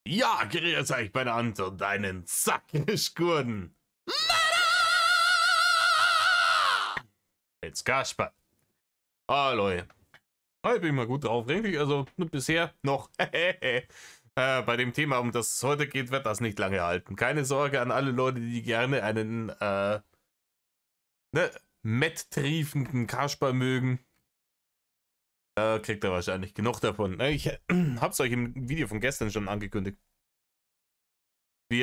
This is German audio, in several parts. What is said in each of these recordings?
Ja, grüß euch benannt und einen Sackrischgurden. Jetzt Kasper. Hallo. Heute bin ich mal gut drauf, richtig? Also bisher noch. Bei dem Thema, um das es heute geht, wird das nicht lange halten. Keine Sorge an alle Leute, die gerne einen metttriefenden Kasper mögen. Kriegt ihr wahrscheinlich genug davon. Ich hab's euch im Video von gestern schon angekündigt. Ich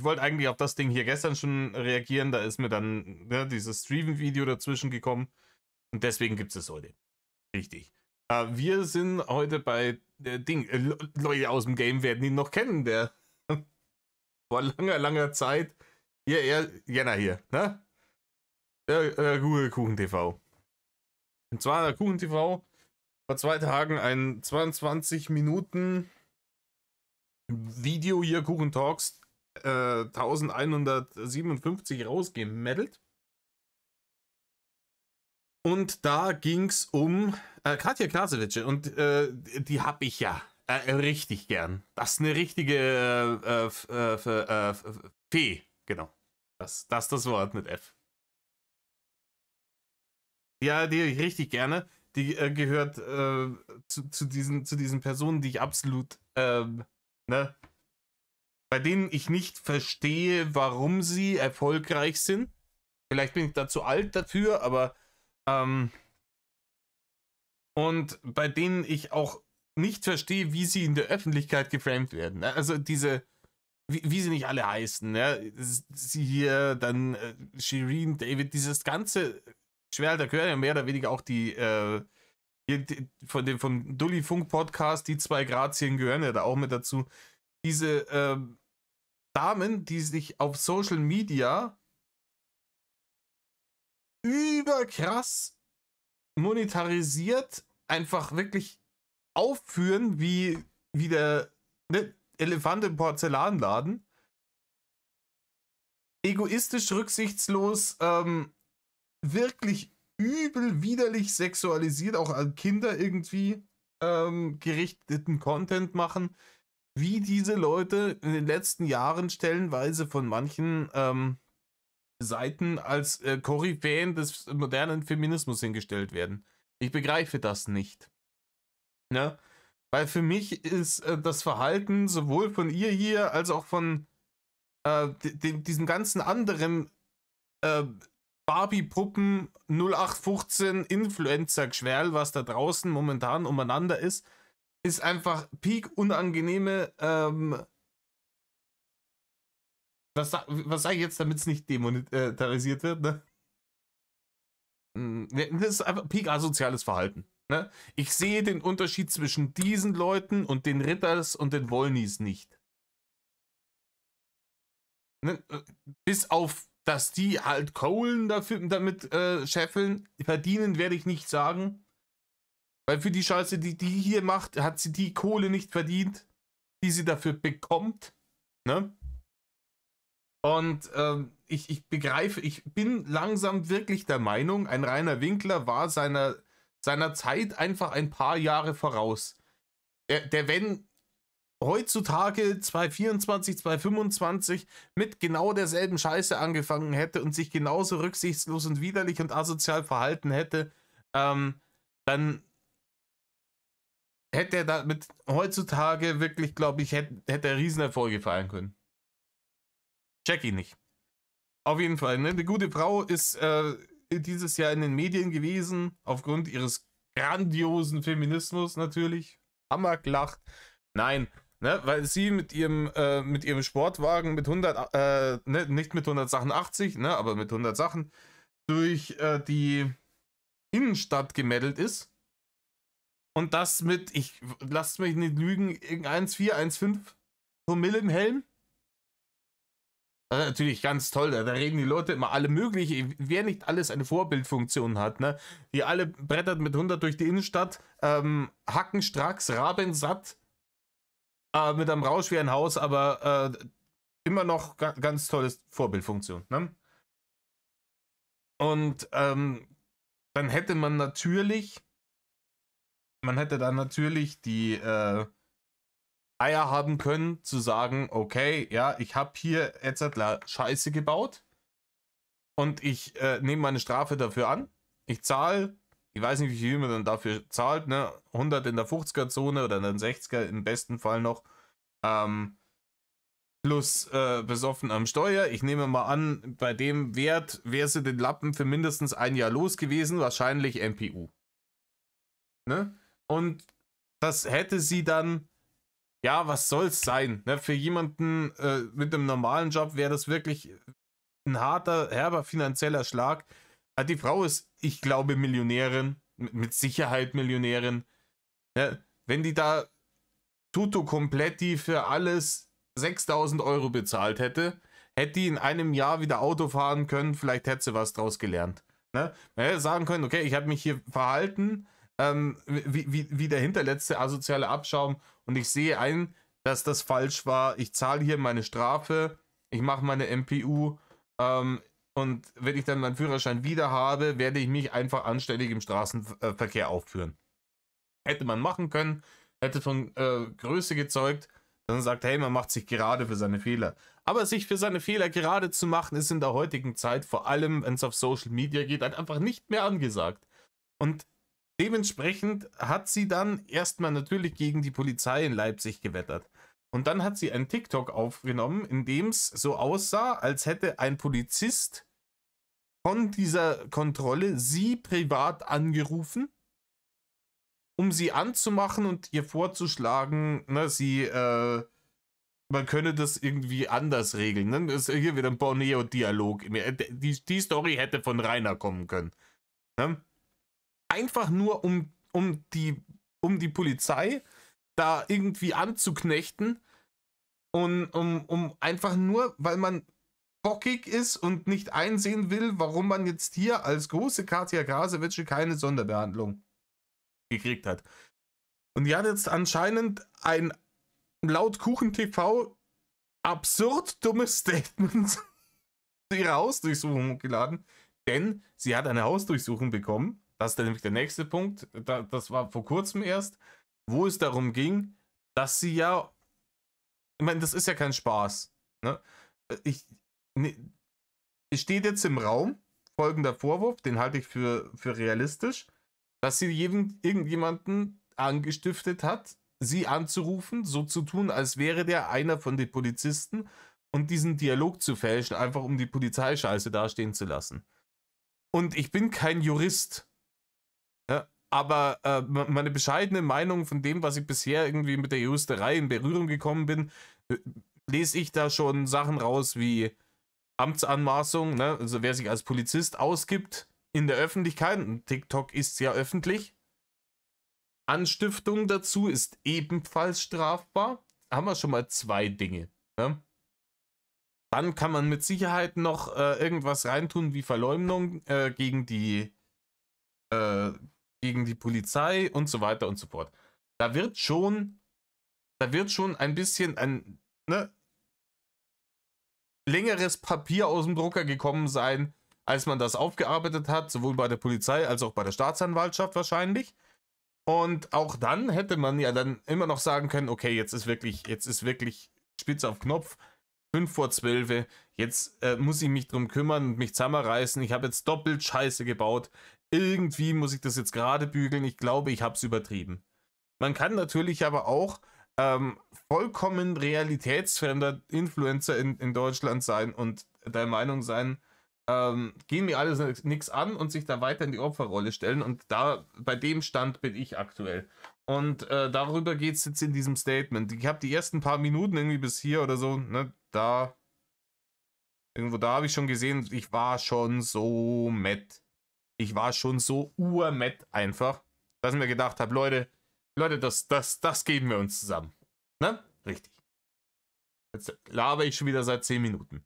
wollte eigentlich auf das Ding hier gestern schon reagieren, da ist mir dann dieses Streamen-Video dazwischen gekommen und deswegen gibt es heute. Richtig. Wir sind heute bei Ding. Leute aus dem Game werden ihn noch kennen, der vor langer Zeit Jänner hier, ne? Der Google Kuchen TV. Und zwar der Kuchen TV vor 2 Tagen ein 22 Minuten Video hier, Kuchen Talks, 1157 rausgemeldet. Und da ging es um Katja Krasowitsch und die habe ich ja richtig gern. Das ist eine richtige Fee, genau. Das Wort mit F. Ja, die ich richtig gerne. Die gehört zu diesen Personen, die ich absolut, bei denen ich nicht verstehe, warum sie erfolgreich sind. Vielleicht bin ich da zu alt dafür, aber und bei denen ich auch nicht verstehe, wie sie in der Öffentlichkeit geframed werden. Also wie sie nicht alle heißen. Ja? Sie hier, dann Shireen, David, dieses ganze Schwerl, da gehören ja mehr oder weniger auch vom Dully Funk Podcast, die 2 Grazien gehören ja da auch mit dazu. Diese Damen, die sich auf Social Media überkrass monetarisiert einfach wirklich aufführen wie der Elefant im Porzellanladen. Egoistisch, rücksichtslos, wirklich übel, widerlich sexualisiert, auch an Kinder irgendwie gerichteten Content machen, wie diese Leute in den letzten Jahren stellenweise von manchen Seiten als Koryphäen des modernen Feminismus hingestellt werden. Ich begreife das nicht. Ne? Weil für mich ist das Verhalten sowohl von ihr hier als auch von diesem ganzen anderen Barbie-Puppen 0815 Influencer-Geschwerl, was da draußen momentan umeinander ist einfach peak unangenehme was sage ich jetzt, damit es nicht demonetarisiert wird, ne? Das ist einfach peak asoziales Verhalten. Ne? Ich sehe den Unterschied zwischen diesen Leuten und den Ritters und den Wollnies nicht. Ne? Bis auf, dass die halt Kohlen damit scheffeln, verdienen werde ich nicht sagen. Weil für die Scheiße, die hier macht, hat sie die Kohle nicht verdient, die sie dafür bekommt. Ne? Und ich begreife, ich bin langsam wirklich der Meinung, ein Rainer Winkler war seiner Zeit einfach ein paar Jahre voraus. Der wenn heutzutage 2024, 2025 mit genau derselben Scheiße angefangen hätte und sich genauso rücksichtslos und widerlich und asozial verhalten hätte, dann hätte er damit heutzutage wirklich, glaube ich, hätte er Riesenerfolge feiern können. Check ihn nicht. Auf jeden Fall, ne? Eine gute Frau ist dieses Jahr in den Medien gewesen, aufgrund ihres grandiosen Feminismus natürlich. Hammergelacht. Nein, ne? Weil sie mit ihrem Sportwagen mit 100, nicht mit 100 Sachen 80, ne? Aber mit 100 Sachen durch die Innenstadt gemeddelt ist. Und das mit, lasst mich nicht lügen, 1,4, 1,5 Promille im Helm. Also natürlich ganz toll, da reden die Leute immer alle mögliche, wer nicht alles eine Vorbildfunktion hat, ne? Die alle brettert mit 100 durch die Innenstadt, hackenstracks, rabensatt, mit einem rauschschweren Haus, aber immer noch ganz tolles Vorbildfunktion, ne? Und dann hätte man natürlich, die Eier haben können, zu sagen, okay, ja, ich habe hier jetzt Scheiße gebaut und ich nehme meine Strafe dafür an. Ich zahle, ich weiß nicht, wie viel man dann dafür zahlt, ne? 100 in der 50er-Zone oder in der 60er im besten Fall noch. Plus besoffen am Steuer. Ich nehme mal an, bei dem Wert wäre sie den Lappen für mindestens ein Jahr los gewesen, wahrscheinlich MPU. Ne? Und das hätte sie dann, ja, was soll's sein? Ne? Für jemanden mit einem normalen Job wäre das wirklich ein harter, herber finanzieller Schlag. Die Frau ist, ich glaube, Millionärin, mit Sicherheit Millionärin. Ne? Wenn die da Tutto Kompletti für alles 6.000 Euro bezahlt hätte, hätte die in einem Jahr wieder Auto fahren können, vielleicht hätte sie was draus gelernt. Ne? Man hätte sagen können, okay, ich habe mich hier verhalten, wie der hinterletzte asoziale Abschaum und ich sehe ein, dass das falsch war. Ich zahle hier meine Strafe, ich mache meine MPU und wenn ich dann meinen Führerschein wieder habe, werde ich mich einfach anständig im Straßenverkehr aufführen. Hätte man machen können, hätte von Größe gezeugt, dann sagt, hey, man macht sich gerade für seine Fehler. Aber sich für seine Fehler gerade zu machen, ist in der heutigen Zeit, vor allem wenn es auf Social Media geht, halt einfach nicht mehr angesagt. Und dementsprechend hat sie dann erstmal natürlich gegen die Polizei in Leipzig gewettert. Und dann hat sie ein TikTok aufgenommen, in dem es so aussah, als hätte ein Polizist von dieser Kontrolle sie privat angerufen, um sie anzumachen und ihr vorzuschlagen, ne, man könne das irgendwie anders regeln. Ne? Das ist hier wieder ein Borneo-Dialog. Die Story hätte von Rainer kommen können. Ne? Einfach nur, um die Polizei da irgendwie anzuknechten und um einfach nur, weil man bockig ist und nicht einsehen will, warum man jetzt hier als große Katja Krasowitsche keine Sonderbehandlung gekriegt hat. Und die hat jetzt anscheinend ein laut Kuchen TV absurd dummes Statement zu ihrer Hausdurchsuchung hochgeladen, denn sie hat eine Hausdurchsuchung bekommen. Das ist dann nämlich der nächste Punkt. Das war vor kurzem erst, wo es darum ging, dass sie ja, ich meine, das ist ja kein Spaß. Ne? Es steht jetzt im Raum folgender Vorwurf, den halte ich für realistisch, dass sie irgendjemanden angestiftet hat, sie anzurufen, so zu tun, als wäre der einer von den Polizisten und diesen Dialog zu fälschen, einfach um die Polizeischeiße dastehen zu lassen. Und ich bin kein Jurist, ja, aber meine bescheidene Meinung von dem, was ich bisher irgendwie mit der Juristerei in Berührung gekommen bin, lese ich da schon Sachen raus wie Amtsanmaßung, ne? Also wer sich als Polizist ausgibt in der Öffentlichkeit, und TikTok ist ja öffentlich, Anstiftung dazu ist ebenfalls strafbar. Haben wir schon mal 2 Dinge. Ne? Dann kann man mit Sicherheit noch irgendwas reintun wie Verleumdung gegen die Polizei und so weiter und so fort. Da wird schon ein bisschen ein längeres Papier aus dem Drucker gekommen sein, als man das aufgearbeitet hat, sowohl bei der Polizei als auch bei der Staatsanwaltschaft wahrscheinlich. Und auch dann hätte man ja dann immer noch sagen können, okay, jetzt ist wirklich spitz auf Knopf, 5 vor 12, jetzt muss ich mich drum kümmern und mich zusammenreißen, ich habe jetzt doppelt Scheiße gebaut, irgendwie muss ich das jetzt gerade bügeln, ich glaube, ich habe es übertrieben. Man kann natürlich aber auch vollkommen realitätsfremder Influencer in Deutschland sein und der Meinung sein, gehen mir alles nichts an und sich da weiter in die Opferrolle stellen, und da bei dem Stand bin ich aktuell. Und darüber geht es jetzt in diesem Statement. Ich habe die ersten paar Minuten irgendwie bis hier oder so, ne, irgendwo da habe ich schon gesehen, ich war schon so matt. Ich war schon so urmatt einfach, dass ich mir gedacht habe, Leute, das geben wir uns zusammen. Ne? Richtig. Jetzt laber ich schon wieder seit 10 Minuten.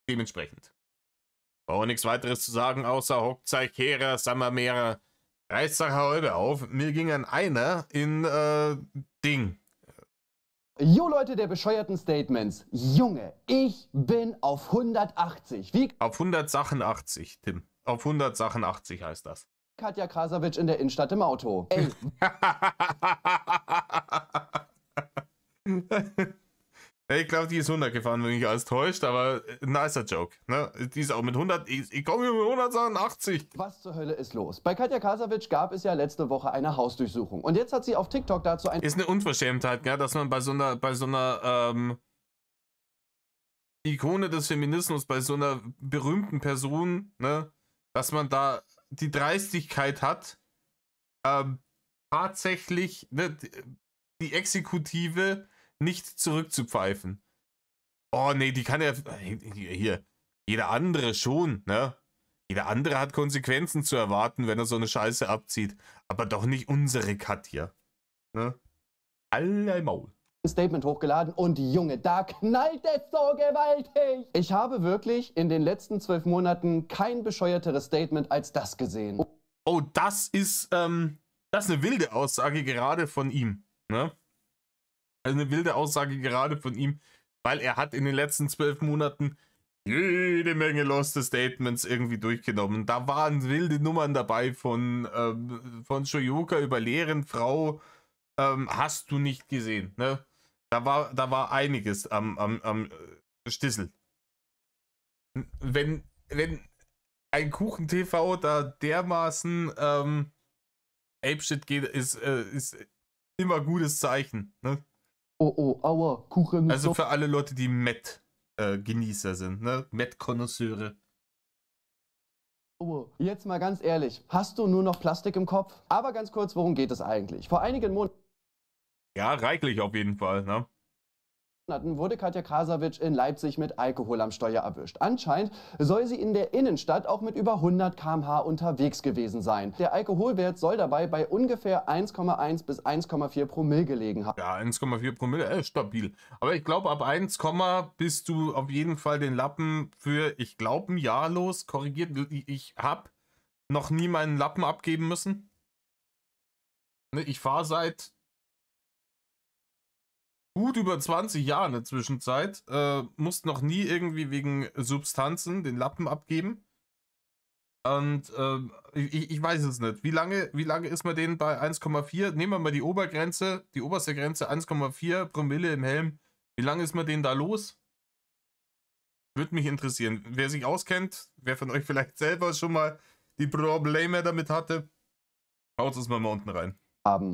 Dementsprechend. Brauche nichts weiteres zu sagen, außer Hochzeit, Kehrer, Sammermehrer. Reißt doch heute auf. Mir ging einer in Ding. Jo Leute der bescheuerten Statements. Junge, ich bin auf 180. Wie? Auf 180, Tim. Auf 180 heißt das. Katja Krasowitsch in der Innenstadt im Auto. Ey. glaube, die ist 100 gefahren, wenn mich alles täuscht, aber nicer Joke. Ne? Die ist auch mit 100, ich komme hier mit 180. Was zur Hölle ist los? Bei Katja Krasavic gab es ja letzte Woche eine Hausdurchsuchung. Und jetzt hat sie auf TikTok dazu ein... Ist eine Unverschämtheit, gell, dass man bei so einer Ikone des Feminismus, bei so einer berühmten Person, ne, dass man da die Dreistigkeit hat, tatsächlich ne, die Exekutive nicht zurückzupfeifen. Oh nee, die kann ja hier, jeder andere schon, ne? Jeder andere hat Konsequenzen zu erwarten, wenn er so eine Scheiße abzieht. Aber doch nicht unsere Katja. Ne? Alle Maul. Statement hochgeladen und Junge, da knallt es so gewaltig. Ich habe wirklich in den letzten 12 Monaten kein bescheuerteres Statement als das gesehen. Oh, das ist eine wilde Aussage gerade von ihm. Ne? Also eine wilde Aussage gerade von ihm, weil er hat in den letzten 12 Monaten jede Menge loste Statements irgendwie durchgenommen. Da waren wilde Nummern dabei von Shoyoka über Lehren, hast du nicht gesehen. Ne? Da war einiges am Stissel. Wenn ein Kuchen-TV da dermaßen Apeshit geht, ist immer gutes Zeichen. Ne? Oh, aua, Kuchen. Also für alle Leute, die Met-Genießer sind, ne? Met-Konnoisseure. Oh, jetzt mal ganz ehrlich, hast du nur noch Plastik im Kopf? Aber ganz kurz, worum geht es eigentlich? Vor einigen Monaten Ja, reichlich auf jeden Fall, ne? wurde Katja Krasavic in Leipzig mit Alkohol am Steuer erwischt. Anscheinend soll sie in der Innenstadt auch mit über 100 km/h unterwegs gewesen sein. Der Alkoholwert soll dabei bei ungefähr 1,1 bis 1,4 Promille gelegen haben. Ja, 1,4 Promille, stabil. Aber ich glaube, ab 1, bist du auf jeden Fall den Lappen für, ich glaube, ein Jahr los. Korrigiert, ich habe noch nie meinen Lappen abgeben müssen. Ich fahre seit gut über 20 Jahren in der Zwischenzeit, musste noch nie irgendwie wegen Substanzen den Lappen abgeben. Und ich weiß es nicht. Wie lange ist man denn bei 1,4? Nehmen wir mal die Obergrenze, die oberste Grenze 1,4 Promille im Helm. Wie lange ist man denn da los? Würde mich interessieren. Wer sich auskennt, wer von euch vielleicht selber schon mal die Probleme damit hatte, haut es mal unten rein.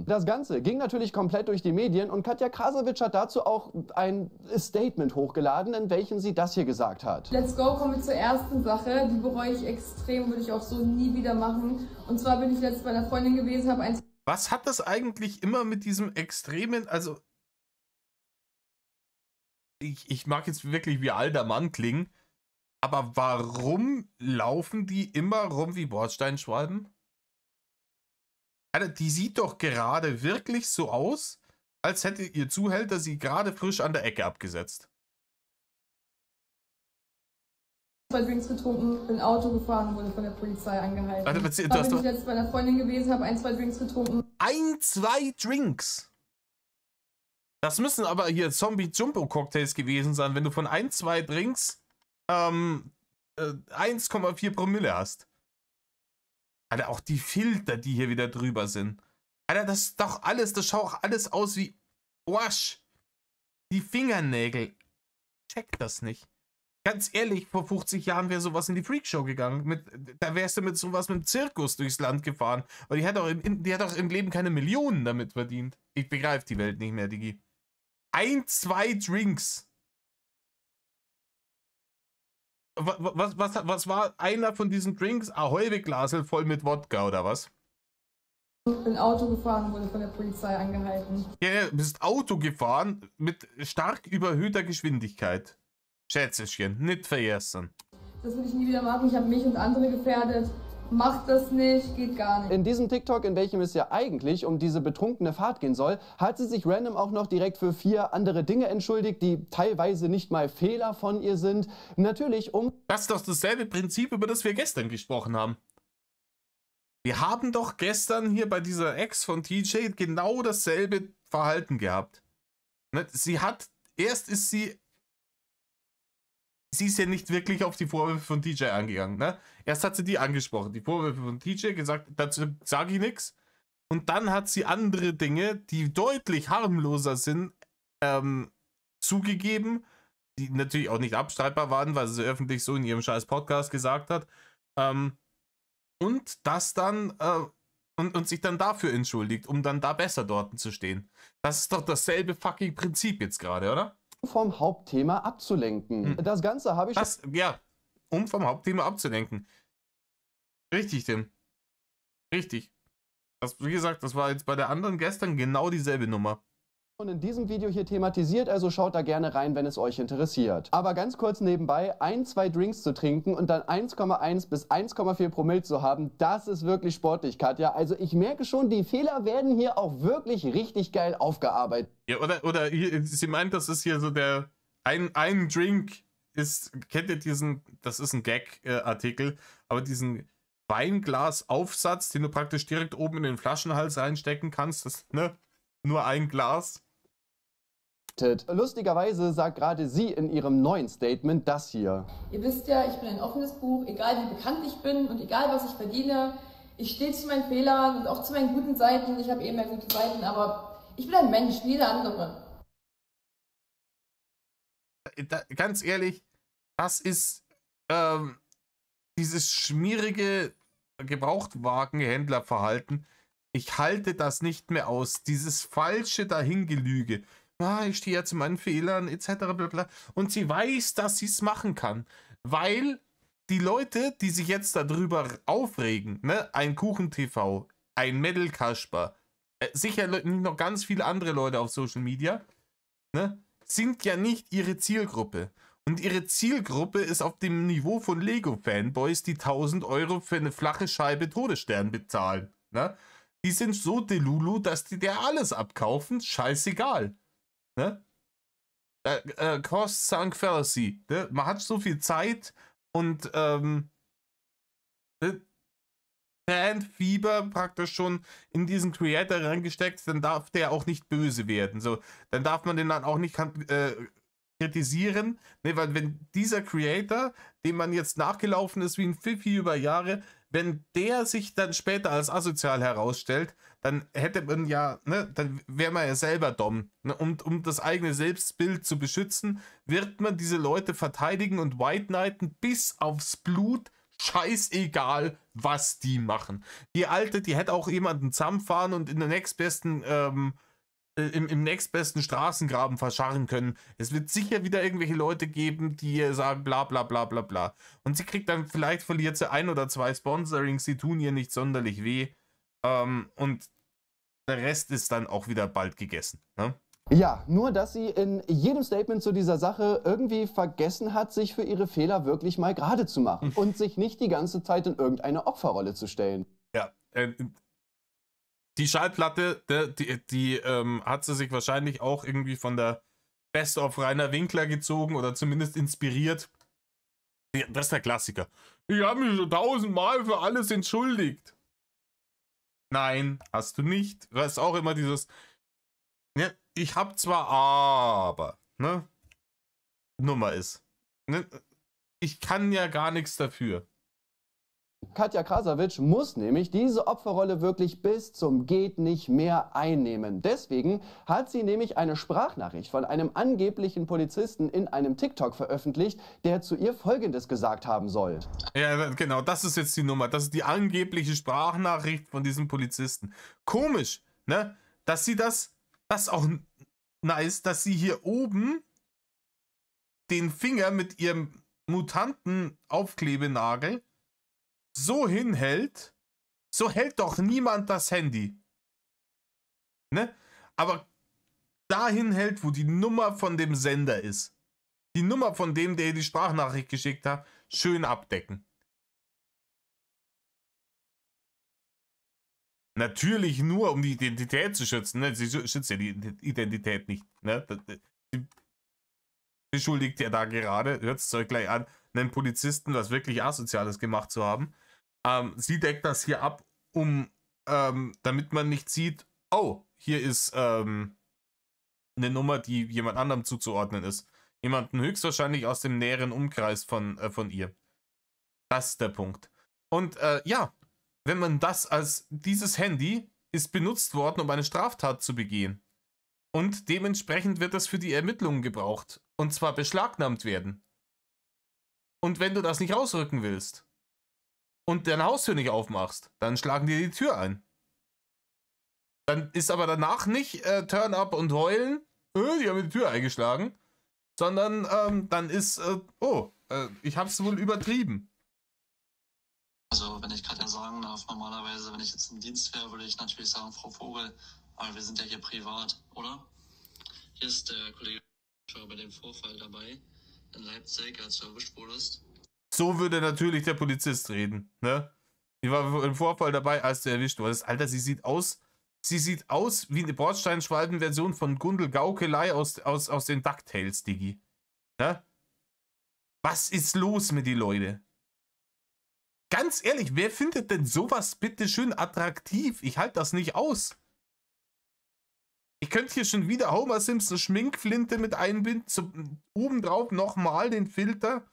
Das Ganze ging natürlich komplett durch die Medien und Katja Krasavic hat dazu auch ein Statement hochgeladen, in welchem sie das hier gesagt hat. Let's go, kommen wir zur ersten Sache, die bereue ich extrem, würde ich auch so nie wieder machen. Und zwar bin ich letztens bei einer Freundin gewesen, habe ein... Was hat das eigentlich immer mit diesem Extremen, also ich mag jetzt wirklich wie alter Mann klingen, aber warum laufen die immer rum wie Bordsteinschwalben? Alter, die sieht doch gerade wirklich so aus, als hätte ihr Zuhälter sie gerade frisch an der Ecke abgesetzt. 2 Drinks getrunken, bin Auto gefahren, wurde von der Polizei angehalten. Warte, bin ich letztens bei einer Freundin gewesen, habe 1, 2 Drinks getrunken. 1, 2 Drinks? Das müssen aber hier Zombie-Jumbo-Cocktails gewesen sein, wenn du von 1, 2 Drinks 1,4 Promille hast. Alter, auch die Filter, die hier wieder drüber sind. Alter, das ist doch alles, das schaut auch alles aus wie Wasch. Die Fingernägel. Check das nicht. Ganz ehrlich, vor 50 Jahren wäre sowas in die Freakshow gegangen. Da wärst du mit sowas mit dem Zirkus durchs Land gefahren. Aber die hat doch im Leben keine Millionen damit verdient. Ich begreife die Welt nicht mehr, Digi. 1, 2 Drinks. Was war einer von diesen Drinks? Ahoi-Glasel voll mit Wodka oder was? Bin Auto gefahren, wurde von der Polizei angehalten. Ja, du bist Auto gefahren mit stark überhöhter Geschwindigkeit. Schätzchen, nicht vergessen. Das würde ich nie wieder machen. Ich habe mich und andere gefährdet. Macht das nicht, geht gar nicht. In diesem TikTok, in welchem es ja eigentlich um diese betrunkene Fahrt gehen soll, hat sie sich random auch noch direkt für 4 andere Dinge entschuldigt, die teilweise nicht mal Fehler von ihr sind. Natürlich Das ist doch dasselbe Prinzip, über das wir gestern gesprochen haben. Wir haben doch gestern hier bei dieser Ex von TJ genau dasselbe Verhalten gehabt. Erst ist sie ist ja nicht wirklich auf die Vorwürfe von TJ angegangen. Ne? Erst hat sie die angesprochen, die Vorwürfe von TJ, gesagt, dazu sage ich nichts. Und dann hat sie andere Dinge, die deutlich harmloser sind, zugegeben die natürlich auch nicht abstreitbar waren, weil sie öffentlich so in ihrem scheiß Podcast gesagt hat. Und das dann, und sich dann dafür entschuldigt, um dann da besser dort zu stehen. Das ist doch dasselbe fucking Prinzip jetzt gerade, oder? Vom Hauptthema abzulenken. Das Ganze habe ich Ja, um vom Hauptthema abzulenken. Richtig, Tim. Richtig. Das, wie gesagt, das war jetzt bei der anderen gestern genau dieselbe Nummer. schon in diesem Video hier thematisiert, also schaut da gerne rein, wenn es euch interessiert. Aber ganz kurz nebenbei, 2 Drinks zu trinken und dann 1,1 bis 1,4 Promille zu haben, das ist wirklich sportlich, Katja. Also ich merke schon, die Fehler werden hier auch wirklich richtig geil aufgearbeitet. Ja, oder hier, sie meint, das ist hier so der, ein Drink ist, kennt ihr diesen, das ist ein Gag-Artikel, aber diesen Weinglas-Aufsatz, den du praktisch direkt oben in den Flaschenhals reinstecken kannst, das, ne, nur ein Glas. Lustigerweise sagt gerade sie in ihrem neuen Statement das hier. Ihr wisst ja, ich bin ein offenes Buch, egal wie bekannt ich bin und egal was ich verdiene. Ich stehe zu meinen Fehlern und auch zu meinen guten Seiten. Ich habe mehr gute Seiten, aber ich bin ein Mensch, wie jeder andere. Ganz ehrlich, das ist dieses schmierige Gebrauchtwagenhändlerverhalten. Ich halte das nicht mehr aus. Dieses falsche Dahingelüge. Ich stehe ja zu meinen Fehlern, etc. Blablabla. Und sie weiß, dass sie es machen kann. Weil die Leute, die sich jetzt darüber aufregen, ne, ein Kuchen-TV, ein Mädel Kasper, sicher noch ganz viele andere Leute auf Social Media, ne, sind ja nicht ihre Zielgruppe. Und ihre Zielgruppe ist auf dem Niveau von Lego-Fanboys, die 1000 € für eine flache Scheibe Todesstern bezahlen. Ne? Die sind so delulu, dass die dir alles abkaufen, scheißegal. Ne? Cost sunk fallacy. Ne? Man hat so viel Zeit und Fanfieber praktisch schon in diesen Creator reingesteckt, dann darf der auch nicht böse werden. So, dann darf man den dann auch nicht kritisieren, ne, weil wenn dieser Creator, dem man jetzt nachgelaufen ist wie ein Pfiffi über Jahre, wenn der sich dann später als asozial herausstellt, dann hätte man ja, ne, dann wäre man ja selber dumm. Ne, um das eigene Selbstbild zu beschützen, wird man diese Leute verteidigen und White Knighten bis aufs Blut, scheißegal, was die machen. Die Alte, die hätte auch jemanden zusammenfahren und in der nächstbesten im nächstbesten Straßengraben verscharren können. Es wird sicher wieder irgendwelche Leute geben, die sagen bla bla bla bla bla. Und sie kriegt dann, vielleicht verliert sie 1 oder 2 Sponsorings, sie tun ihr nicht sonderlich weh. Und der Rest ist dann auch wieder bald gegessen. Ne? Ja, nur dass sie in jedem Statement zu dieser Sache irgendwie vergessen hat, sich für ihre Fehler wirklich mal gerade zu machen und sich nicht die ganze Zeit in irgendeine Opferrolle zu stellen. Ja, die Schallplatte, die hat sie sich wahrscheinlich auch irgendwie von der Best of Rainer Winkler gezogen oder zumindest inspiriert. Das ist der Klassiker. Ich habe mich schon 1000-mal für alles entschuldigt. Nein, hast du nicht. Du hast auch immer dieses, ne, ich habe zwar, aber, ne, Nummer ist, ne, ich kann ja gar nichts dafür. Katja Krasavic muss nämlich diese Opferrolle wirklich bis zum geht nicht mehr einnehmen. Deswegen hat sie nämlich eine Sprachnachricht von einem angeblichen Polizisten in einem TikTok veröffentlicht, der zu ihr Folgendes gesagt haben soll. Ja, genau, das ist jetzt die Nummer. Das ist die angebliche Sprachnachricht von diesem Polizisten. Komisch, ne? Dass sie das auch nice, dass sie hier oben den Finger mit ihrem Mutanten-Aufklebenagel so hinhält, so hält doch niemand das Handy. Ne? Aber dahin hält, wo die Nummer von dem Sender ist. Die Nummer von dem, der die Sprachnachricht geschickt hat, schön abdecken. Natürlich nur, um die Identität zu schützen. Ne? Sie schützt ja die Identität nicht. Ne? Sie beschuldigt ja da gerade, hört es euch gleich an, einen Polizisten, was wirklich Asoziales gemacht zu haben. Sie deckt das hier ab, damit man nicht sieht, oh, hier ist eine Nummer, die jemand anderem zuzuordnen ist. Jemanden höchstwahrscheinlich aus dem näheren Umkreis von ihr. Das ist der Punkt. Und ja, wenn man das dieses Handy ist benutzt worden, um eine Straftat zu begehen. Und dementsprechend wird das für die Ermittlungen gebraucht. Und zwar beschlagnahmt werden. Und wenn du das nicht rausrücken willst und deine Haustür nicht aufmachst, dann schlagen die die Tür ein. Dann ist aber danach nicht Turn up und heulen, die haben die Tür eingeschlagen, sondern dann ist, ich hab's wohl übertrieben. Also wenn ich Katja sagen darf, normalerweise, wenn ich jetzt im Dienst wäre, würde ich natürlich sagen, Frau Vogel, aber wir sind ja hier privat, oder? Hier ist der Kollege bei dem Vorfall dabei in Leipzig, als du erwischt wurdest. So würde natürlich der Polizist reden, ne? Ich war im Vorfall dabei, als du erwischt wurdest. Alter, sie sieht aus wie eine Bordsteinschwalben-Version von Gundel Gaukelei aus den DuckTales, Diggi. Ne? Was ist los mit die Leute? Ganz ehrlich, wer findet denn sowas bitte schön attraktiv? Ich halte das nicht aus. Ich könnte hier schon wieder Homer Simpson Schminkflinte mit einbinden, obendrauf nochmal den Filter.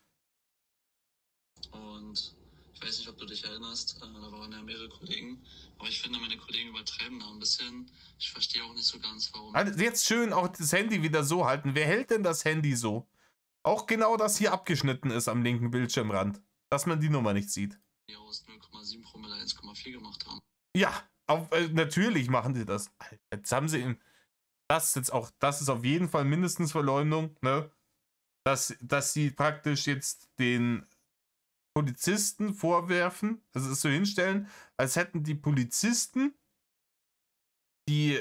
Und ich weiß nicht, ob du dich erinnerst, da waren ja mehrere Kollegen, aber ich finde, meine Kollegen übertreiben da ein bisschen. Ich verstehe auch nicht so ganz, warum. Also jetzt schön auch das Handy wieder so halten. Wer hält denn das Handy so? Auch genau, dass hier abgeschnitten ist am linken Bildschirmrand. Dass man die Nummer nicht sieht. Die aus 0,7 Promille 1,4 gemacht haben. Ja, natürlich machen die das. Alter, jetzt haben sie das ist auf jeden Fall mindestens Verleumdung, ne? Dass sie praktisch jetzt den Polizisten vorwerfen, also es so hinstellen, als hätten die Polizisten die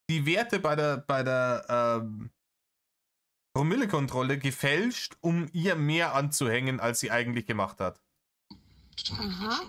Werte bei der Promillekontrolle gefälscht, um ihr mehr anzuhängen, als sie eigentlich gemacht hat. Aha.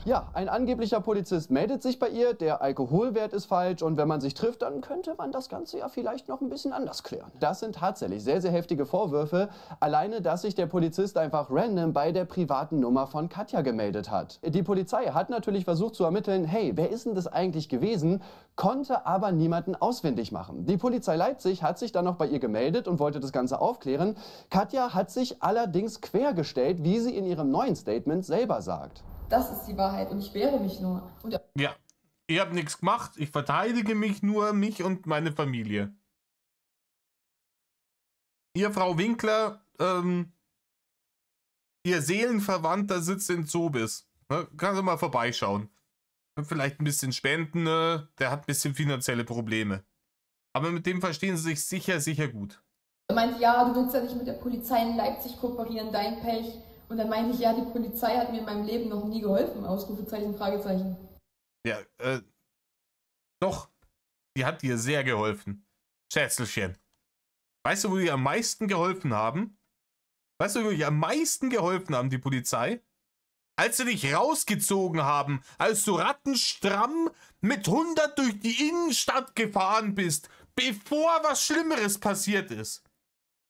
Ja, ein angeblicher Polizist meldet sich bei ihr, der Alkoholwert ist falsch und wenn man sich trifft, dann könnte man das Ganze ja vielleicht noch ein bisschen anders klären. Das sind tatsächlich sehr, sehr heftige Vorwürfe. Alleine, dass sich der Polizist einfach random bei der privaten Nummer von Katja gemeldet hat. Die Polizei hat natürlich versucht zu ermitteln, hey, wer ist denn das eigentlich gewesen, konnte aber niemanden ausfindig machen. Die Polizei Leipzig hat sich dann noch bei ihr gemeldet und wollte das Ganze aufklären. Katja hat sich allerdings quergestellt, wie sie in ihrem neuen Statement selber sagt. Das ist die Wahrheit und ich wehre mich nur. Und Ja, ihr habt nichts gemacht, ich verteidige mich und meine Familie. Ihr Frau Winkler, ihr Seelenverwandter sitzt in Zobis. Ne? Kannst du mal vorbeischauen. Vielleicht ein bisschen spenden, ne? Der hat ein bisschen finanzielle Probleme. Aber mit dem verstehen sie sich sicher gut. er meinte, ja, du willst ja nicht mit der Polizei in Leipzig kooperieren, dein Pech. Und dann meinte ich, ja, die Polizei hat mir in meinem Leben noch nie geholfen. Ausrufezeichen, Fragezeichen. Ja, doch. Die hat dir sehr geholfen. Schätzelchen. Weißt du, wo die am meisten geholfen haben? Weißt du, wo die am meisten geholfen haben, die Polizei? Als sie dich rausgezogen haben, als du rattenstramm mit 100 durch die Innenstadt gefahren bist, bevor was Schlimmeres passiert ist.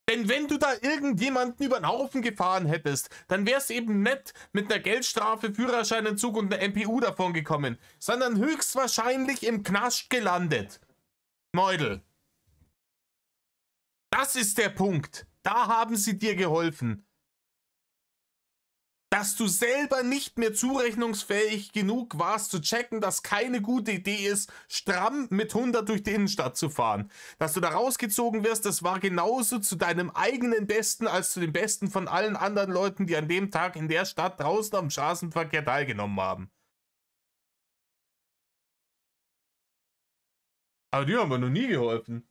Denn wenn du da irgendjemanden über den Haufen gefahren hättest, dann wär's eben nicht mit einer Geldstrafe, Führerscheinentzug und einer MPU davon gekommen, sondern höchstwahrscheinlich im Knast gelandet. Meudel. Das ist der Punkt. Da haben sie dir geholfen. Dass du selber nicht mehr zurechnungsfähig genug warst, zu checken, dass keine gute Idee ist, stramm mit 100 durch die Innenstadt zu fahren. Dass du da rausgezogen wirst, das war genauso zu deinem eigenen Besten als zu dem Besten von allen anderen Leuten, die an dem Tag in der Stadt draußen am Straßenverkehr teilgenommen haben. Aber die haben mir noch nie geholfen.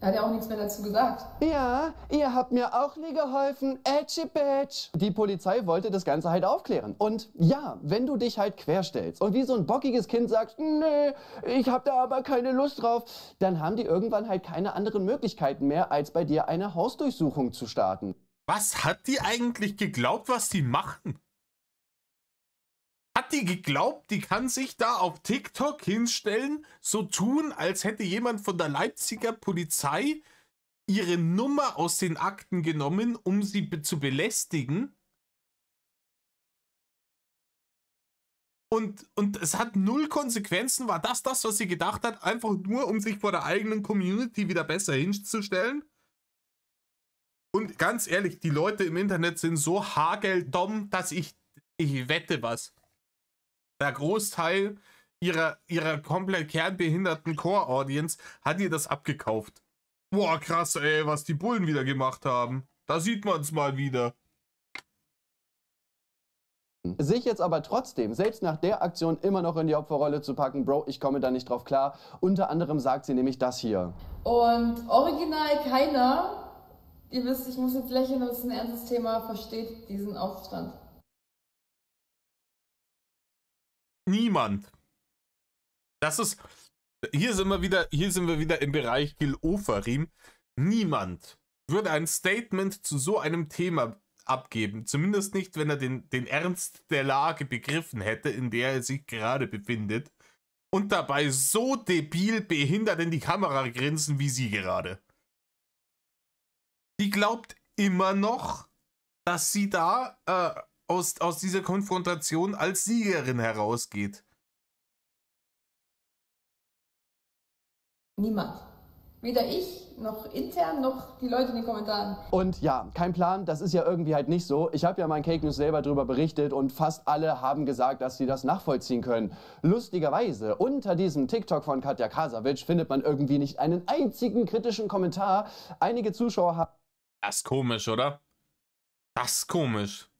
Da hat er auch nichts mehr dazu gesagt. Ja, ihr habt mir auch nie geholfen, Edgy Bitch. Die Polizei wollte das Ganze halt aufklären. Und ja, wenn du dich halt querstellst und wie so ein bockiges Kind sagst, nee, ich hab da aber keine Lust drauf, dann haben die irgendwann halt keine anderen Möglichkeiten mehr, als bei dir eine Hausdurchsuchung zu starten. Was hat die eigentlich geglaubt, was die machen? Hat die geglaubt, die kann sich da auf TikTok hinstellen, so tun, als hätte jemand von der Leipziger Polizei ihre Nummer aus den Akten genommen, um sie zu belästigen? Und es hat null Konsequenzen. War das, was sie gedacht hat, einfach nur, um sich vor der eigenen Community wieder besser hinzustellen? Und ganz ehrlich, die Leute im Internet sind so hageldumm, dass ich wette was. Der Großteil ihrer komplett kernbehinderten Core-Audience hat ihr das abgekauft. Boah, krass, ey, was die Bullen wieder gemacht haben. Da sieht man es mal wieder. Sich jetzt aber trotzdem, selbst nach der Aktion, immer noch in die Opferrolle zu packen, Bro, ich komme da nicht drauf klar. Unter anderem sagt sie nämlich das hier. Und original keiner, ihr wisst, ich muss jetzt lächeln, das ist ein ernstes Thema, versteht diesen Aufstand. Niemand. Das ist, hier sind wir wieder im Bereich Gil Ofarim. Niemand würde ein Statement zu so einem Thema abgeben. Zumindest nicht, wenn er den Ernst der Lage begriffen hätte, in der er sich gerade befindet. Und dabei so debil behindert in die Kamera grinsen wie sie gerade. Die glaubt immer noch, dass sie da aus dieser Konfrontation als Siegerin herausgeht. Niemand. Weder ich, noch intern, noch die Leute in den Kommentaren. Und ja, kein Plan, das ist ja irgendwie halt nicht so. Ich habe ja mein Cake News selber darüber berichtet und fast alle haben gesagt, dass sie das nachvollziehen können. Lustigerweise, unter diesem TikTok von Katja Krasavic findet man irgendwie nicht einen einzigen kritischen Kommentar. Einige Zuschauer haben... Das ist komisch, oder? Das ist komisch.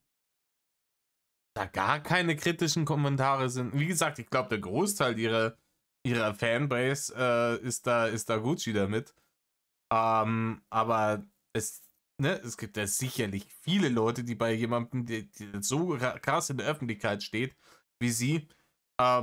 Da gar keine kritischen Kommentare sind. Wie gesagt, ich glaube, der Großteil ihrer Fanbase ist da Gucci damit. Aber es gibt ja sicherlich viele Leute, die bei jemandem, der so krass in der Öffentlichkeit steht, wie sie, da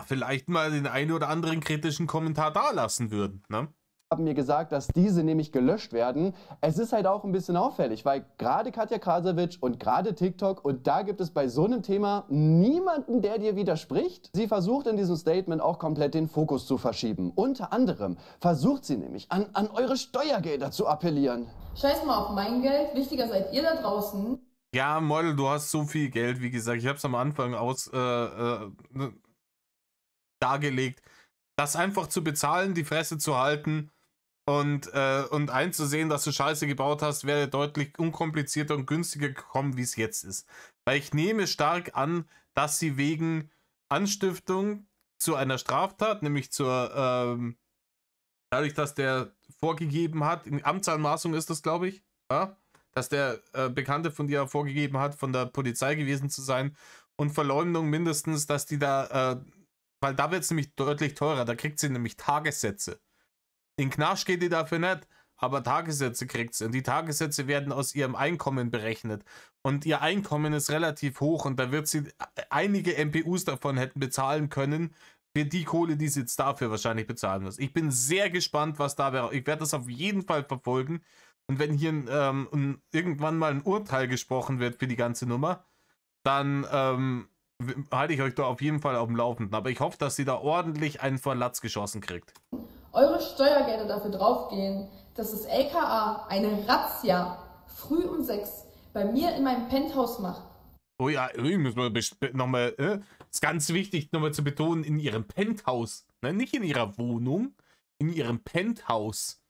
vielleicht mal den einen oder anderen kritischen Kommentar dalassen würden, ne? Haben mir gesagt, dass diese nämlich gelöscht werden. Es ist halt auch ein bisschen auffällig, weil gerade Katja Krasavic und gerade TikTok, und da gibt es bei so einem Thema niemanden, der dir widerspricht. Sie versucht in diesem Statement auch komplett den Fokus zu verschieben. Unter anderem versucht sie nämlich an eure Steuergelder zu appellieren. Scheiß mal auf mein Geld, wichtiger seid ihr da draußen. Ja, Model, du hast so viel Geld, wie gesagt, ich habe es am Anfang dargelegt, das einfach zu bezahlen, die Fresse zu halten und einzusehen, dass du Scheiße gebaut hast, wäre deutlich unkomplizierter und günstiger gekommen, wie es jetzt ist. Weil ich nehme stark an, dass sie wegen Anstiftung zu einer Straftat, nämlich dadurch, dass der vorgegeben hat, in Amtsanmaßung ist das, glaube ich, ja? Dass der Bekannte von dir vorgegeben hat, von der Polizei gewesen zu sein, und Verleumdung mindestens, dass die da, weil da wird es nämlich deutlich teurer, da kriegt sie nämlich Tagessätze. In Knast geht die dafür nicht, aber Tagessätze kriegt sie. Und die Tagessätze werden aus ihrem Einkommen berechnet. Und ihr Einkommen ist relativ hoch und da wird sie einige MPUs davon hätten bezahlen können, für die Kohle, die sie jetzt dafür wahrscheinlich bezahlen muss. Ich bin sehr gespannt, was da wäre. Ich werde das auf jeden Fall verfolgen. Und wenn hier irgendwann mal ein Urteil gesprochen wird für die ganze Nummer, dann halte ich euch da auf jeden Fall auf dem Laufenden. Aber ich hoffe, dass sie da ordentlich einen vor Latz geschossen kriegt. Eure Steuergelder dafür draufgehen, dass das LKA eine Razzia früh um 6 bei mir in meinem Penthouse macht. Oh ja, müssen wir nochmal, ist ganz wichtig nochmal zu betonen, in ihrem Penthouse. Ne? Nicht in ihrer Wohnung, in ihrem Penthouse.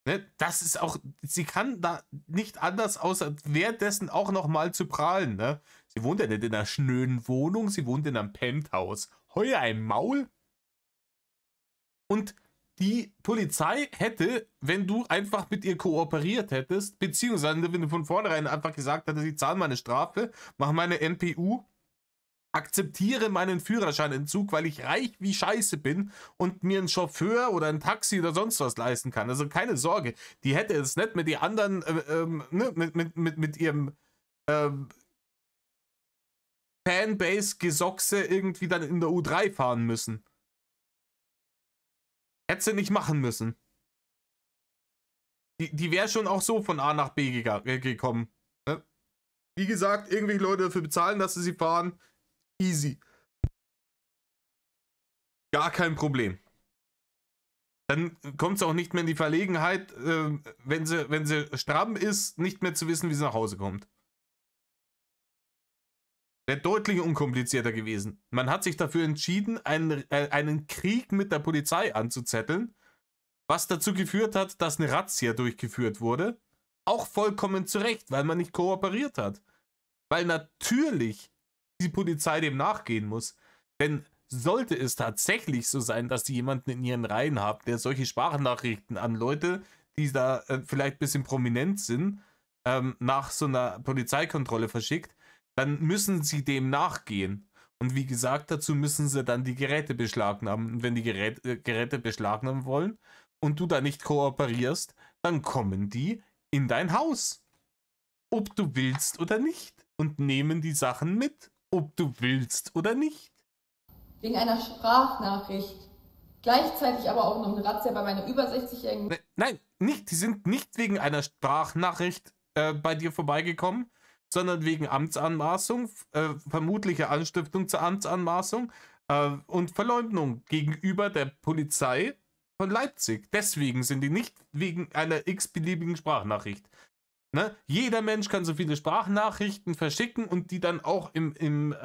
Ne? Das ist auch, sie kann da nicht anders, außer währenddessen auch nochmal zu prahlen. Ne? Sie wohnt ja nicht in einer schönen Wohnung, sie wohnt in einem Penthouse. Heuer ein Maul. Und die Polizei hätte, wenn du einfach mit ihr kooperiert hättest, beziehungsweise wenn du von vornherein einfach gesagt hättest, ich zahle meine Strafe, mache meine MPU, akzeptiere meinen Führerscheinentzug, weil ich reich wie Scheiße bin und mir einen Chauffeur oder ein Taxi oder sonst was leisten kann. Also keine Sorge, die hätte es nicht mit den anderen, mit ihrem Fanbase-Gesochse irgendwie dann in der U3 fahren müssen. Hätte sie nicht machen müssen. Die wäre schon auch so von A nach B gekommen. Ne? Wie gesagt, irgendwelche Leute dafür bezahlen, dass sie fahren. Easy. Gar kein Problem. Dann kommt sie auch nicht mehr in die Verlegenheit, wenn sie stramm ist, nicht mehr zu wissen, wie sie nach Hause kommt. Wäre deutlich unkomplizierter gewesen. Man hat sich dafür entschieden, einen Krieg mit der Polizei anzuzetteln, was dazu geführt hat, dass eine Razzia durchgeführt wurde. Auch vollkommen zu Recht, weil man nicht kooperiert hat. Weil natürlich die Polizei dem nachgehen muss. Denn sollte es tatsächlich so sein, dass die jemanden in ihren Reihen haben, der solche Sprachnachrichten an Leute, die da vielleicht ein bisschen prominent sind, nach so einer Polizeikontrolle verschickt, dann müssen sie dem nachgehen. Und wie gesagt, dazu müssen sie dann die Geräte beschlagnahmen. Und wenn die Geräte beschlagnahmen wollen und du da nicht kooperierst, dann kommen die in dein Haus. Ob du willst oder nicht. Und nehmen die Sachen mit, ob du willst oder nicht. Wegen einer Sprachnachricht. Gleichzeitig aber auch noch eine Razzia bei meiner über 60-jährigen... Nein, nicht. Die sind nicht wegen einer Sprachnachricht bei dir vorbeigekommen, sondern wegen Amtsanmaßung, vermutlicher Anstiftung zur Amtsanmaßung und Verleumdung gegenüber der Polizei von Leipzig. Deswegen sind die nicht wegen einer x-beliebigen Sprachnachricht. Ne? Jeder Mensch kann so viele Sprachnachrichten verschicken und die dann auch im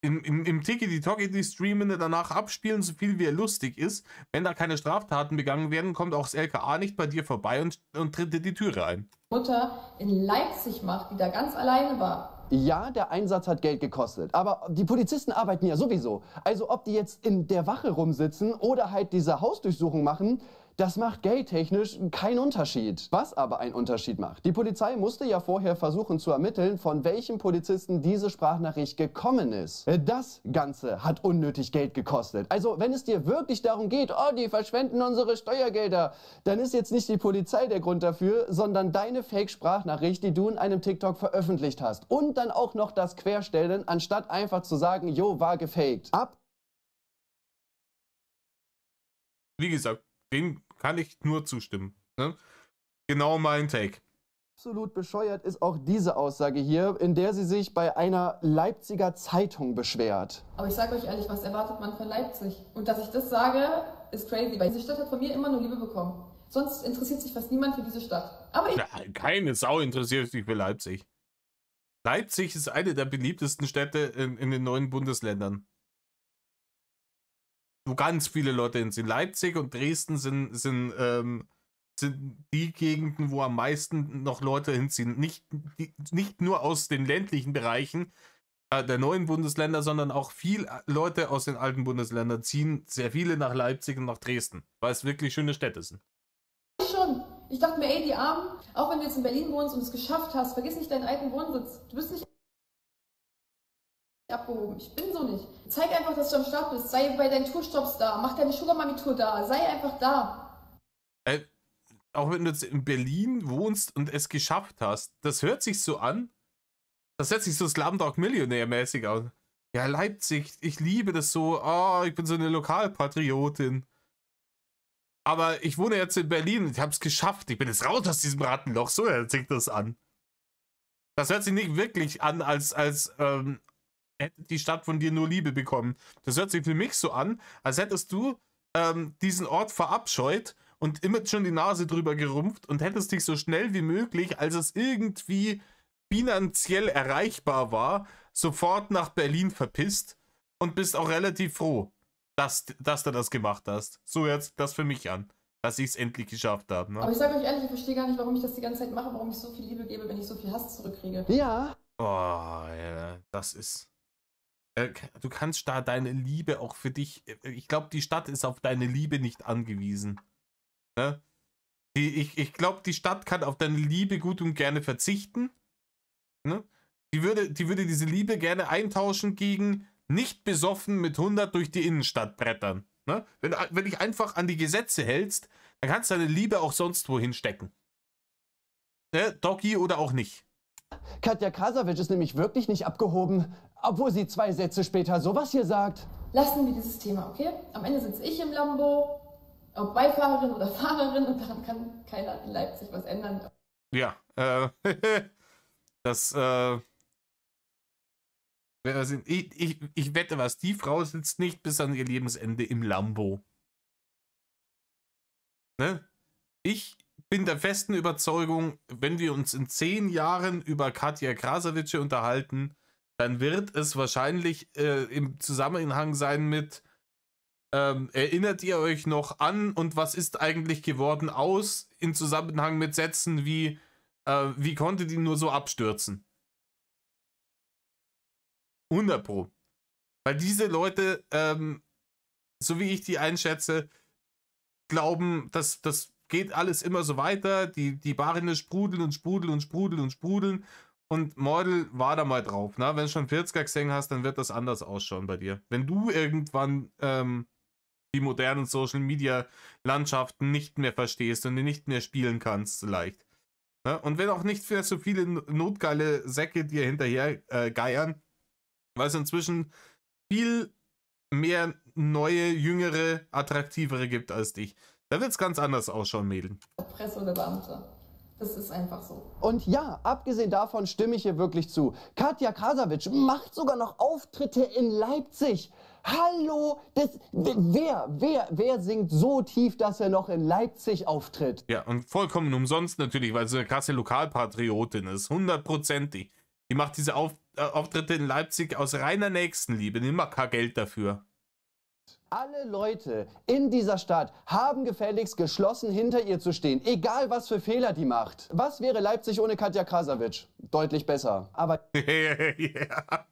Tickety-Tockety streamen, danach abspielen, so viel wie er lustig ist. Wenn da keine Straftaten begangen werden, kommt auch das LKA nicht bei dir vorbei und tritt dir die Türe ein. Mutter in Leipzig macht, die da ganz alleine war. Ja, der Einsatz hat Geld gekostet, aber die Polizisten arbeiten ja sowieso. Also ob die jetzt in der Wache rumsitzen oder halt diese Hausdurchsuchung machen, das macht geldtechnisch keinen Unterschied. Was aber einen Unterschied macht: Die Polizei musste ja vorher versuchen zu ermitteln, von welchem Polizisten diese Sprachnachricht gekommen ist. Das Ganze hat unnötig Geld gekostet. Also wenn es dir wirklich darum geht, oh, die verschwenden unsere Steuergelder, dann ist jetzt nicht die Polizei der Grund dafür, sondern deine Fake-Sprachnachricht, die du in einem TikTok veröffentlicht hast. Und dann auch noch das Querstellen, anstatt einfach zu sagen, jo, war gefaked. Wie gesagt, dem kann ich nur zustimmen. Ne? Genau mein Take. Absolut bescheuert ist auch diese Aussage hier, in der sie sich bei einer Leipziger Zeitung beschwert. Aber ich sage euch ehrlich, was erwartet man von Leipzig? Und dass ich das sage, ist crazy, weil diese Stadt hat von mir immer nur Liebe bekommen. Sonst interessiert sich fast niemand für diese Stadt. Aber ich... Keine Sau interessiert sich für Leipzig. Leipzig ist eine der beliebtesten Städte in den neuen Bundesländern. Wo ganz viele Leute sind. Leipzig und Dresden sind die Gegenden, wo am meisten noch Leute hinziehen. Nicht nur aus den ländlichen Bereichen der neuen Bundesländer, sondern auch viele Leute aus den alten Bundesländern ziehen sehr viele nach Leipzig und nach Dresden, weil es wirklich schöne Städte sind. Schon. Ich dachte mir, ey, die Armen, auch wenn du jetzt in Berlin wohnst und es geschafft hast, vergiss nicht deinen alten Wohnsitz. Du bist nicht abgehoben. Ich bin so nicht. Zeig einfach, dass du am Start bist. Sei bei deinen Tourstops da. Mach deine Sugar Mami Tour da. Sei einfach da. Auch wenn du jetzt in Berlin wohnst und es geschafft hast, das hört sich so an. Das hört sich so Slumdog Millionär-mäßig an. Ja, Leipzig, ich liebe das so. Oh, ich bin so eine Lokalpatriotin. Aber ich wohne jetzt in Berlin und ich habe es geschafft. Ich bin jetzt raus aus diesem Rattenloch. So hört sich das an. Das hört sich nicht wirklich an, als hätte die Stadt von dir nur Liebe bekommen. Das hört sich für mich so an, als hättest du diesen Ort verabscheut und immer schon die Nase drüber gerumpft und hättest dich so schnell wie möglich, als es irgendwie finanziell erreichbar war, sofort nach Berlin verpisst und bist auch relativ froh, dass du das gemacht hast. So hört sich das für mich an, dass ich es endlich geschafft habe. Ne? Aber ich sage euch ehrlich, ich verstehe gar nicht, warum ich das die ganze Zeit mache, warum ich so viel Liebe gebe, wenn ich so viel Hass zurückkriege. Ja. Oh, ja, das ist... Du kannst da deine Liebe auch für dich... Ich glaube, die Stadt ist auf deine Liebe nicht angewiesen. Ne? Ich glaube, die Stadt kann auf deine Liebe gut und gerne verzichten. Ne? Die würde diese Liebe gerne eintauschen gegen nicht besoffen mit 100 durch die Innenstadt brettern. Ne? Wenn dich einfach an die Gesetze hältst, dann kannst du deine Liebe auch sonst wohin stecken. Ne? Doggy oder auch nicht. Katja Krasavic ist nämlich wirklich nicht abgehoben, obwohl sie 2 Sätze später sowas hier sagt. Lassen wir dieses Thema, okay? Am Ende sitze ich im Lambo, ob Beifahrerin oder Fahrerin, und daran kann keiner in Leipzig was ändern. Ja, das, ich wette was, die Frau sitzt nicht bis an ihr Lebensende im Lambo. Ne? Ich bin der festen Überzeugung, wenn wir uns in 10 Jahren über Katja Krasavic unterhalten, dann wird es wahrscheinlich im Zusammenhang sein mit erinnert ihr euch noch an und was ist eigentlich geworden aus, in Zusammenhang mit Sätzen wie wie konnte die nur so abstürzen? 100 Pro. Weil diese Leute, so wie ich die einschätze, glauben, dass das geht alles immer so weiter. Die Barine sprudeln und sprudeln und sprudeln und sprudeln. Und Mordel, war da mal drauf. Ne? Wenn du schon 40er gesehen hast, dann wird das anders ausschauen bei dir. Wenn du irgendwann die modernen Social Media Landschaften nicht mehr verstehst und die nicht mehr spielen kannst, leicht. Ne? Und wenn auch nicht für so viele notgeile Säcke dir hinterher geiern, weil es inzwischen viel mehr neue, jüngere, attraktivere gibt als dich. Da wird es ganz anders ausschauen, Mädel. Presse oder Beamte. Das ist einfach so. Und ja, abgesehen davon stimme ich hier wirklich zu. Katja Krasavic macht sogar noch Auftritte in Leipzig. Hallo, wer singt so tief, dass er noch in Leipzig auftritt? Ja, und vollkommen umsonst natürlich, weil sie eine krasse Lokalpatriotin ist. 100%ig. Die macht diese Auftritte in Leipzig aus reiner Nächstenliebe. Nimm mal kein Geld dafür. Alle Leute in dieser Stadt haben gefälligst geschlossen hinter ihr zu stehen, egal was für Fehler die macht. Was wäre Leipzig ohne Katja Krasavic? Deutlich besser. Aber Ja.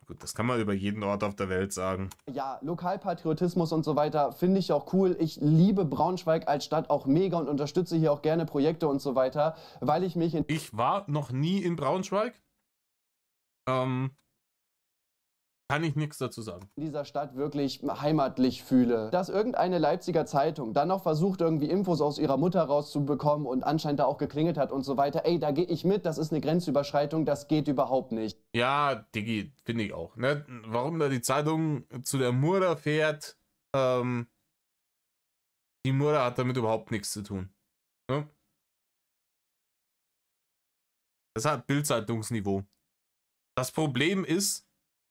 Gut, das kann man über jeden Ort auf der Welt sagen. ja, Lokalpatriotismus und so weiter finde ich auch cool. Ich liebe Braunschweig als Stadt auch mega und unterstütze hier auch gerne Projekte und so weiter, weil ich mich in Ich war noch nie in Braunschweig. Kann ich nichts dazu sagen. dieser Stadt wirklich heimatlich fühle. Dass irgendeine Leipziger Zeitung dann noch versucht, irgendwie Infos aus ihrer Mutter rauszubekommen und anscheinend da auch geklingelt hat und so weiter. Ey, da gehe ich mit, das ist eine Grenzüberschreitung, das geht überhaupt nicht. Ja, Diggi, finde ich auch. Ne? Warum da die Zeitung zu der Murda fährt, die Murda hat damit überhaupt nichts zu tun. Ne? Das hat Bild-Zeitungsniveau. Das Problem ist,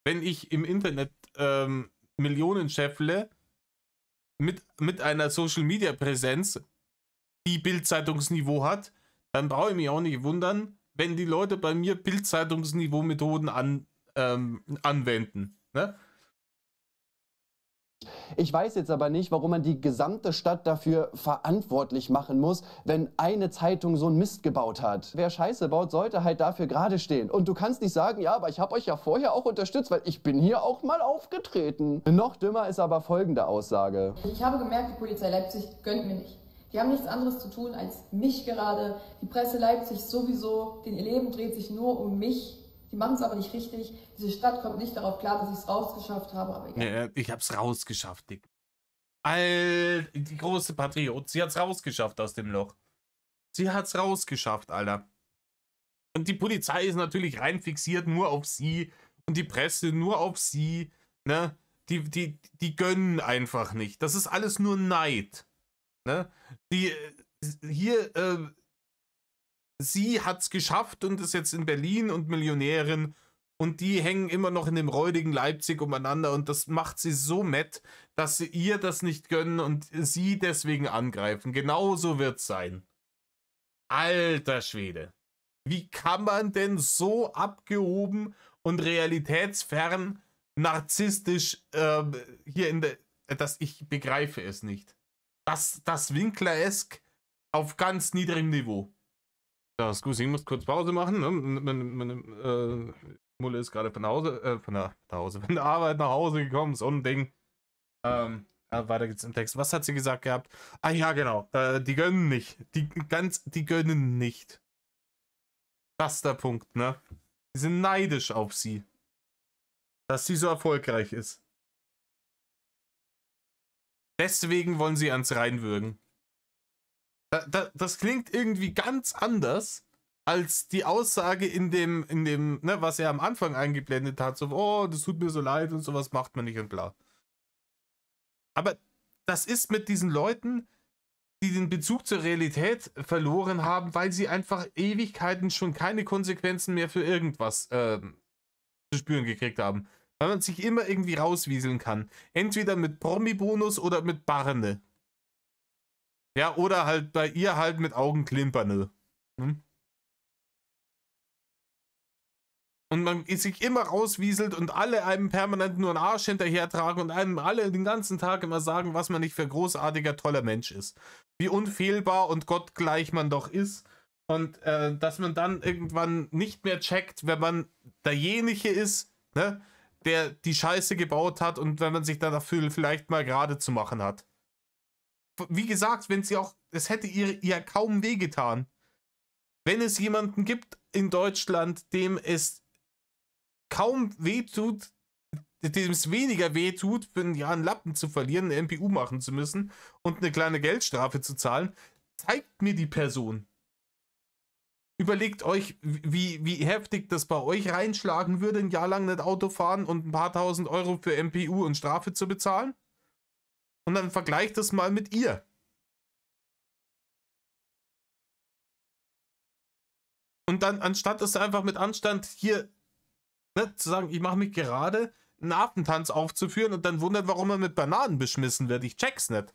wenn ich im Internet Millionen scheffle mit einer Social-Media-Präsenz, die Bild-Zeitungsniveau hat, dann brauche ich mich auch nicht wundern, wenn die Leute bei mir Bild-Zeitungsniveau-Methoden anwenden. Ne? Ich weiß jetzt aber nicht, warum man die gesamte Stadt dafür verantwortlich machen muss, wenn eine Zeitung so einen Mist gebaut hat. Wer Scheiße baut, sollte halt dafür gerade stehen. Und du kannst nicht sagen, ja, aber ich habe euch ja vorher auch unterstützt, weil ich bin hier auch mal aufgetreten. Noch dümmer ist aber folgende Aussage. Ich habe gemerkt, die Polizei Leipzig gönnt mir nicht. Die haben nichts anderes zu tun als mich gerade. Die Presse Leipzig sowieso. Ihr Leben dreht sich nur um mich. Die machen es aber nicht richtig. Diese Stadt kommt nicht darauf klar, dass ich es rausgeschafft habe. Aber egal. Ja, ich hab's rausgeschafft, Dick. Die große Patriot. Sie hat's rausgeschafft aus dem Loch. Sie hat's rausgeschafft, Alter. Und die Polizei ist natürlich rein fixiert nur auf sie. Und die Presse nur auf sie. Ne? Die gönnen einfach nicht. Das ist alles nur Neid. Ne? Sie hat's geschafft und ist jetzt in Berlin und Millionärin. Und die hängen immer noch in dem räudigen Leipzig umeinander. Und das macht sie so matt, dass sie ihr das nicht gönnen und sie deswegen angreifen. Genauso wird's sein. Alter Schwede. Wie kann man denn so abgehoben und realitätsfern narzisstisch hier in der... Ich begreife es nicht. Das Winkler-esk auf ganz niedrigem Niveau. Ja, Scusi, ich muss kurz Pause machen. Ne? Meine Mulle ist gerade von der Arbeit nach Hause gekommen. So ein Ding. Weiter geht's im Text. Was hat sie gesagt gehabt? Ah ja, genau. Die gönnen nicht. Die gönnen nicht. Das ist der Punkt, ne? Die sind neidisch auf sie. Dass sie so erfolgreich ist. Deswegen wollen sie ans reinwürgen. Das klingt irgendwie ganz anders als die Aussage in dem, ne, was er am Anfang eingeblendet hat, so, oh, das tut mir so leid und sowas macht man nicht und bla. Aber das ist mit diesen Leuten, die den Bezug zur Realität verloren haben, weil sie einfach Ewigkeiten schon keine Konsequenzen mehr für irgendwas zu spüren gekriegt haben. Weil man sich immer irgendwie rauswieseln kann. Entweder mit Promi-Bonus oder mit Barne. Ja, oder halt bei ihr halt mit Augenklimpern. Hm? Und man sich immer rauswieselt und alle einem permanent nur einen Arsch hinterher tragen und einem alle den ganzen Tag immer sagen, was man nicht für großartiger, toller Mensch ist. Wie unfehlbar und gottgleich man doch ist Und dass man dann irgendwann nicht mehr checkt, wenn man derjenige ist, ne, der die Scheiße gebaut hat und wenn man sich dann dafür vielleicht mal gerade zu machen hat. Wie gesagt, wenn sie auch, es hätte ihr kaum wehgetan. Wenn es jemanden gibt in Deutschland, dem es kaum wehtut, dem es weniger wehtut, für ein Jahr einen Lappen zu verlieren, eine MPU machen zu müssen und eine kleine Geldstrafe zu zahlen, zeigt mir die Person. Überlegt euch, wie heftig das bei euch reinschlagen würde, ein Jahr lang nicht Auto fahren und ein paar tausend Euro für MPU und Strafe zu bezahlen. Und dann vergleicht das mal mit ihr. Und dann, anstatt es einfach mit Anstand hier, ne, zu sagen, ich mache mich gerade, einen Affentanz aufzuführen und dann wundert, warum er mit Bananen beschmissen wird. Ich check's nicht.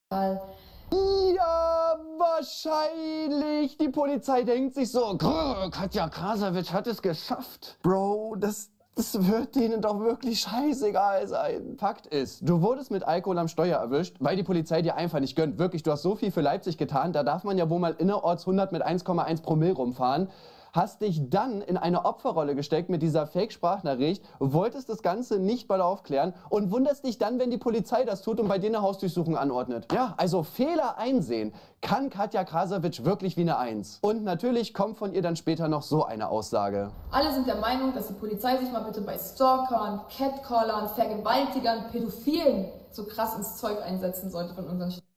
Ja, wahrscheinlich. Die Polizei denkt sich so, Katja Krasavic hat es geschafft. Bro, das wird denen doch wirklich scheißegal sein. Fakt ist, du wurdest mit Alkohol am Steuer erwischt, weil die Polizei dir einfach nicht gönnt. Wirklich, du hast so viel für Leipzig getan, da darf man ja wohl mal innerorts 100 mit 1,1 Promille rumfahren. Hast dich dann in eine Opferrolle gesteckt mit dieser Fake-Sprachnachricht, wolltest das Ganze nicht mal aufklären und wunderst dich dann, wenn die Polizei das tut und bei dir eine Hausdurchsuchung anordnet. Ja, also Fehler einsehen kann Katja Krasavic wirklich wie eine Eins. Und natürlich kommt von ihr dann später noch so eine Aussage. Alle sind der Meinung, dass die Polizei sich mal bitte bei Stalkern, Catcallern, Vergewaltigern, Pädophilen so krass ins Zeug einsetzen sollte von unseren Städten.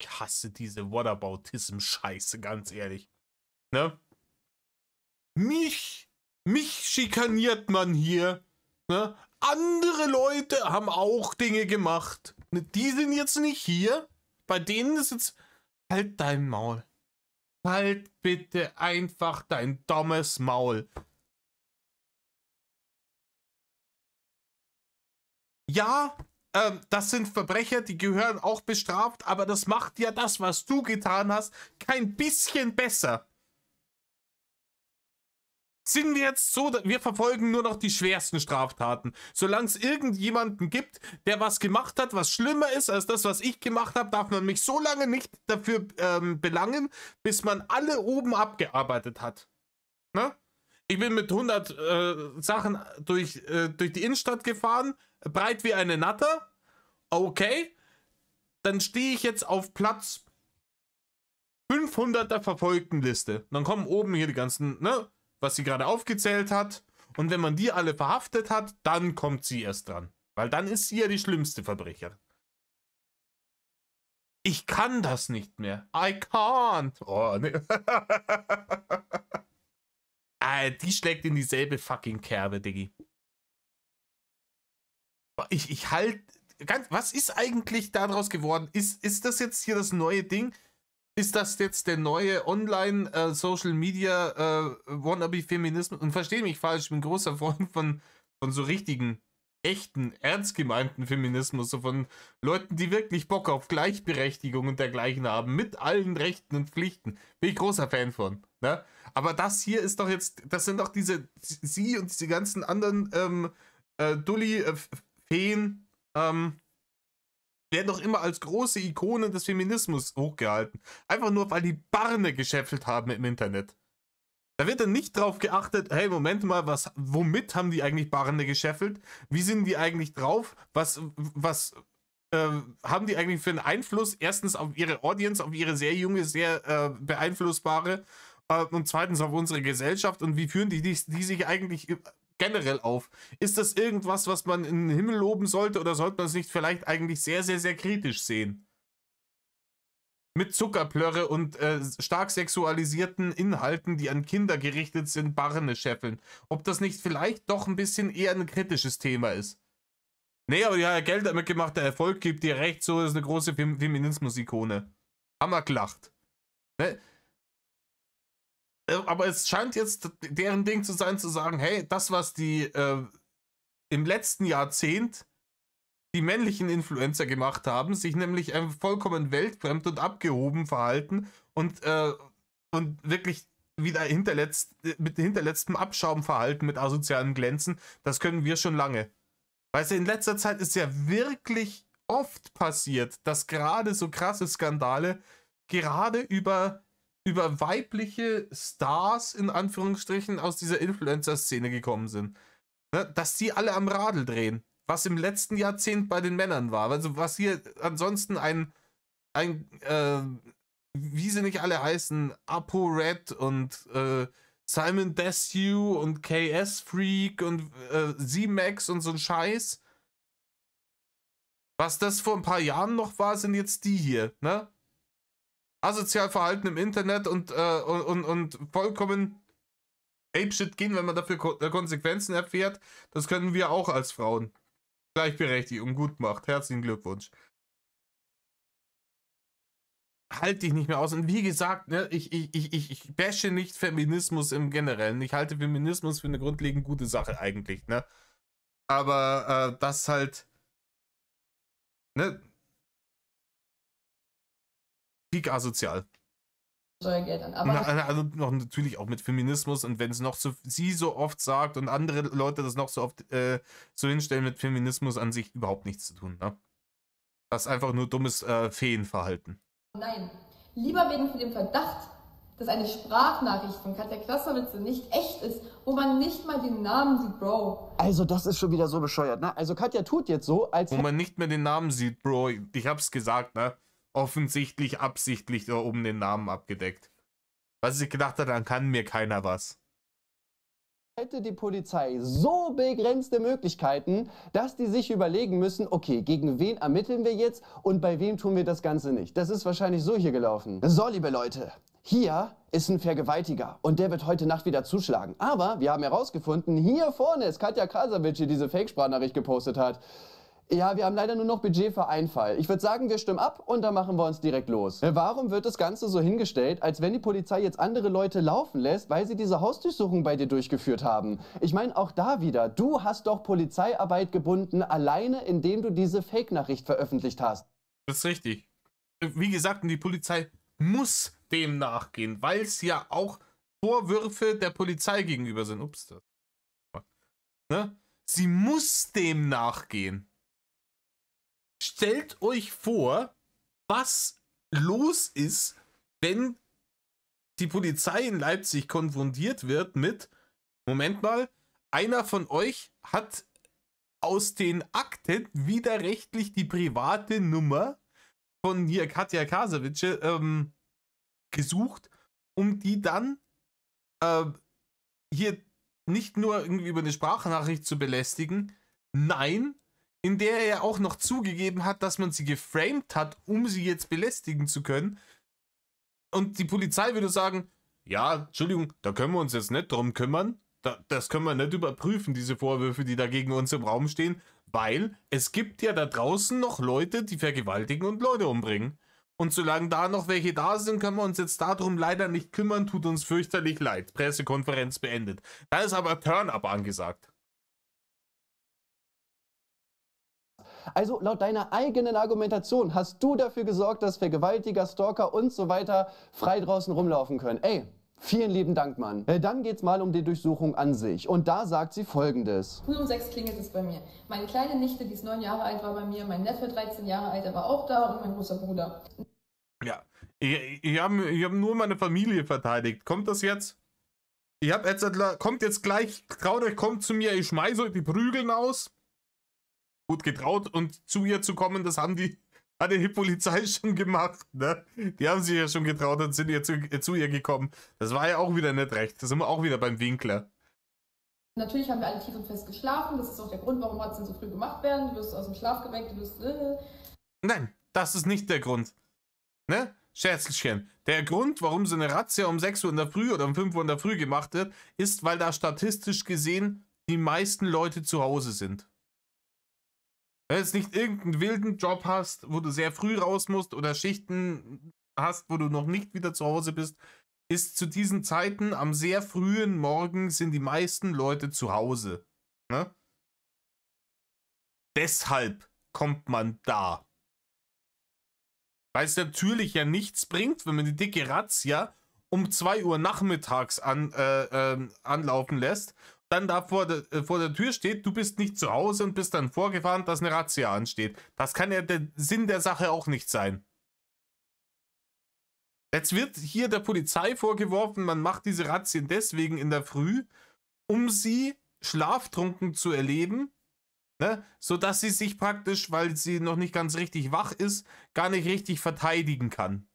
Ich hasse diese Whataboutism-Scheiße, ganz ehrlich. Ne? Mich schikaniert man hier. Ne? Andere Leute haben auch Dinge gemacht. Die sind jetzt nicht hier. Bei denen ist jetzt... Halt dein Maul. Halt bitte einfach dein dummes Maul. Ja, das sind Verbrecher, die gehören auch bestraft, aber das macht ja das, was du getan hast, kein bisschen besser. Sind wir jetzt so, wir verfolgen nur noch die schwersten Straftaten. Solange es irgendjemanden gibt, der was gemacht hat, was schlimmer ist als das, was ich gemacht habe, darf man mich so lange nicht dafür belangen, bis man alle oben abgearbeitet hat. Ne? Ich bin mit 100 Sachen durch die Innenstadt gefahren, breit wie eine Natter. Okay, dann stehe ich jetzt auf Platz 500 der Verfolgtenliste. Dann kommen oben hier die ganzen, ne, was sie gerade aufgezählt hat. Und wenn man die alle verhaftet hat, dann kommt sie erst dran. Weil dann ist sie ja die schlimmste Verbrecherin. Ich kann das nicht mehr. I can't. Oh, ne. Die schlägt in dieselbe fucking Kerbe, Diggi. Ich halt... Was ist eigentlich daraus geworden? Ist das jetzt hier das neue Ding? Ist das jetzt der neue Online-Social-Media-Wannabe-Feminismus? Und verstehe mich falsch, ich bin großer Freund von so richtigen, echten, ernst gemeinten Feminismus. So von Leuten, die wirklich Bock auf Gleichberechtigung und dergleichen haben, mit allen Rechten und Pflichten. Bin ich großer Fan von. Ne? Aber das hier ist doch jetzt, das sind doch sie und diese ganzen anderen Dulli-Feen, werden doch immer als große Ikone des Feminismus hochgehalten. Einfach nur, weil die Barne geschäffelt haben im Internet. Da wird dann nicht drauf geachtet, hey, Moment mal, womit haben die eigentlich Barne geschäffelt? Wie sind die eigentlich drauf? Was haben die eigentlich für einen Einfluss? Erstens auf ihre Audience, auf ihre sehr junge, sehr beeinflussbare und zweitens auf unsere Gesellschaft und wie führen die sich eigentlich generell auf? Ist das irgendwas, was man in den Himmel loben sollte oder sollte man es nicht vielleicht eigentlich sehr, sehr, sehr kritisch sehen? Mit Zuckerplörre und stark sexualisierten Inhalten, die an Kinder gerichtet sind, Barne scheffeln. Ob das nicht vielleicht doch ein bisschen eher ein kritisches Thema ist? Nee, aber ja, Geld damit gemacht, der Erfolg gibt dir recht, so ist eine große Feminismus-Ikone. Haben wir gelacht. Ne? Aber es scheint jetzt deren Ding zu sein, zu sagen, hey, das, was die im letzten Jahrzehnt die männlichen Influencer gemacht haben, sich nämlich vollkommen weltfremd und abgehoben verhalten und wirklich wieder mit hinterletztem Abschaum verhalten, mit asozialen Glänzen, das können wir schon lange. Weißt du, in letzter Zeit ist ja wirklich oft passiert, dass gerade so krasse Skandale gerade über über weibliche Stars in Anführungsstrichen aus dieser Influencer-Szene gekommen sind. Ne? Dass die alle am Radl drehen. Was im letzten Jahrzehnt bei den Männern war. Also was hier ansonsten wie sie nicht alle heißen, ApoRed und Simon Desue und KS Freak und Z-Max und so ein Scheiß. Was das vor ein paar Jahren noch war, sind jetzt die hier, ne? Asozial Verhalten im Internet und vollkommen Apeshit gehen, wenn man dafür Konsequenzen erfährt. Das können wir auch als Frauen. Gleichberechtigung gut macht. Herzlichen Glückwunsch. Halte ich nicht mehr aus. Und wie gesagt, ne, ich bashe nicht Feminismus im Generellen. Ich halte Feminismus für eine grundlegend gute Sache eigentlich, ne? Aber das halt, ne? Peak asozial. Steuergeldern. Aber Also noch natürlich auch mit Feminismus, und wenn es noch so sie so oft sagt und andere Leute das noch so oft so hinstellen, mit Feminismus an sich überhaupt nichts zu tun, ne? Das ist einfach nur dummes Feenverhalten. nein, lieber wegen dem Verdacht, dass eine Sprachnachricht von Katja Krasavice nicht echt ist, wo man nicht mal den Namen sieht, Bro. Also das ist schon wieder so bescheuert, ne? Also Katja tut jetzt so, als... Wo man nicht mehr den Namen sieht, Bro. Ich hab's gesagt, ne? Offensichtlich, absichtlich da oben den Namen abgedeckt. Was ich gedacht habe, dann kann mir keiner was. Hätte die Polizei so begrenzte Möglichkeiten, dass die sich überlegen müssen, okay, gegen wen ermitteln wir jetzt und bei wem tun wir das Ganze nicht. Das ist wahrscheinlich so hier gelaufen. So, liebe Leute, hier ist ein Vergewaltiger und der wird heute Nacht wieder zuschlagen. Aber wir haben herausgefunden, hier vorne ist Katja Krasavice, die diese Fake-Sprachnachricht gepostet hat. Ja, wir haben leider nur noch Budget für einen Fall. Ich würde sagen, wir stimmen ab und dann machen wir uns direkt los. Warum wird das Ganze so hingestellt, als wenn die Polizei jetzt andere Leute laufen lässt, weil sie diese Hausdurchsuchung bei dir durchgeführt haben? Ich meine, auch da wieder, du hast doch Polizeiarbeit gebunden, alleine indem du diese Fake-Nachricht veröffentlicht hast. Das ist richtig. Wie gesagt, die Polizei muss dem nachgehen, weil es ja auch Vorwürfe der Polizei gegenüber sind. Ups. Ne? Sie muss dem nachgehen. Stellt euch vor, was los ist, wenn die Polizei in Leipzig konfrontiert wird mit, Moment mal, einer von euch hat aus den Akten widerrechtlich die private Nummer von hier Katja Krasavice gesucht, um die dann hier nicht nur irgendwie über eine Sprachnachricht zu belästigen, nein, in der er auch noch zugegeben hat, dass man sie geframed hat, um sie jetzt belästigen zu können. Und die Polizei würde sagen, ja, Entschuldigung, da können wir uns jetzt nicht drum kümmern. Das können wir nicht überprüfen, diese Vorwürfe, die da gegen uns im Raum stehen, weil es gibt ja da draußen noch Leute, die vergewaltigen und Leute umbringen. Und solange da noch welche da sind, können wir uns jetzt darum leider nicht kümmern, tut uns fürchterlich leid. Pressekonferenz beendet. Da ist aber Turn-up angesagt. Also laut deiner eigenen Argumentation hast du dafür gesorgt, dass Vergewaltiger, Stalker und so weiter frei draußen rumlaufen können. Ey, vielen lieben Dank, Mann. Dann geht's mal um die Durchsuchung an sich. Und da sagt sie Folgendes. Früh um 6 klingelt es bei mir. Meine kleine Nichte, die ist 9 Jahre alt, war bei mir. Mein Neffe, 13 Jahre alt, der war auch da und mein großer Bruder. Ja, ich hab nur meine Familie verteidigt. Kommt das jetzt? Kommt jetzt gleich, traut euch, kommt zu mir, ich schmeiße euch die Prügeln aus. Gut getraut und zu ihr zu kommen, das hat die Polizei schon gemacht, ne? Die haben sich ja schon getraut und sind zu ihr gekommen. Das war ja auch wieder nicht recht. Da sind wir auch wieder beim Winkler. Natürlich haben wir alle tief und fest geschlafen. Das ist auch der Grund, warum Razzien so früh gemacht werden. Du wirst aus dem Schlaf geweckt, du wirst... Nein, das ist nicht der Grund. Ne? Scherzelchen. Der Grund, warum so eine Razzia um 6 Uhr in der Früh oder um 5 Uhr in der Früh gemacht wird, ist, weil da statistisch gesehen die meisten Leute zu Hause sind. Wenn du jetzt nicht irgendeinen wilden Job hast, wo du sehr früh raus musst oder Schichten hast, wo du noch nicht wieder zu Hause bist, ist zu diesen Zeiten am sehr frühen Morgen sind die meisten Leute zu Hause. Ne? Deshalb kommt man da. Weil es natürlich ja nichts bringt, wenn man die dicke Razzia um 2 Uhr nachmittags anlaufen lässt, dann da vor der Tür steht, du bist nicht zu Hause und bist dann vorgefahren, dass eine Razzia ansteht. Das kann ja der Sinn der Sache auch nicht sein. Jetzt wird hier der Polizei vorgeworfen, man macht diese Razzien deswegen in der Früh, um sie schlaftrunken zu erleben, ne? Sodass sie sich praktisch, weil sie noch nicht ganz richtig wach ist, gar nicht richtig verteidigen kann.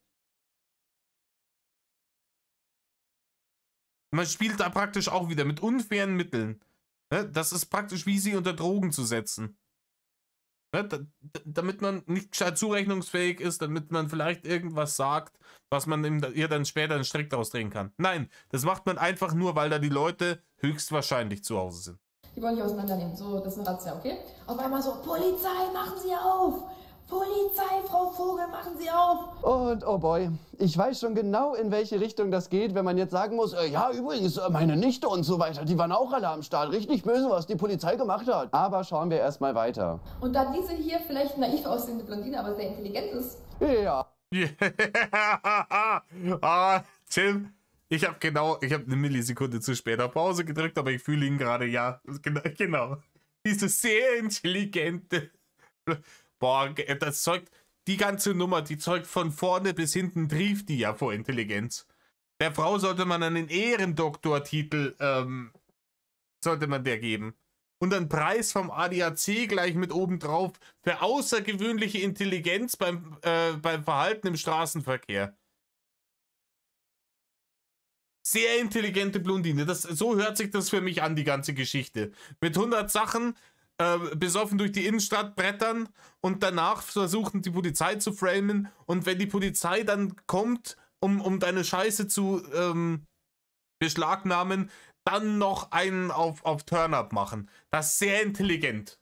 Man spielt da praktisch auch wieder mit unfairen Mitteln. Ne? Das ist praktisch wie sie unter Drogen zu setzen. Ne? Damit man nicht gescheit zurechnungsfähig ist, damit man vielleicht irgendwas sagt, was man ihr dann später einen Strick draus drehen kann. Nein, das macht man einfach nur, weil da die Leute höchstwahrscheinlich zu Hause sind. Die wollen nicht auseinandernehmen. So, das ist eine Razzia, okay? Auf einmal so, Polizei, machen Sie auf! Polizei, Frau Vogel, machen Sie auf! Und oh boy, ich weiß schon genau, in welche Richtung das geht, wenn man jetzt sagen muss, ja übrigens, meine Nichte und so weiter, die waren auch alle am Start. Richtig böse, was die Polizei gemacht hat. Aber schauen wir erstmal weiter. Und da diese hier vielleicht naiv aussehende Blondine, aber sehr intelligent ist. Ja. Ah, Tim, ich habe eine Millisekunde zu spät auf Pause gedrückt, aber ich fühle ihn gerade, ja. Genau. Diese sehr intelligente... Boah, das zeugt, die ganze Nummer, die zeugt von vorne bis hinten, trieft die ja vor Intelligenz. Der Frau sollte man einen Ehrendoktortitel, sollte man der geben. Und einen Preis vom ADAC gleich mit oben drauf für außergewöhnliche Intelligenz beim Verhalten im Straßenverkehr. Sehr intelligente Blondine. So hört sich das für mich an, die ganze Geschichte. Mit 100 Sachen... besoffen durch die Innenstadt brettern und danach versuchen die Polizei zu framen und wenn die Polizei dann kommt, um deine Scheiße zu beschlagnahmen, dann noch einen auf Turn-Up machen. Das ist sehr intelligent.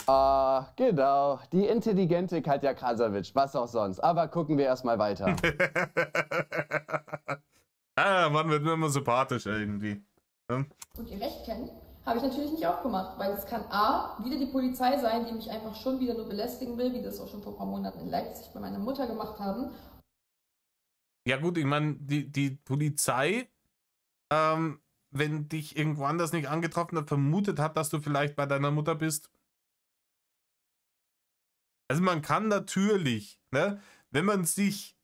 Genau. Die intelligente Katja Krasavic. Was auch sonst. Aber gucken wir erstmal weiter. Man wird immer sympathisch irgendwie. Und ihr Recht kennen, habe ich natürlich nicht aufgemacht, weil es kann A, wieder die Polizei sein, die mich einfach schon wieder nur belästigen will, wie das auch schon vor ein paar Monaten in Leipzig bei meiner Mutter gemacht haben. Ja gut, ich meine, die Polizei, wenn dich irgendwo anders nicht angetroffen hat, vermutet hat, dass du vielleicht bei deiner Mutter bist. Also man kann natürlich, ne, wenn man sich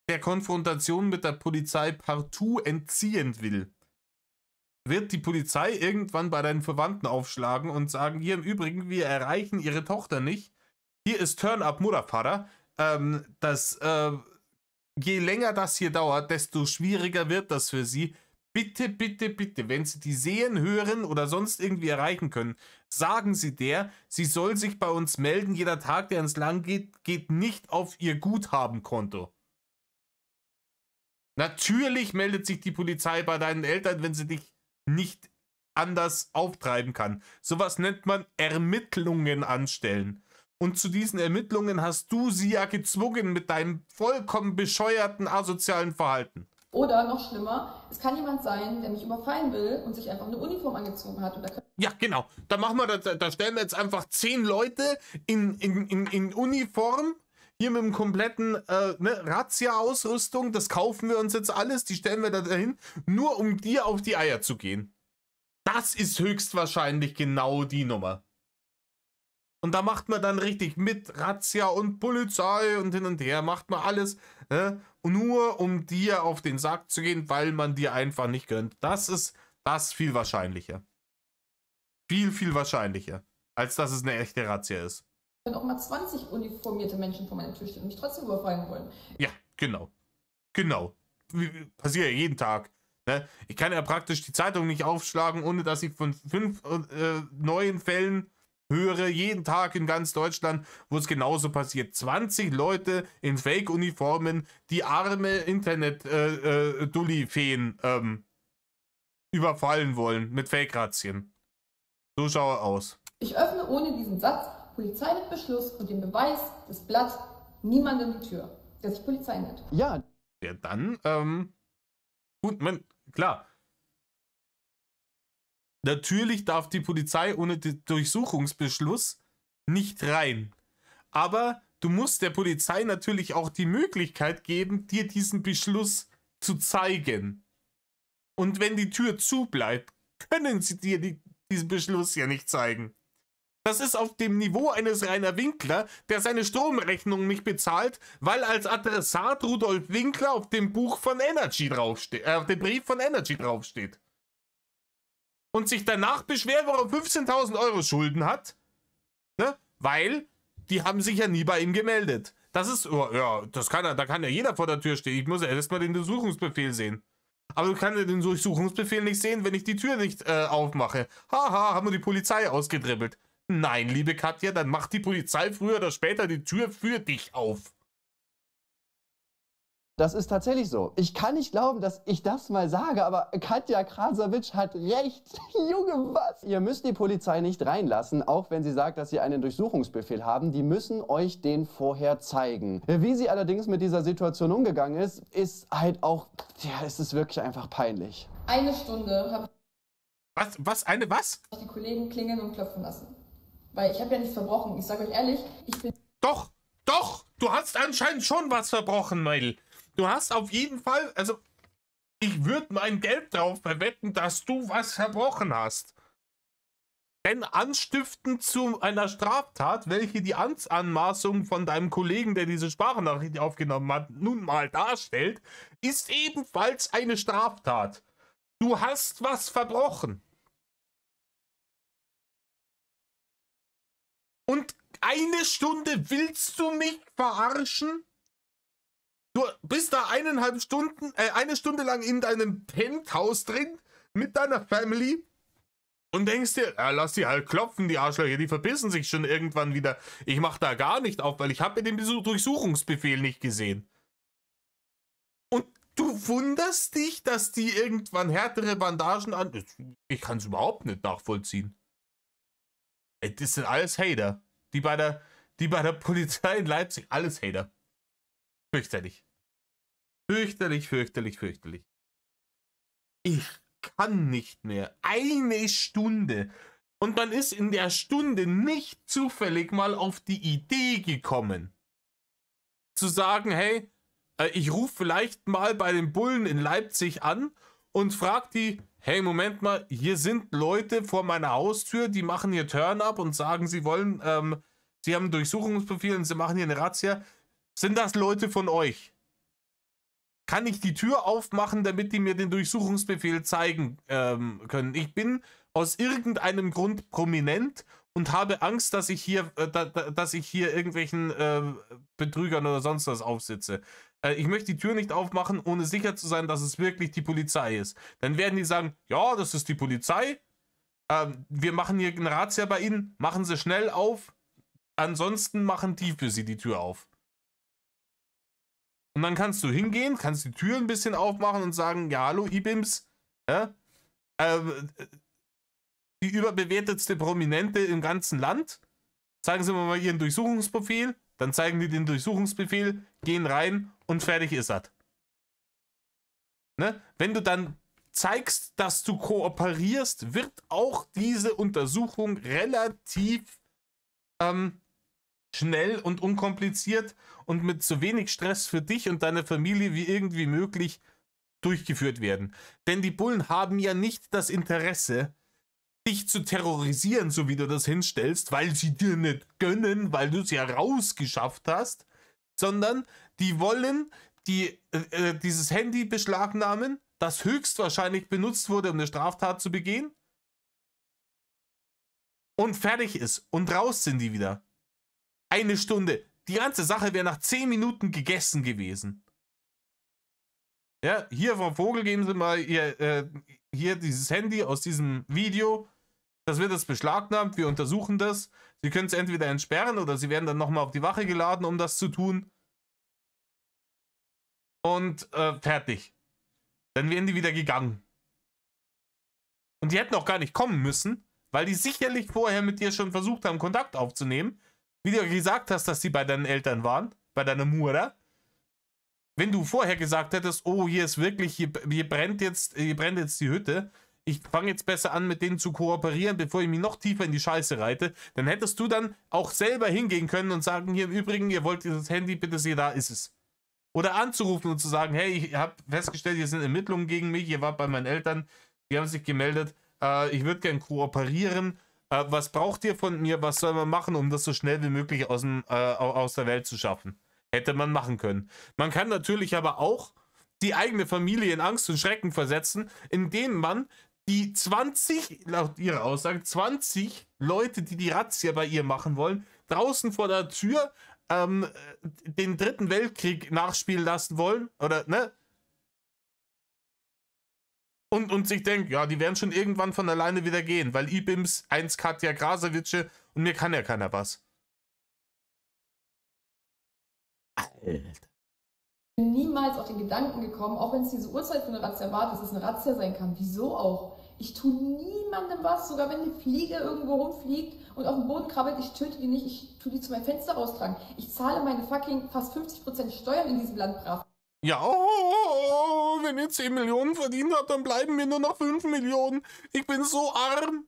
der Konfrontation mit der Polizei partout entziehen will, wird die Polizei irgendwann bei deinen Verwandten aufschlagen und sagen, hier im Übrigen, wir erreichen ihre Tochter nicht. Hier ist Turn-Up Muttervater. Je länger das hier dauert, desto schwieriger wird das für sie. Bitte, bitte, bitte, wenn Sie die sehen, hören oder sonst irgendwie erreichen können, sagen Sie sie soll sich bei uns melden. Jeder Tag, der ins Land geht, geht nicht auf ihr Guthabenkonto. Natürlich meldet sich die Polizei bei deinen Eltern, wenn sie dich nicht anders auftreiben kann. Sowas nennt man Ermittlungen anstellen. Und zu diesen Ermittlungen hast du sie ja gezwungen mit deinem vollkommen bescheuerten, asozialen Verhalten. Oder noch schlimmer, es kann jemand sein, der mich überfallen will und sich einfach eine Uniform angezogen hat. Und ja, genau. Da stellen wir jetzt einfach 10 Leute in Uniform, hier mit dem kompletten Razzia-Ausrüstung, das kaufen wir uns jetzt alles, die stellen wir da dahin, nur um dir auf die Eier zu gehen. Das ist höchstwahrscheinlich genau die Nummer. Und da macht man dann richtig mit Razzia und Polizei und hin und her, macht man alles, nur um dir auf den Sack zu gehen, weil man dir einfach nicht gönnt. Das ist das viel wahrscheinlicher. Viel, viel wahrscheinlicher, als dass es eine echte Razzia ist. Wenn auch mal 20 uniformierte Menschen vor meiner Tür stehen und mich trotzdem überfallen wollen. Ja, genau. Genau. Passiert ja jeden Tag. Ne? Ich kann ja praktisch die Zeitung nicht aufschlagen, ohne dass ich von 5 neuen Fällen höre, jeden Tag in ganz Deutschland, wo es genauso passiert. 20 Leute in Fake-Uniformen, die arme Internet-Dulli-Feen überfallen wollen mit Fake-Razzien. So schaue er aus. Ich öffne ohne diesen Satz Polizei mit Beschluss und dem Beweis, das Blatt, niemandem die Tür, der sich Polizei nennt. Ja. Ja, dann, gut, klar. Natürlich darf die Polizei ohne den Durchsuchungsbeschluss nicht rein. Aber du musst der Polizei natürlich auch die Möglichkeit geben, dir diesen Beschluss zu zeigen. Und wenn die Tür zu bleibt, können sie dir diesen Beschluss ja nicht zeigen. Das ist auf dem Niveau eines Rainer Winkler, der seine Stromrechnung nicht bezahlt, weil als Adressat Rudolf Winkler auf dem Buch von Energy draufsteht, auf dem Brief von Energy draufsteht. Und sich danach beschwert, warum er 15.000 € Schulden hat, ne? Weil die haben sich ja nie bei ihm gemeldet. Das ist, oh, ja, da kann ja jeder vor der Tür stehen. Ich muss ja erstmal den Durchsuchungsbefehl sehen. Aber du kannst ja den Durchsuchungsbefehl nicht sehen, wenn ich die Tür nicht aufmache. Haha, haben wir die Polizei ausgedribbelt. Nein, liebe Katja, dann macht die Polizei früher oder später die Tür für dich auf. Das ist tatsächlich so. Ich kann nicht glauben, dass ich das mal sage, aber Katja Krasavic hat recht. Junge, was? Ihr müsst die Polizei nicht reinlassen, auch wenn sie sagt, dass sie einen Durchsuchungsbefehl haben. Die müssen euch den vorher zeigen. Wie sie allerdings mit dieser Situation umgegangen ist, ist halt auch, ja, es ist wirklich einfach peinlich. Eine Stunde habe Was? ich die Kollegen klingeln und klopfen lassen. Weil ich habe ja nichts verbrochen. Ich sage euch ehrlich, ich bin... Doch, du hast anscheinend schon was verbrochen, Mädel. Du hast auf jeden Fall, also ich würde mein Geld darauf verwetten, dass du was verbrochen hast. Denn Anstiften zu einer Straftat, welche die Amtsanmaßung von deinem Kollegen, der diese Sprachnachricht aufgenommen hat, nun mal darstellt, ist ebenfalls eine Straftat. Du hast was verbrochen. Und eine Stunde willst du mich verarschen? Du bist da eine Stunde lang in deinem Penthouse drin mit deiner Family und denkst dir, lass die halt klopfen, die Arschlöcher, die verbissen sich schon irgendwann wieder. Ich mach da gar nicht auf, weil ich habe den Durchsuchungsbefehl nicht gesehen. Und du wunderst dich, dass die irgendwann härtere Bandagen an... Ich kann es überhaupt nicht nachvollziehen. Das sind alles Hater. Die bei der Polizei in Leipzig, alles Hater. Fürchterlich. Fürchterlich, fürchterlich, fürchterlich. Ich kann nicht mehr. Eine Stunde. Und man ist in der Stunde nicht zufällig mal auf die Idee gekommen, zu sagen, hey, ich rufe vielleicht mal bei den Bullen in Leipzig an und frage die, hey, Moment mal, hier sind Leute vor meiner Haustür, die machen hier Turn-up und sagen, sie wollen, sie haben einen Durchsuchungsbefehl und sie machen hier eine Razzia. Sind das Leute von euch? Kann ich die Tür aufmachen, damit die mir den Durchsuchungsbefehl zeigen können? Ich bin aus irgendeinem Grund prominent und habe Angst, dass ich hier, irgendwelchen Betrügern oder sonst was aufsitze. Ich möchte die Tür nicht aufmachen, ohne sicher zu sein, dass es wirklich die Polizei ist. Dann werden die sagen, ja, das ist die Polizei. Wir machen hier eine Razzia bei Ihnen. Machen Sie schnell auf. Ansonsten machen die für Sie die Tür auf. Und dann kannst du hingehen, kannst die Tür ein bisschen aufmachen und sagen, ja, hallo, IBIMS, ja, die überbewertetste Prominente im ganzen Land, zeigen Sie mir mal Ihren Durchsuchungsbefehl, dann zeigen die den Durchsuchungsbefehl, gehen rein und fertig ist das. Ne? Wenn du dann zeigst, dass du kooperierst, wird auch diese Untersuchung relativ schnell und unkompliziert und mit so wenig Stress für dich und deine Familie wie irgendwie möglich durchgeführt werden. Denn die Bullen haben ja nicht das Interesse, dich zu terrorisieren, so wie du das hinstellst, weil sie dir nicht gönnen, weil du es ja rausgeschafft hast, sondern die wollen dieses Handy beschlagnahmen, das höchstwahrscheinlich benutzt wurde, um eine Straftat zu begehen, und fertig ist. Und raus sind die wieder. Eine Stunde. Die ganze Sache wäre nach 10 Minuten gegessen gewesen. Ja, hier Frau Vogel, geben Sie mal hier dieses Handy aus diesem Video. Das wird jetzt beschlagnahmt. Wir untersuchen das. Sie können es entweder entsperren oder Sie werden dann nochmal auf die Wache geladen, um das zu tun. Und fertig. Dann wären die wieder gegangen. Und die hätten auch gar nicht kommen müssen, weil die sicherlich vorher mit dir schon versucht haben, Kontakt aufzunehmen. Wie du gesagt hast, dass die bei deinen Eltern waren, bei deiner Mutter. Wenn du vorher gesagt hättest, oh, hier ist wirklich, hier brennt jetzt die Hütte, ich fange jetzt besser an, mit denen zu kooperieren, bevor ich mich noch tiefer in die Scheiße reite, dann hättest du dann auch selber hingehen können und sagen, hier im Übrigen, ihr wollt dieses Handy, bitte sehr, da ist es. Oder anzurufen und zu sagen, hey, ich habe festgestellt, hier sind Ermittlungen gegen mich, ihr wart bei meinen Eltern, die haben sich gemeldet, ich würde gern kooperieren, Was braucht ihr von mir? Was soll man machen, um das so schnell wie möglich aus der Welt zu schaffen? Hätte man machen können. Man kann natürlich aber auch die eigene Familie in Angst und Schrecken versetzen, indem man die 20, laut ihrer Aussage, 20 Leute, die die Razzia bei ihr machen wollen, draußen vor der Tür den Dritten Weltkrieg nachspielen lassen wollen, oder, ne? Und sich denkt, ja, die werden schon irgendwann von alleine wieder gehen, weil IBIMS 1 Katja Krasavice und mir kann ja keiner was. Alter. Niemals auf den Gedanken gekommen, auch wenn es diese Uhrzeit für eine Razzia war, dass es eine Razzia sein kann. Wieso auch? Ich tue niemandem was, sogar wenn eine Fliege irgendwo rumfliegt und auf dem Boden krabbelt, ich töte die nicht, ich tue die zu meinem Fenster raustragen. Ich zahle meine fucking fast 50% Steuern in diesem Land brav. Ja, wenn ihr 10 Millionen verdient habt, dann bleiben mir nur noch 5 Millionen. Ich bin so arm.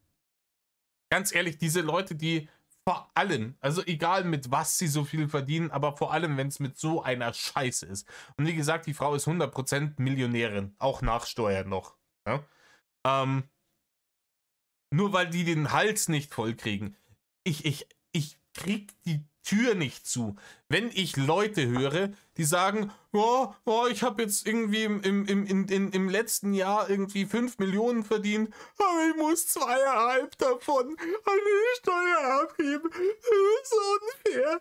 Ganz ehrlich, diese Leute, die vor allem, also egal mit was sie so viel verdienen, aber vor allem, wenn es mit so einer Scheiße ist. Und wie gesagt, die Frau ist 100% Millionärin, auch nach Steuern noch. Ja? Nur weil die den Hals nicht voll kriegen. Ich krieg die Tür nicht zu. Wenn ich Leute höre, die sagen, oh, ich habe jetzt irgendwie im letzten Jahr irgendwie 5 Millionen verdient, aber ich muss 2,5 davon an die Steuer abgeben. Das ist so unfair.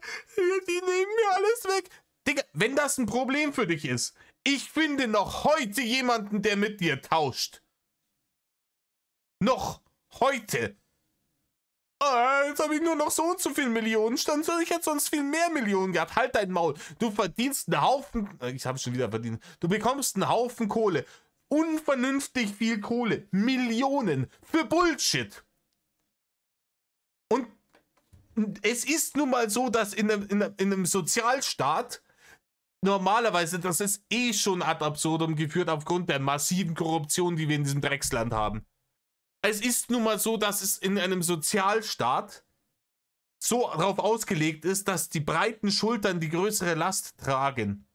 Die nehmen mir alles weg. Digga, wenn das ein Problem für dich ist, ich finde noch heute jemanden, der mit dir tauscht. Noch heute. Jetzt habe ich nur noch so und so viele Millionen. Ich hätte sonst viel mehr Millionen gehabt. Halt dein Maul. Du verdienst einen Haufen. Ich habe schon wieder verdient. Du bekommst einen Haufen Kohle. Unvernünftig viel Kohle. Millionen. Für Bullshit. Und es ist nun mal so, dass in einem Sozialstaat normalerweise, das ist eh schon ad absurdum geführt aufgrund der massiven Korruption, die wir in diesem Drecksland haben. Es ist nun mal so, dass es in einem Sozialstaat so darauf ausgelegt ist, dass die breiten Schultern die größere Last tragen.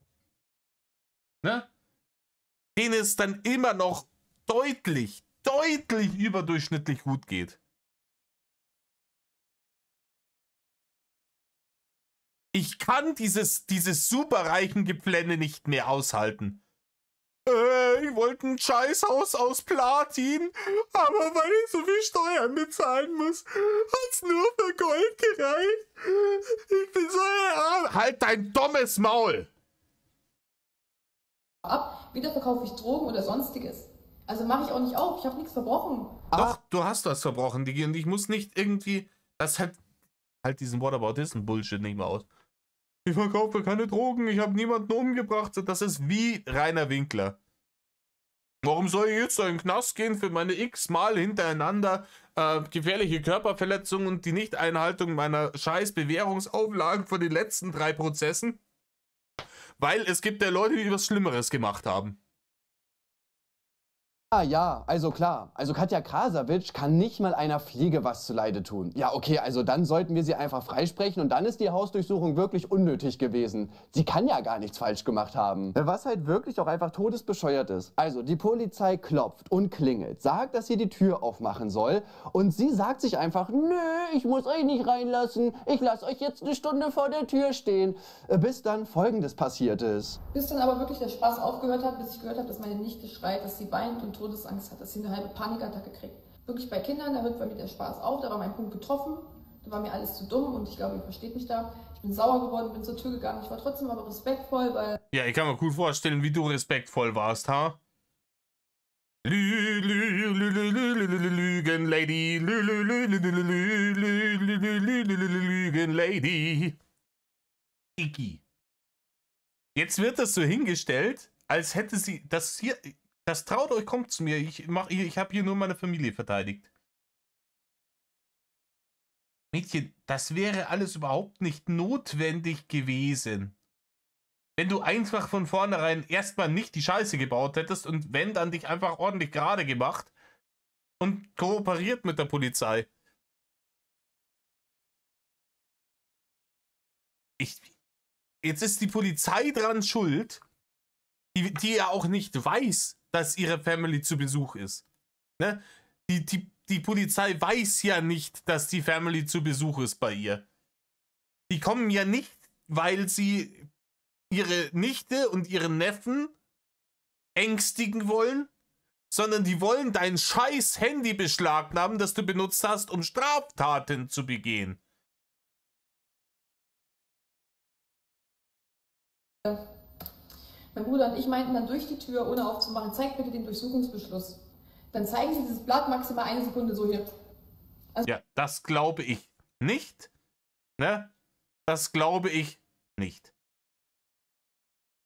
Ne? Denen es dann immer noch deutlich überdurchschnittlich gut geht. Ich kann dieses superreichen Geplänne nicht mehr aushalten. Ich wollte ein Scheißhaus aus Platin, aber weil ich so viel Steuern bezahlen muss, hat's nur für Gold gereicht. Ich bin so arm. Halt dein dummes Maul! Weder verkaufe ich Drogen oder sonstiges. Also mache ich auch nicht auf, ich habe nichts verbrochen. Doch, du hast was verbrochen, Digi, und ich muss nicht irgendwie, das halt diesen Whataboutism-Bullshit nicht mehr aus. Ich verkaufe keine Drogen, ich habe niemanden umgebracht. Das ist wie Rainer Winkler. Warum soll ich jetzt in den Knast gehen für meine x-mal hintereinander gefährliche Körperverletzungen und die Nichteinhaltung meiner scheiß Bewährungsauflagen von den letzten 3 Prozessen? Weil es gibt ja Leute, die was Schlimmeres gemacht haben. Ja, also klar. Also Katja Krasavice kann nicht mal einer Fliege was zuleide tun. Ja, okay, also dann sollten wir sie einfach freisprechen und dann ist die Hausdurchsuchung wirklich unnötig gewesen. Sie kann ja gar nichts falsch gemacht haben. Was halt wirklich auch einfach todesbescheuert ist. Also die Polizei klopft und klingelt, sagt, dass sie die Tür aufmachen soll und sie sagt sich einfach, nö, ich muss euch nicht reinlassen, ich lasse euch jetzt eine Stunde vor der Tür stehen. Bis dann Folgendes passiert ist. Bis dann aber wirklich der Spaß aufgehört hat, bis ich gehört habe, dass meine Nichte schreit, dass sie weint und Todesangst hat, dass sie eine halbe Panikattacke kriegt. Wirklich bei Kindern, da hört bei mir der Spaß auf, da war mein Punkt getroffen, da war mir alles zu dumm und ich glaube, ihr versteht mich da. Ich bin sauer geworden, bin zur Tür gegangen, ich war trotzdem aber respektvoll, weil... Ja, ich kann mir gut vorstellen, wie du respektvoll warst, ha? Lügenlady, Lügenlady. Iggy. Jetzt wird das so hingestellt, als hätte sie das hier... Das traut euch, kommt zu mir. Ich habe hier nur meine Familie verteidigt. Mädchen, das wäre alles überhaupt nicht notwendig gewesen. Wenn du einfach von vornherein erstmal nicht die Scheiße gebaut hättest und wenn, dann dich einfach ordentlich gerade gemacht und kooperiert mit der Polizei. Jetzt ist die Polizei dran schuld, die ja auch nicht weiß, dass ihre Family zu Besuch ist. Ne? Die die Polizei weiß ja nicht, dass die Family zu Besuch ist bei ihr. Die kommen ja nicht, weil sie ihre Nichte und ihren Neffen ängstigen wollen, sondern die wollen dein scheiß Handy beschlagnahmen, das du benutzt hast, um Straftaten zu begehen. Mein Bruder und ich meinten dann durch die Tür, ohne aufzumachen, zeig bitte den Durchsuchungsbeschluss. Dann zeigen sie dieses Blatt maximal 1 Sekunde so hier. Also ja, das glaube ich nicht. Ne? Das glaube ich nicht.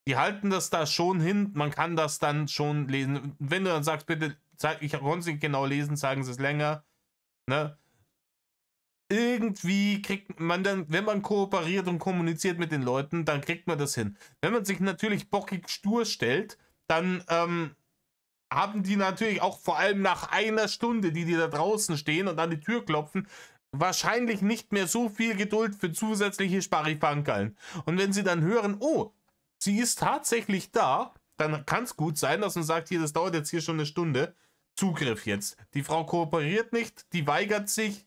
Die halten das da schon hin, man kann das dann schon lesen. Wenn du dann sagst, bitte, ich konnte es nicht genau lesen, sagen sie es länger. Ne? Irgendwie kriegt man dann, wenn man kooperiert und kommuniziert mit den Leuten, dann kriegt man das hin. Wenn man sich natürlich bockig stur stellt, dann haben die natürlich auch vor allem nach einer Stunde, die da draußen stehen und an die Tür klopfen, wahrscheinlich nicht mehr so viel Geduld für zusätzliche Sparifankeln. Und wenn sie dann hören, oh, sie ist tatsächlich da, dann kann es gut sein, dass man sagt, hier, das dauert jetzt hier schon eine Stunde. Zugriff jetzt. Die Frau kooperiert nicht, die weigert sich.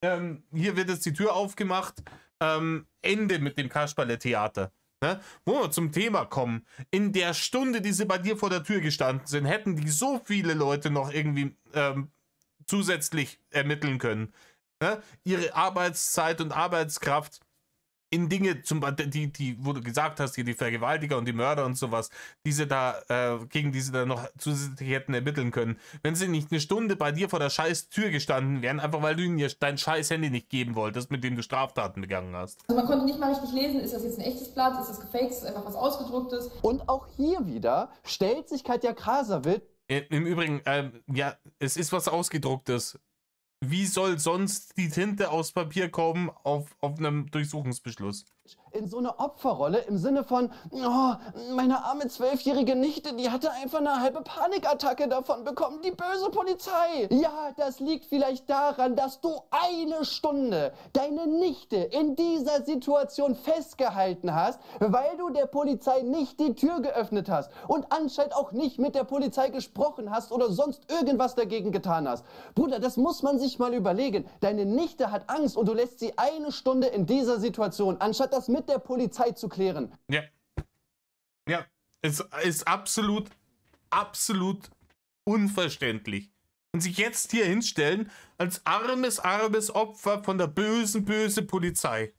Hier wird jetzt die Tür aufgemacht. Ende mit dem Kasperle-Theater. Ne? Wo wir zum Thema kommen. In der Stunde, die sie bei dir vor der Tür gestanden sind, hätten die so viele Leute noch irgendwie zusätzlich ermitteln können. Ne? Ihre Arbeitszeit und Arbeitskraft in Dinge, wo du gesagt hast, hier die Vergewaltiger und die Mörder und sowas, gegen die sie da noch zusätzlich hätten ermitteln können. Wenn sie nicht eine Stunde bei dir vor der scheiß Tür gestanden wären, einfach weil du ihnen dein scheiß Handy nicht geben wolltest, mit dem du Straftaten begangen hast. man konnte nicht mal richtig lesen, ist das jetzt ein echtes Blatt, ist das gefaked, ist das einfach was Ausgedrucktes. Und auch hier wieder stellt sich Katja Krasavice. Im Übrigen, ja, es ist was Ausgedrucktes. Wie soll sonst die Tinte aus Papier kommen auf einem Durchsuchungsbeschluss? In so eine Opferrolle im Sinne von, oh, meine arme 12-jährige Nichte, die hatte einfach eine halbe Panikattacke davon bekommen, die böse Polizei. Ja, das liegt vielleicht daran, dass du eine Stunde deine Nichte in dieser Situation festgehalten hast, weil du der Polizei nicht die Tür geöffnet hast und anscheinend auch nicht mit der Polizei gesprochen hast oder sonst irgendwas dagegen getan hast. Bruder, das muss man sich mal überlegen. Deine Nichte hat Angst und du lässt sie eine Stunde in dieser Situation, anstatt das mit der Polizei zu klären. Ja. Ja, es ist absolut unverständlich. Und sich jetzt hier hinstellen als armes Opfer von der bösen Polizei.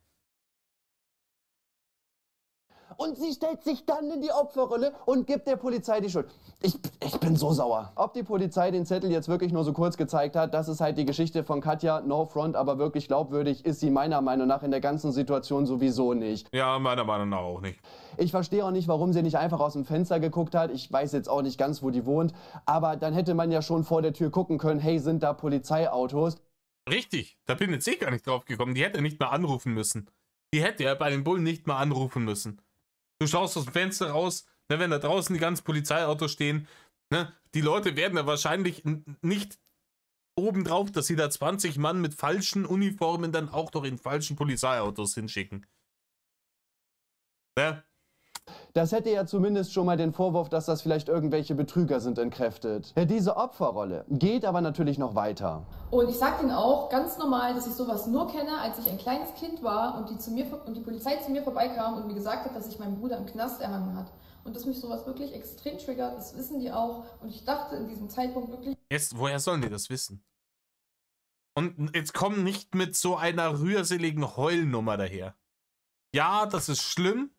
Und sie stellt sich dann in die Opferrolle und gibt der Polizei die Schuld. Ich bin so sauer. Ob die Polizei den Zettel jetzt wirklich nur so kurz gezeigt hat, das ist halt die Geschichte von Katja, no front, aber wirklich glaubwürdig ist sie meiner Meinung nach in der ganzen Situation sowieso nicht. Ja, meiner Meinung nach auch nicht. Ich verstehe auch nicht, warum sie nicht einfach aus dem Fenster geguckt hat. Ich weiß jetzt auch nicht ganz, wo die wohnt, aber dann hätte man ja schon vor der Tür gucken können, hey, sind da Polizeiautos? Richtig, da bin jetzt gar nicht drauf gekommen. Die hätte nicht mal anrufen müssen. Die hätte ja bei den Bullen nicht mal anrufen müssen. Du schaust aus dem Fenster raus, ne, wenn da draußen die ganzen Polizeiautos stehen, ne, die Leute werden ja wahrscheinlich nicht obendrauf, dass sie da 20 Mann mit falschen Uniformen dann auch noch in falschen Polizeiautos hinschicken. Ne? Das hätte ja zumindest schon mal den Vorwurf, dass das vielleicht irgendwelche Betrüger sind, entkräftet. Ja, diese Opferrolle geht aber natürlich noch weiter. Und ich sag denen auch ganz normal, dass ich sowas nur kenne, als ich ein kleines Kind war und die Polizei zu mir vorbeikam und mir gesagt hat, dass sich mein Bruder im Knast erhangen hat. Und dass mich sowas wirklich extrem triggert, das wissen die auch. Und ich dachte in diesem Zeitpunkt wirklich... Jetzt, woher sollen die das wissen? Und jetzt komm nicht mit so einer rührseligen Heulnummer daher. Ja, das ist schlimm.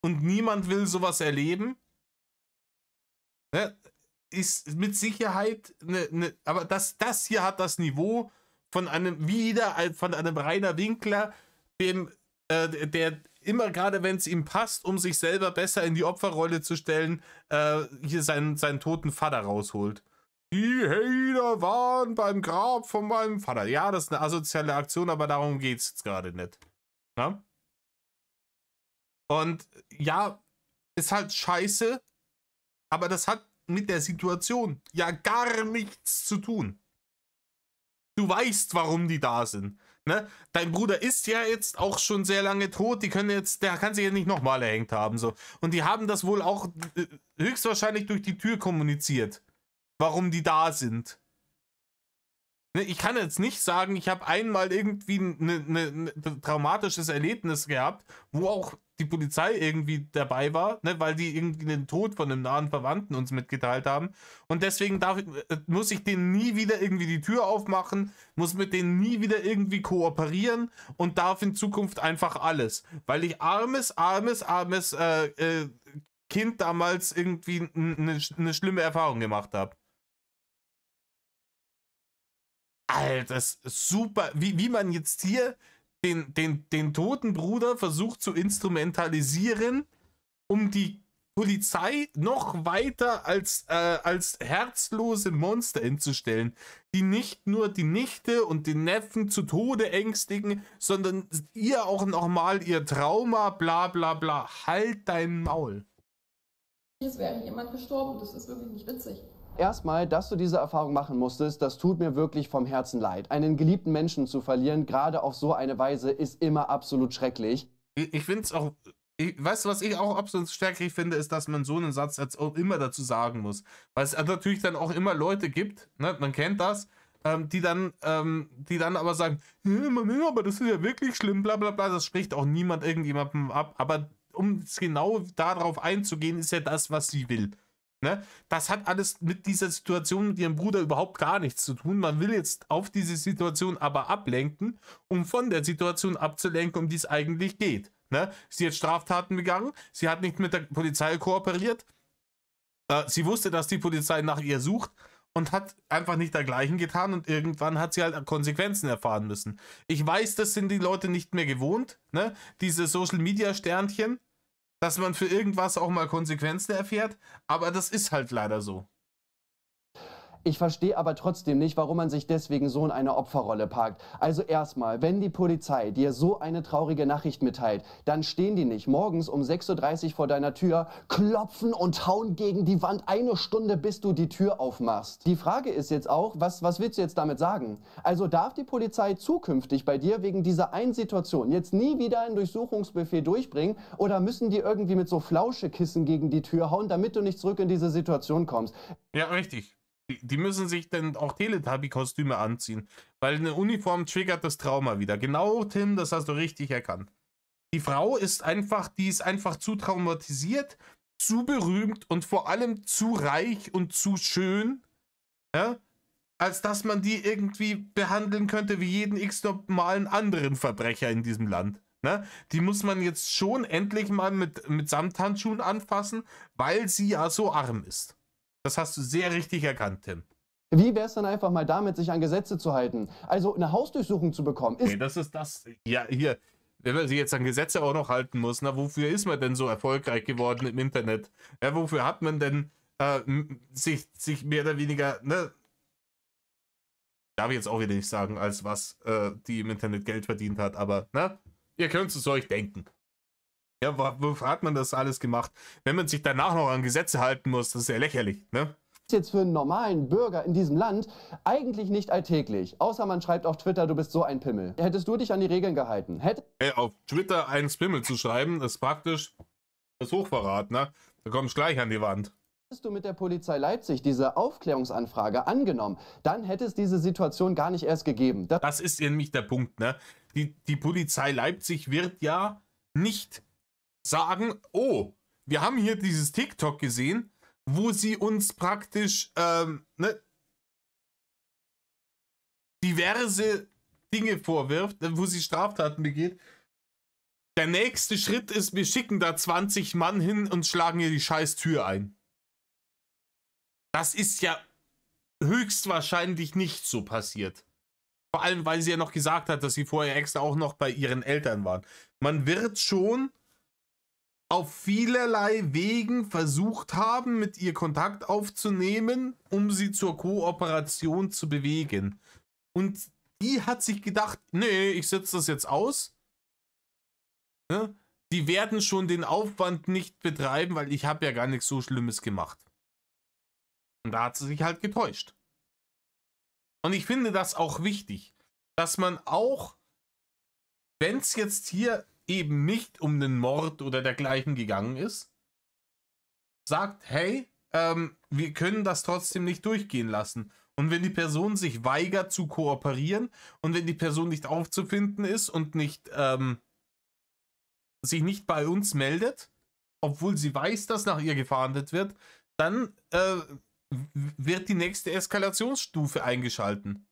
Und niemand will sowas erleben. Ne? Ist mit Sicherheit aber das hier hat das Niveau von einem Rainer Winkler, der immer, gerade wenn es ihm passt, um sich selber besser in die Opferrolle zu stellen, hier seinen toten Vater rausholt. Die Hater waren beim Grab von meinem Vater. Ja, das ist eine asoziale Aktion, aber darum geht es jetzt gerade nicht. Na? Und ja, ist halt scheiße, aber das hat mit der Situation ja gar nichts zu tun. Du weißt, warum die da sind. Ne? Dein Bruder ist ja jetzt auch schon sehr lange tot, der kann sich ja nicht nochmal erhängt haben. So. Und die haben das wohl auch höchstwahrscheinlich durch die Tür kommuniziert, warum die da sind. Ich kann jetzt nicht sagen, ich habe einmal irgendwie ein traumatisches Erlebnis gehabt, wo auch die Polizei irgendwie dabei war, ne, weil die irgendwie den Tod von einem nahen Verwandten uns mitgeteilt haben. Und deswegen muss ich denen nie wieder irgendwie die Tür aufmachen, muss mit denen nie wieder irgendwie kooperieren und darf in Zukunft einfach alles. Weil ich armes Kind damals irgendwie eine schlimme Erfahrung gemacht habe. Alter, das ist super, wie man jetzt hier den toten Bruder versucht zu instrumentalisieren, um die Polizei noch weiter als herzlose Monster hinzustellen, die nicht nur die Nichte und den Neffen zu Tode ängstigen, sondern ihr auch nochmal ihr Trauma, bla bla bla. Halt dein Maul. Es wäre jemand gestorben, das ist wirklich nicht witzig. Erstmal, dass du diese Erfahrung machen musstest, das tut mir wirklich vom Herzen leid. Einen geliebten Menschen zu verlieren, gerade auf so eine Weise, ist immer absolut schrecklich. Ich finde es auch, weißt du, was ich auch absolut schrecklich finde, ist, dass man so einen Satz jetzt auch immer dazu sagen muss. Weil es natürlich dann auch immer Leute gibt, ne, man kennt das, die dann aber sagen, aber das ist ja wirklich schlimm, bla bla bla, das spricht auch niemand irgendjemandem ab. Aber um genau darauf einzugehen, ist ja das, was sie will. Ne? Das hat alles mit dieser Situation mit ihrem Bruder überhaupt gar nichts zu tun. Man will jetzt auf diese Situation aber ablenken, um von der Situation abzulenken, um die es eigentlich geht. Ne? Sie hat Straftaten begangen, sie hat nicht mit der Polizei kooperiert, sie wusste, dass die Polizei nach ihr sucht und hat einfach nicht dergleichen getan und irgendwann hat sie halt Konsequenzen erfahren müssen. Ich weiß, das sind die Leute nicht mehr gewohnt, ne? Diese Social-Media-Sternchen, dass man für irgendwas auch mal Konsequenzen erfährt, aber das ist halt leider so. Ich verstehe aber trotzdem nicht, warum man sich deswegen so in eine Opferrolle parkt. Also erstmal, wenn die Polizei dir so eine traurige Nachricht mitteilt, dann stehen die nicht morgens um 6:30 Uhr vor deiner Tür, klopfen und hauen gegen die Wand eine Stunde, bis du die Tür aufmachst. Die Frage ist jetzt auch, was willst du jetzt damit sagen? Also darf die Polizei zukünftig bei dir wegen dieser einen Situation jetzt nie wieder einen Durchsuchungsbefehl durchbringen oder müssen die irgendwie mit so Flauschekissen gegen die Tür hauen, damit du nicht zurück in diese Situation kommst? Ja, richtig. Die müssen sich dann auch Teletubby-Kostüme anziehen, weil eine Uniform triggert das Trauma wieder. Genau, Tim, das hast du richtig erkannt. Die Frau ist einfach zu traumatisiert, zu berühmt und vor allem zu reich und zu schön, ja, als dass man die irgendwie behandeln könnte wie jeden x-normalen anderen Verbrecher in diesem Land. Ne? Die muss man jetzt schon endlich mal mit Samthandschuhen anfassen, weil sie ja so arm ist. Das hast du sehr richtig erkannt, Tim. Wie wäre es dann einfach mal damit, sich an Gesetze zu halten? Also eine Hausdurchsuchung zu bekommen. Okay, das ist das. Ja, hier, wenn man sich jetzt an Gesetze auch noch halten muss, na, wofür ist man denn so erfolgreich geworden im Internet? Ja, wofür hat man denn sich mehr oder weniger, ne? Darf ich jetzt auch wieder nicht sagen, als was die im Internet Geld verdient hat, aber, ne? Ihr könnt es euch denken. Ja, wofür hat man das alles gemacht? Wenn man sich danach noch an Gesetze halten muss, das ist ja lächerlich, ne? Ist jetzt für einen normalen Bürger in diesem Land eigentlich nicht alltäglich. Außer man schreibt auf Twitter, du bist so ein Pimmel. Hättest du dich an die Regeln gehalten? Auf Twitter einen Pimmel zu schreiben, ist praktisch das Hochverrat, ne? Da kommst du gleich an die Wand. Hättest du mit der Polizei Leipzig diese Aufklärungsanfrage angenommen, dann hätte es diese Situation gar nicht erst gegeben. Das ist nämlich der Punkt, ne? Die Polizei Leipzig wird ja nicht sagen, oh, wir haben hier dieses TikTok gesehen, wo sie uns praktisch diverse Dinge vorwirft, wo sie Straftaten begeht. Der nächste Schritt ist, wir schicken da 20 Mann hin und schlagen ihr die scheiß Tür ein. Das ist ja höchstwahrscheinlich nicht so passiert. Vor allem, weil sie ja noch gesagt hat, dass sie vorher extra auch noch bei ihren Eltern waren. Man wird schon auf vielerlei Wegen versucht haben, mit ihr Kontakt aufzunehmen, um sie zur Kooperation zu bewegen. Und die hat sich gedacht, nee, ich setze das jetzt aus. Ne? Die werden schon den Aufwand nicht betreiben, weil ich habe ja gar nichts so Schlimmes gemacht. Und da hat sie sich halt getäuscht. Und ich finde das auch wichtig, dass man auch, wenn es jetzt hier eben nicht um einen Mord oder dergleichen gegangen ist, sagt, hey, wir können das trotzdem nicht durchgehen lassen. Und wenn die Person sich weigert zu kooperieren und wenn die Person nicht aufzufinden ist und nicht, sich nicht bei uns meldet, obwohl sie weiß, dass nach ihr gefahndet wird, dann wird die nächste Eskalationsstufe eingeschalten.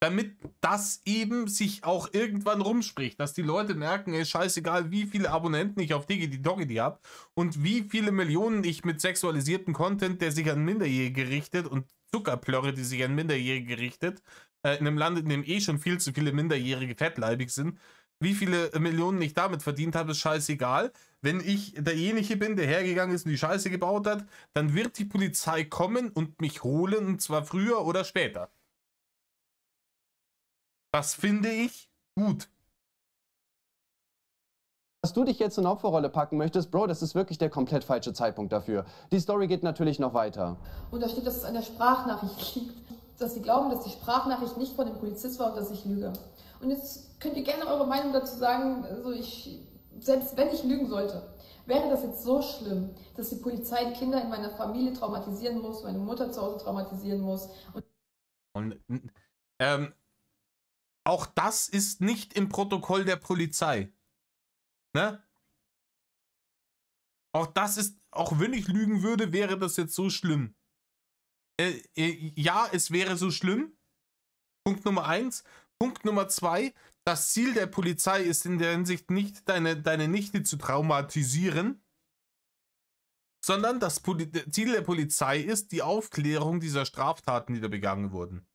Damit das eben sich auch irgendwann rumspricht, dass die Leute merken, ey, scheißegal, wie viele Abonnenten ich auf Digi habe und wie viele Millionen ich mit sexualisiertem Content, der sich an Minderjährige richtet und Zuckerplörre, die sich an Minderjährige richtet, in einem Land, in dem eh schon viel zu viele Minderjährige fettleibig sind, wie viele Millionen ich damit verdient habe, ist scheißegal. Wenn ich derjenige bin, der hergegangen ist und die Scheiße gebaut hat, dann wird die Polizei kommen und mich holen, und zwar früher oder später. Das finde ich gut. Dass du dich jetzt in eine Opferrolle packen möchtest, Bro, das ist wirklich der komplett falsche Zeitpunkt dafür. Die Story geht natürlich noch weiter. Und da steht, dass es an der Sprachnachricht liegt. Dass sie glauben, dass die Sprachnachricht nicht von dem Polizist war und dass ich lüge. Und jetzt könnt ihr gerne eure Meinung dazu sagen. Also selbst wenn ich lügen sollte, wäre das jetzt so schlimm, dass die Polizei die Kinder in meiner Familie traumatisieren muss, meine Mutter zu Hause traumatisieren muss. Und auch das ist nicht im Protokoll der Polizei. Ne? Auch das ist, auch wenn ich lügen würde, wäre das jetzt so schlimm. Ja, es wäre so schlimm. Punkt Nummer 1. Punkt Nummer 2. Das Ziel der Polizei ist in der Hinsicht nicht, deine Nichte zu traumatisieren, sondern das Ziel der Polizei ist die Aufklärung dieser Straftaten, die da begangen wurden.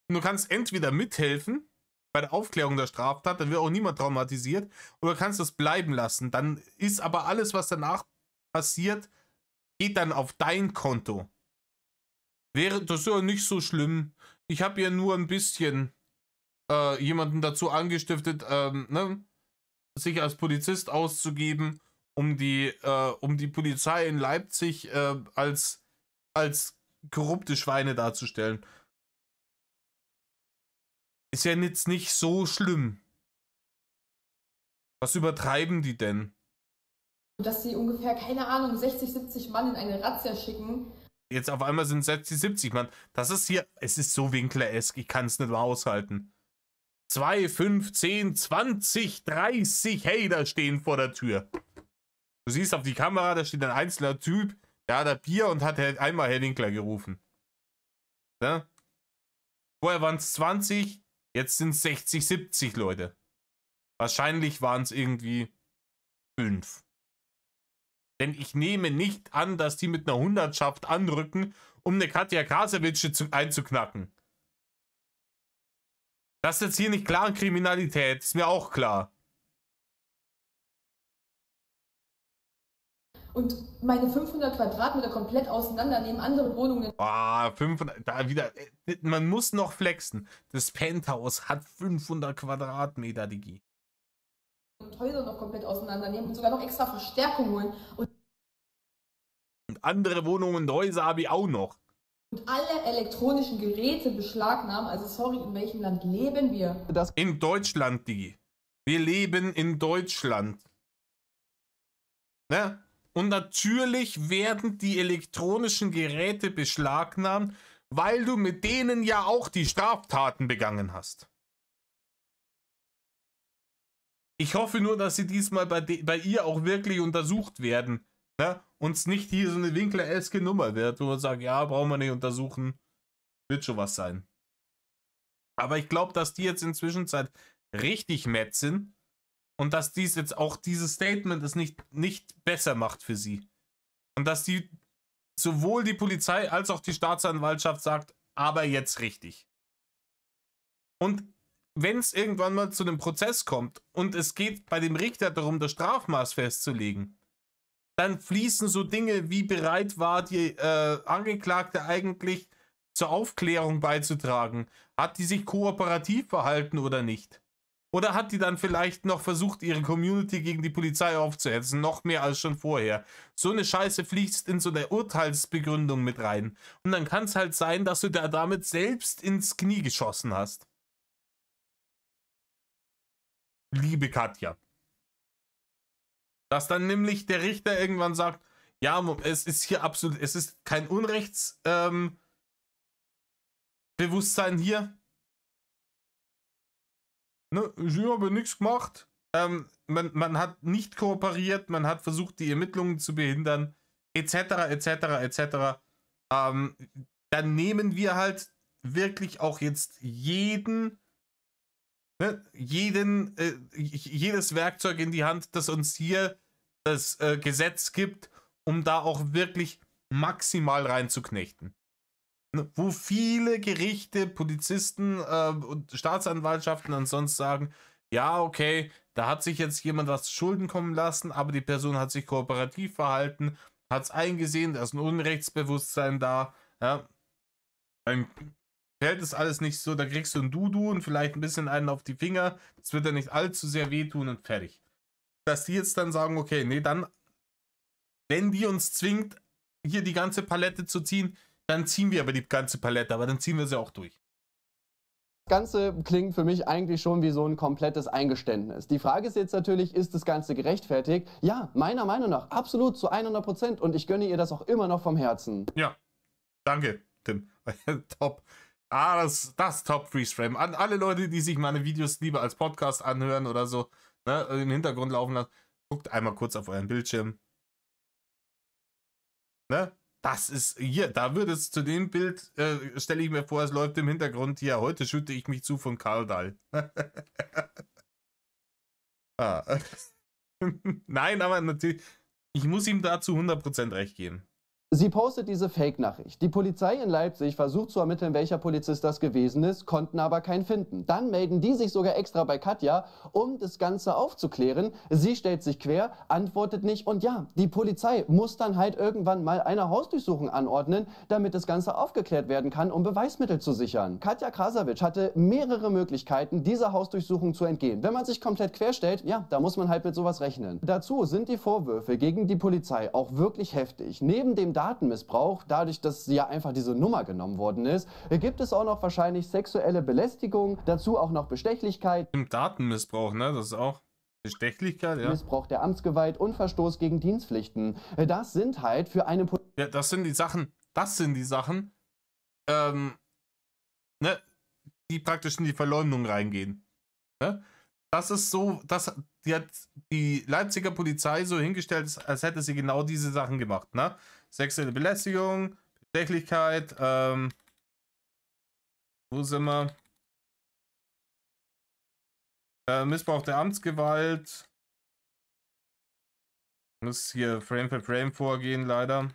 Und du kannst entweder mithelfen bei der Aufklärung der Straftat, dann wird auch niemand traumatisiert, oder kannst das bleiben lassen. Dann ist aber alles, was danach passiert, geht dann auf dein Konto. Wäre das ja nicht so schlimm. Ich habe ja nur ein bisschen jemanden dazu angestiftet, ne, sich als Polizist auszugeben, um die Polizei in Leipzig als korrupte Schweine darzustellen. Ist ja jetzt nicht so schlimm. Was übertreiben die denn? Dass sie ungefähr, keine Ahnung, 60, 70 Mann in eine Razzia schicken. Jetzt auf einmal sind es 60, 70 Mann. Das ist hier, es ist so Winkler-esk, ich kann es nicht mehr aushalten. 2, 5, 10, 20, 30 Hater stehen vor der Tür. Du siehst auf die Kamera, da steht ein einzelner Typ, der hat ein Bier und hat einmal Herr Winkler gerufen. Ja? Vorher waren es 20, jetzt sind es 60, 70 Leute. Wahrscheinlich waren es irgendwie 5. Denn ich nehme nicht an, dass die mit einer Hundertschaft anrücken, um eine Katja Krasavitsch einzuknacken. Das ist jetzt hier nicht klare Kriminalität, ist mir auch klar. Und meine 500 Quadratmeter komplett auseinandernehmen, andere Wohnungen. 500, da wieder, man muss noch flexen. Das Penthouse hat 500 Quadratmeter, Digi. Und Häuser noch komplett auseinandernehmen und sogar noch extra Verstärkung holen. Und andere Wohnungen und Häuser habe ich auch noch. Und alle elektronischen Geräte beschlagnahmen. Also sorry, in welchem Land leben wir? In Deutschland, Digi. Wir leben in Deutschland. Ne? Und natürlich werden die elektronischen Geräte beschlagnahmt, weil du mit denen ja auch die Straftaten begangen hast. Ich hoffe nur, dass sie diesmal bei ihr auch wirklich untersucht werden. Ne? Und es nicht hier so eine Winkler-eske Nummer wird, wo man sagt, ja, brauchen wir nicht untersuchen. Wird schon was sein. Aber ich glaube, dass die jetzt inzwischen richtig mad sind. Und dass dies jetzt auch dieses Statement es nicht besser macht für sie. Und dass die sowohl die Polizei als auch die Staatsanwaltschaft sagt, aber jetzt richtig. Und wenn es irgendwann mal zu einem Prozess kommt und es geht bei dem Richter darum, das Strafmaß festzulegen, dann fließen so Dinge, wie bereit war die Angeklagte eigentlich zur Aufklärung beizutragen. Hat die sich kooperativ verhalten oder nicht? Oder hat die dann vielleicht noch versucht, ihre Community gegen die Polizei aufzuhetzen? Noch mehr als schon vorher. So eine Scheiße fließt in so eine Urteilsbegründung mit rein. Und dann kann es halt sein, dass du da damit selbst ins Knie geschossen hast. Liebe Katja. Dass dann nämlich der Richter irgendwann sagt, Ja, es ist hier absolut, es ist kein Unrechtsbewusstsein hier. Ne, ich habe nichts gemacht. Man hat nicht kooperiert, man hat versucht, die Ermittlungen zu behindern, etc., etc., etc. Dann nehmen wir halt wirklich auch jetzt jedes Werkzeug in die Hand, das uns hier das Gesetz gibt, um da auch wirklich maximal reinzuknechten. Ne? Wo viele Gerichte, Polizisten und Staatsanwaltschaften ansonsten sagen, ja, okay, da hat sich jetzt jemand was zu Schulden kommen lassen, aber die Person hat sich kooperativ verhalten, hat es eingesehen, da ist ein Unrechtsbewusstsein da, ja. Dann fällt es alles nicht so, da kriegst du ein Dudu und vielleicht ein bisschen einen auf die Finger, das wird dann nicht allzu sehr wehtun und fertig. Dass die jetzt dann sagen, okay, nee, dann, wenn die uns zwingt, hier die ganze Palette zu ziehen, dann ziehen wir aber die ganze Palette, aber dann ziehen wir sie auch durch. Das Ganze klingt für mich eigentlich schon wie so ein komplettes Eingeständnis. Die Frage ist jetzt natürlich, ist das Ganze gerechtfertigt? Ja, meiner Meinung nach absolut zu 100% und ich gönne ihr das auch immer noch vom Herzen. Ja, danke, Tim. Top. Das Top-Freeze-Frame. An alle Leute, die sich meine Videos lieber als Podcast anhören oder so, ne, im Hintergrund laufen lassen, guckt einmal kurz auf euren Bildschirm. Ne? Das ist hier, da wird es zu dem Bild, stelle ich mir vor, es läuft im Hintergrund hier, heute schütte ich mich zu von Karl Dahl. Nein, aber natürlich, ich muss ihm dazu 100% recht geben. Sie postet diese Fake-Nachricht. Die Polizei in Leipzig versucht zu ermitteln, welcher Polizist das gewesen ist, konnten aber keinen finden. Dann melden die sich sogar extra bei Katja, um das Ganze aufzuklären. Sie stellt sich quer, antwortet nicht und ja, die Polizei muss dann halt irgendwann mal eine Hausdurchsuchung anordnen, damit das Ganze aufgeklärt werden kann, um Beweismittel zu sichern. Katja Krasavic hatte mehrere Möglichkeiten, dieser Hausdurchsuchung zu entgehen. Wenn man sich komplett querstellt, ja, da muss man halt mit sowas rechnen. Dazu sind die Vorwürfe gegen die Polizei auch wirklich heftig. Neben dem Datenmissbrauch, dadurch, dass ja einfach diese Nummer genommen worden ist, gibt es auch noch wahrscheinlich sexuelle Belästigung, dazu auch noch Bestechlichkeit. Im Datenmissbrauch, ne, das ist auch Bestechlichkeit, ja. Missbrauch der Amtsgewalt und Verstoß gegen Dienstpflichten. Das sind halt für eine Ja, das sind die Sachen, ne, die praktisch in die Verleumdung reingehen. Ne? Das ist so, die hat die Leipziger Polizei so hingestellt, als hätte sie genau diese Sachen gemacht, ne? Sexuelle Belästigung, Bestechlichkeit, wo sind wir? Missbrauch der Amtsgewalt. Muss hier Frame für Frame vorgehen, leider.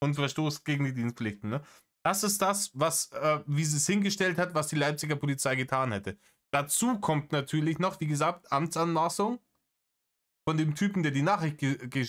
Und Verstoß gegen die Dienstpflichten, ne? Das ist das, was, wie sie es hingestellt hat, was die Leipziger Polizei getan hätte. Dazu kommt natürlich noch, wie gesagt, Amtsanmaßung von dem Typen, der die Nachricht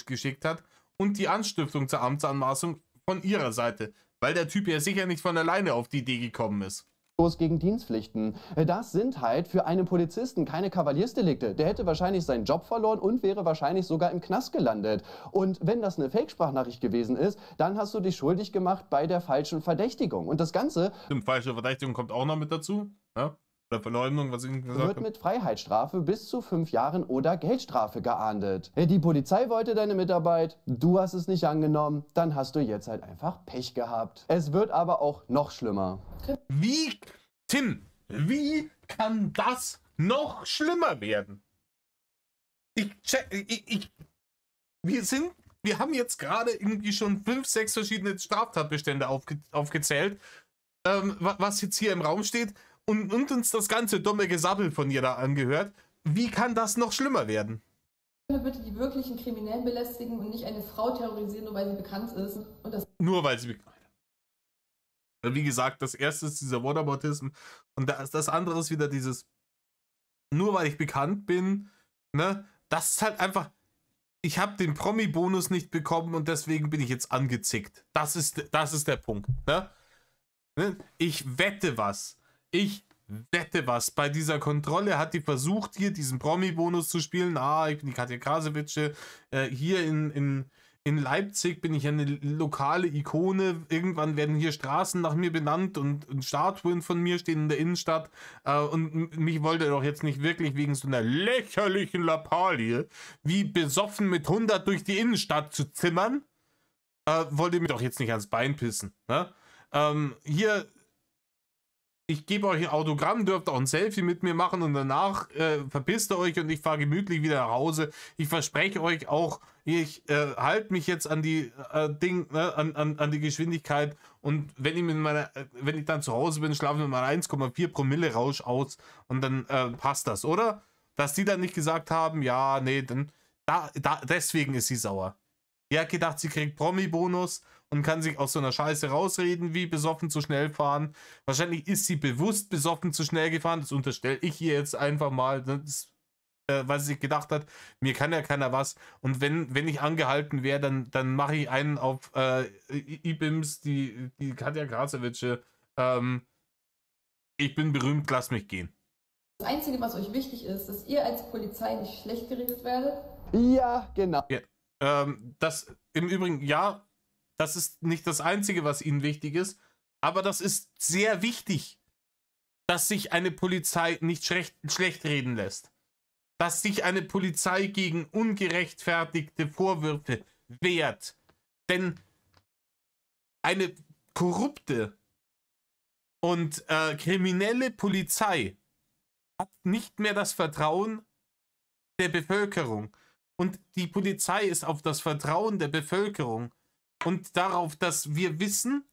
geschickt hat und die Anstiftung zur Amtsanmaßung von ihrer Seite, weil der Typ ja sicher nicht von alleine auf die Idee gekommen ist. Verstoß gegen Dienstpflichten. Das sind halt für einen Polizisten keine Kavaliersdelikte. Der hätte wahrscheinlich seinen Job verloren und wäre wahrscheinlich sogar im Knast gelandet. Und wenn das eine Fake-Sprachnachricht gewesen ist, dann hast du dich schuldig gemacht bei der falschen Verdächtigung. Und das Ganze Falsche Verdächtigung kommt auch noch mit dazu. Ja? Oder Verleumdung, was ich gesagt habe. Wird mit Freiheitsstrafe bis zu 5 Jahren oder Geldstrafe geahndet. Die Polizei wollte deine Mitarbeit, du hast es nicht angenommen, dann hast du jetzt halt einfach Pech gehabt. Es wird aber auch noch schlimmer. Tim, wie kann das noch schlimmer werden? Wir haben jetzt gerade irgendwie schon 5, 6 verschiedene Straftatbestände aufgezählt, was jetzt hier im Raum steht. Und uns das ganze dumme Gesabbel von ihr da angehört. Wie kann das noch schlimmer werden? Bitte die wirklichen Kriminellen belästigen und nicht eine Frau terrorisieren, nur weil sie bekannt ist. Und das Nur weil sie bekannt ist. Wie gesagt, das erste ist dieser Whataboutism und das andere ist wieder dieses, nur weil ich bekannt bin, ne, das ist halt einfach, ich habe den Promi-Bonus nicht bekommen und deswegen bin ich jetzt angezickt. Das ist der Punkt. Ne? Ich wette was. Bei dieser Kontrolle hat die versucht, hier diesen Promi-Bonus zu spielen. Ich bin die Katja Krasavic, hier in in Leipzig bin ich eine lokale Ikone. Irgendwann werden hier Straßen nach mir benannt und Statuen von mir stehen in der Innenstadt. Und mich wollt ihr doch jetzt nicht wirklich wegen so einer lächerlichen Lappalie wie besoffen mit 100 durch die Innenstadt zu zimmern. Wollt ihr mir doch jetzt nicht ans Bein pissen. Ne? Hier, ich gebe euch ein Autogramm, dürft auch ein Selfie mit mir machen und danach verpisst ihr euch und ich fahre gemütlich wieder nach Hause. Ich verspreche euch auch, ich halte mich jetzt an die an die Geschwindigkeit und wenn ich dann zu Hause bin, schlafe ich mit meiner 1,4 Promille Rausch aus und dann passt das, oder? Dass die dann nicht gesagt haben, ja, nee, dann deswegen ist sie sauer. Die hat gedacht, sie kriegt Promi-Bonus und kann sich aus so einer Scheiße rausreden, wie besoffen zu schnell fahren. Wahrscheinlich ist sie bewusst besoffen zu schnell gefahren. Das unterstelle ich ihr jetzt einfach mal, weil sie sich gedacht hat, mir kann ja keiner was. Und wenn ich angehalten wäre, dann mache ich einen auf IBIMS, die Katja Krasavice. Ich bin berühmt, lass mich gehen. Das Einzige, was euch wichtig ist, dass ihr als Polizei nicht schlecht geredet werdet. Ja, genau. Ja. Das im Übrigen, ja, das ist nicht das Einzige, was ihnen wichtig ist, aber das ist sehr wichtig, dass sich eine Polizei nicht schlecht reden lässt. Dass sich eine Polizei gegen ungerechtfertigte Vorwürfe wehrt. Denn eine korrupte und kriminelle Polizei hat nicht mehr das Vertrauen der Bevölkerung. Und die Polizei ist auf das Vertrauen der Bevölkerung und darauf, dass wir wissen,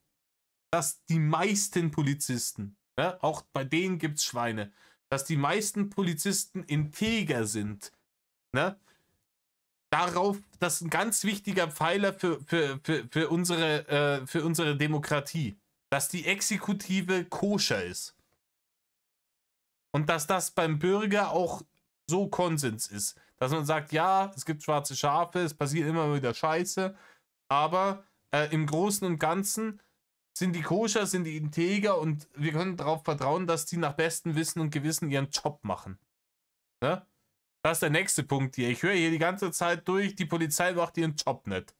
dass die meisten Polizisten, ja, auch bei denen gibt es Schweine, dass die meisten Polizisten integer sind. Ne? Darauf, das ist ein ganz wichtiger Pfeiler für unsere Demokratie, dass die Exekutive koscher ist. Und dass das beim Bürger auch so Konsens ist. Dass man sagt, ja, es gibt schwarze Schafe, es passiert immer wieder Scheiße, aber im Großen und Ganzen sind die koscher, sind die integer und wir können darauf vertrauen, dass die nach bestem Wissen und Gewissen ihren Job machen. Ne? Das ist der nächste Punkt hier. Ich höre hier die ganze Zeit durch, die Polizei macht ihren Job nicht.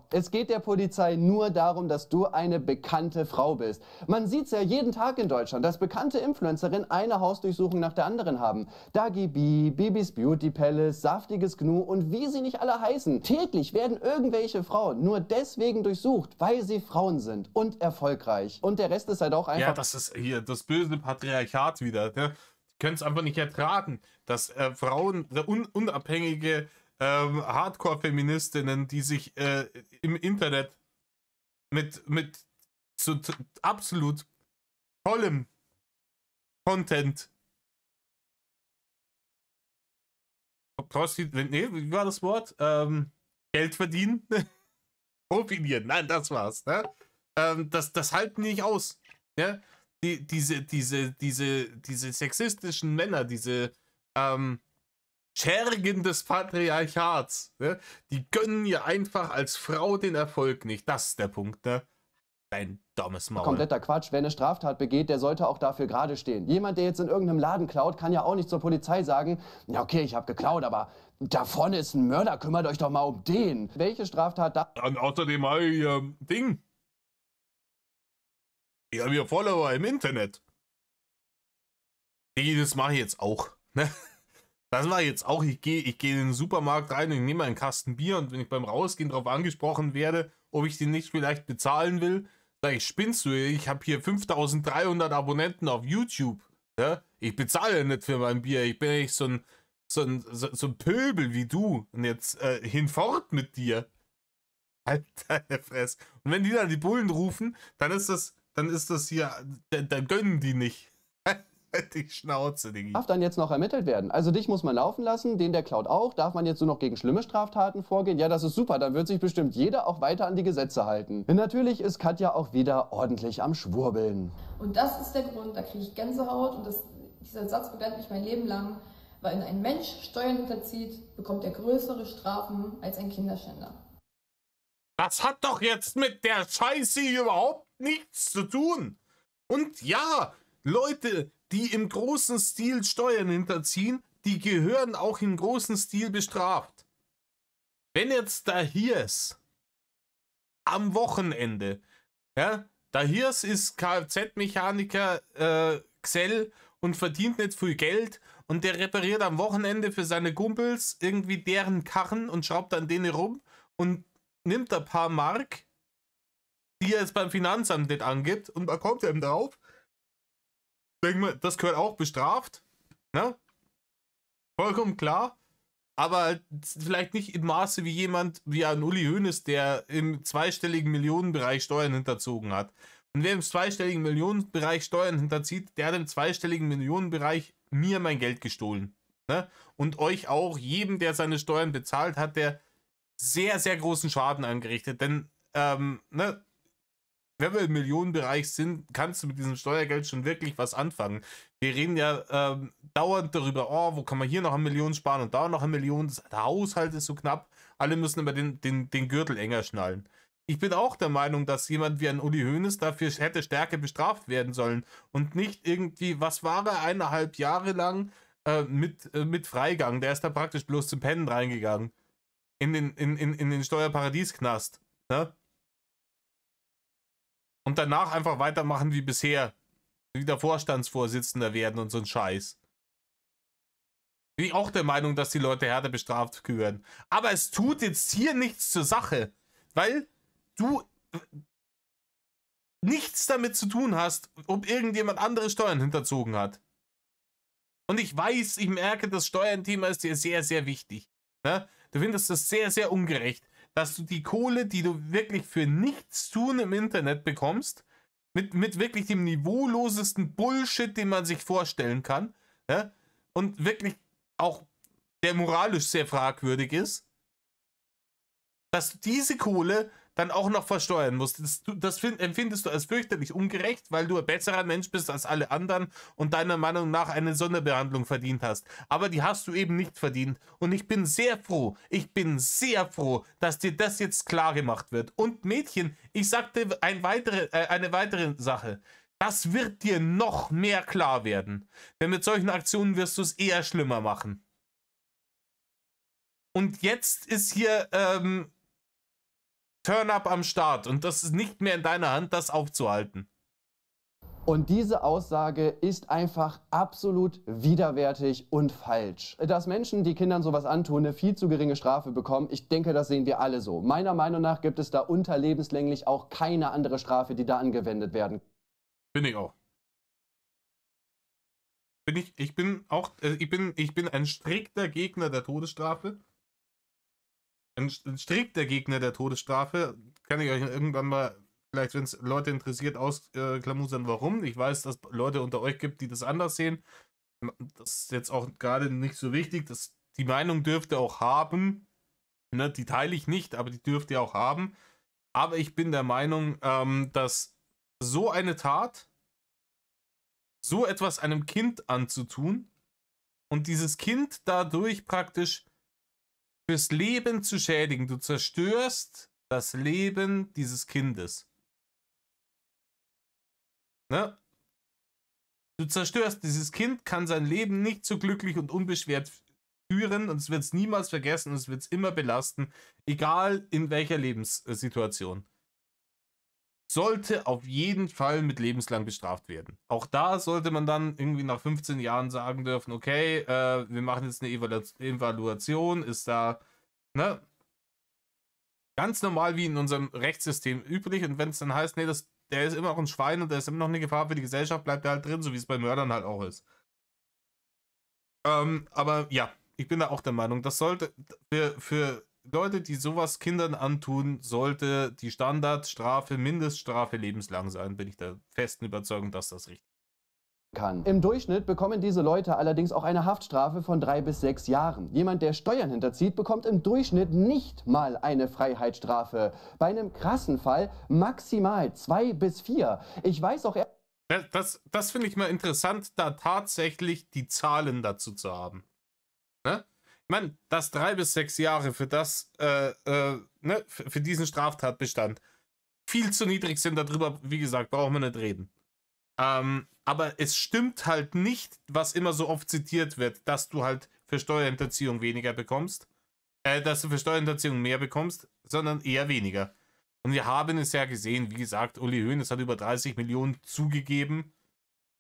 Es geht der Polizei nur darum, dass du eine bekannte Frau bist. Man sieht es ja jeden Tag in Deutschland, dass bekannte Influencerinnen eine Hausdurchsuchung nach der anderen haben. Dagi B, Bibis Beauty Palace, Saftiges Gnu und wie sie nicht alle heißen. Täglich werden irgendwelche Frauen nur deswegen durchsucht, weil sie Frauen sind und erfolgreich. Und der Rest ist halt auch einfach... Ja, das ist hier das böse Patriarchat wieder. Ne? Die können es einfach nicht ertragen, dass Frauen, unabhängige Hardcore-Feministinnen, die sich im Internet mit so absolut tollem Content wie war das Wort? Geld verdienen? Profitieren. Nein, das war's. Ne? Das halten die nicht aus. Ja? Diese sexistischen Männer, diese Schergen des Patriarchats, ne? Die gönnen ihr einfach als Frau den Erfolg nicht. Das ist der Punkt, ne? Dein dummes Maul. Kompletter Quatsch. Wer eine Straftat begeht, der sollte auch dafür gerade stehen. Jemand, der jetzt in irgendeinem Laden klaut, kann ja auch nicht zur Polizei sagen, ja okay, ich habe geklaut, aber da vorne ist ein Mörder, kümmert euch doch mal um den. Welche Straftat da... Und außerdem habe ich Ding. Ich habe hier Follower im Internet. Das mache ich jetzt auch, ne? Das war jetzt auch, ich gehe in den Supermarkt rein und ich nehme einen Kasten Bier und wenn ich beim Rausgehen darauf angesprochen werde, ob ich den nicht vielleicht bezahlen will, sage ich, spinnst du, ich habe hier 5300 Abonnenten auf YouTube. Ja? Ich bezahle nicht für mein Bier, ich bin nicht so ein Pöbel wie du und jetzt hinfort mit dir. Halt deine Fresse. Und wenn die dann die Bullen rufen, dann ist das hier, dann gönnen die nicht. Die Schnauze, Diggi. Darf dann jetzt noch ermittelt werden. Also dich muss man laufen lassen, den der klaut auch. Darf man jetzt nur noch gegen schlimme Straftaten vorgehen? Ja, das ist super. Dann wird sich bestimmt jeder auch weiter an die Gesetze halten. Denn natürlich ist Katja auch wieder ordentlich am Schwurbeln. Und das ist der Grund, da kriege ich Gänsehaut und dieser Satz begleitet mich mein Leben lang. Weil wenn ein Mensch Steuern hinterzieht, bekommt er größere Strafen als ein Kinderschänder. Das hat doch jetzt mit der Scheiße überhaupt nichts zu tun. Und ja, Leute, die im großen Stil Steuern hinterziehen, die gehören auch im großen Stil bestraft. Wenn jetzt der Hirs am Wochenende, ja, der Hirs ist Kfz-Mechaniker, Gesell und verdient nicht viel Geld und der repariert am Wochenende für seine Kumpels irgendwie deren Karren und schraubt an denen rum und nimmt ein paar Mark, die er jetzt beim Finanzamt nicht angibt und bekommt eben drauf. Denk mal, das gehört auch bestraft, ne? Vollkommen klar. Aber vielleicht nicht im Maße wie jemand wie ein Uli Hoeneß, der im zweistelligen Millionenbereich Steuern hinterzogen hat. Und wer im zweistelligen Millionenbereich Steuern hinterzieht, der hat im zweistelligen Millionenbereich mir mein Geld gestohlen. Ne? Und euch auch, jedem, der seine Steuern bezahlt, hat der sehr, sehr großen Schaden angerichtet. Denn, ne, wenn wir im Millionenbereich sind, kannst du mit diesem Steuergeld schon wirklich was anfangen. Wir reden ja dauernd darüber, oh, wo kann man hier noch 1 Million sparen und da noch 1 Million. Der Haushalt ist so knapp, alle müssen immer den Gürtel enger schnallen. Ich bin auch der Meinung, dass jemand wie ein Uli Hoeneß dafür hätte stärker bestraft werden sollen und nicht irgendwie, was war er, 1,5 Jahre lang mit Freigang. Der ist da praktisch bloß zum Pennen reingegangen. In den Steuerparadiesknast. Ne? Und danach einfach weitermachen wie bisher. Wieder Vorstandsvorsitzender werden und so ein Scheiß. Bin ich auch der Meinung, dass die Leute härter bestraft gehören. Aber es tut jetzt hier nichts zur Sache. Weil du nichts damit zu tun hast, ob irgendjemand andere Steuern hinterzogen hat. Und ich weiß, ich merke, das Steuernthema ist dir sehr, sehr wichtig. Ne? Du findest das sehr, sehr ungerecht, dass du die Kohle, die du wirklich für nichts tun im Internet bekommst, mit wirklich dem niveaulosesten Bullshit, den man sich vorstellen kann, ja, und wirklich auch der moralisch sehr fragwürdig ist, dass du diese Kohle dann auch noch versteuern musst. Das empfindest du als fürchterlich ungerecht, weil du ein besserer Mensch bist als alle anderen und deiner Meinung nach eine Sonderbehandlung verdient hast. Aber die hast du eben nicht verdient. Und ich bin sehr froh, dass dir das jetzt klar gemacht wird. Und Mädchen, ich sagte eine weitere Sache. Das wird dir noch mehr klar werden. Denn mit solchen Aktionen wirst du es eher schlimmer machen. Und jetzt ist hier Turn-up am Start und das ist nicht mehr in deiner Hand, das aufzuhalten. Und diese Aussage ist einfach absolut widerwärtig und falsch. Dass Menschen, die Kindern sowas antun, eine viel zu geringe Strafe bekommen, ich denke, das sehen wir alle so. Meiner Meinung nach gibt es da unterlebenslänglich auch keine andere Strafe, die da angewendet werden. Bin ich auch. Ich bin ein strikter Gegner der Todesstrafe. Ein strikter Gegner der Todesstrafe. Kann ich euch irgendwann mal, vielleicht wenn es Leute interessiert, ausklamusern, warum. Ich weiß, dass es Leute unter euch gibt, die das anders sehen. Das ist jetzt auch gerade nicht so wichtig. Die Meinung dürft ihr auch haben. Ne, die teile ich nicht, aber die dürft ihr auch haben. Aber ich bin der Meinung, dass so eine Tat, so etwas einem Kind anzutun und dieses Kind dadurch praktisch fürs Leben zu schädigen. Du zerstörst das Leben dieses Kindes. Ne? Du zerstörst dieses Kind, kann sein Leben nicht so glücklich und unbeschwert führen und es wird es niemals vergessen und es wird es immer belasten, egal in welcher Lebenssituation. Sollte auf jeden Fall mit lebenslang bestraft werden. Auch da sollte man dann irgendwie nach 15 Jahren sagen dürfen, okay, wir machen jetzt eine Evaluation, ist da, ne, ganz normal wie in unserem Rechtssystem üblich und wenn es dann heißt, nee, der ist immer noch ein Schwein und der ist immer noch eine Gefahr für die Gesellschaft, bleibt er halt drin, so wie es bei Mördern halt auch ist. Aber ja, ich bin da auch der Meinung, das sollte für Leute, die sowas Kindern antun, sollte die Standardstrafe, Mindeststrafe lebenslang sein. Bin ich der festen Überzeugung, dass das richtig kann. Im Durchschnitt bekommen diese Leute allerdings auch eine Haftstrafe von 3 bis 6 Jahren. Jemand, der Steuern hinterzieht, bekommt im Durchschnitt nicht mal eine Freiheitsstrafe. Bei einem krassen Fall maximal 2 bis 4. Ich weiß auch... Das finde ich mal interessant, da tatsächlich die Zahlen dazu zu haben. Ne? Ich meine, dass 3 bis 6 Jahre für das, ne, für diesen Straftatbestand viel zu niedrig sind, darüber, wie gesagt, brauchen wir nicht reden. Aber es stimmt halt nicht, was immer so oft zitiert wird, dass du halt für Steuerhinterziehung weniger bekommst. dass du für Steuerhinterziehung mehr bekommst, sondern eher weniger. Und wir haben es ja gesehen, wie gesagt, Uli Hoeneß hat über 30 Millionen zugegeben,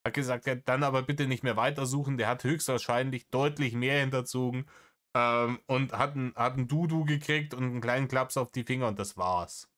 hat gesagt, ja, dann aber bitte nicht mehr weitersuchen, der hat höchstwahrscheinlich deutlich mehr hinterzogen und hat einen Dudu gekriegt und einen kleinen Klaps auf die Finger und das war's.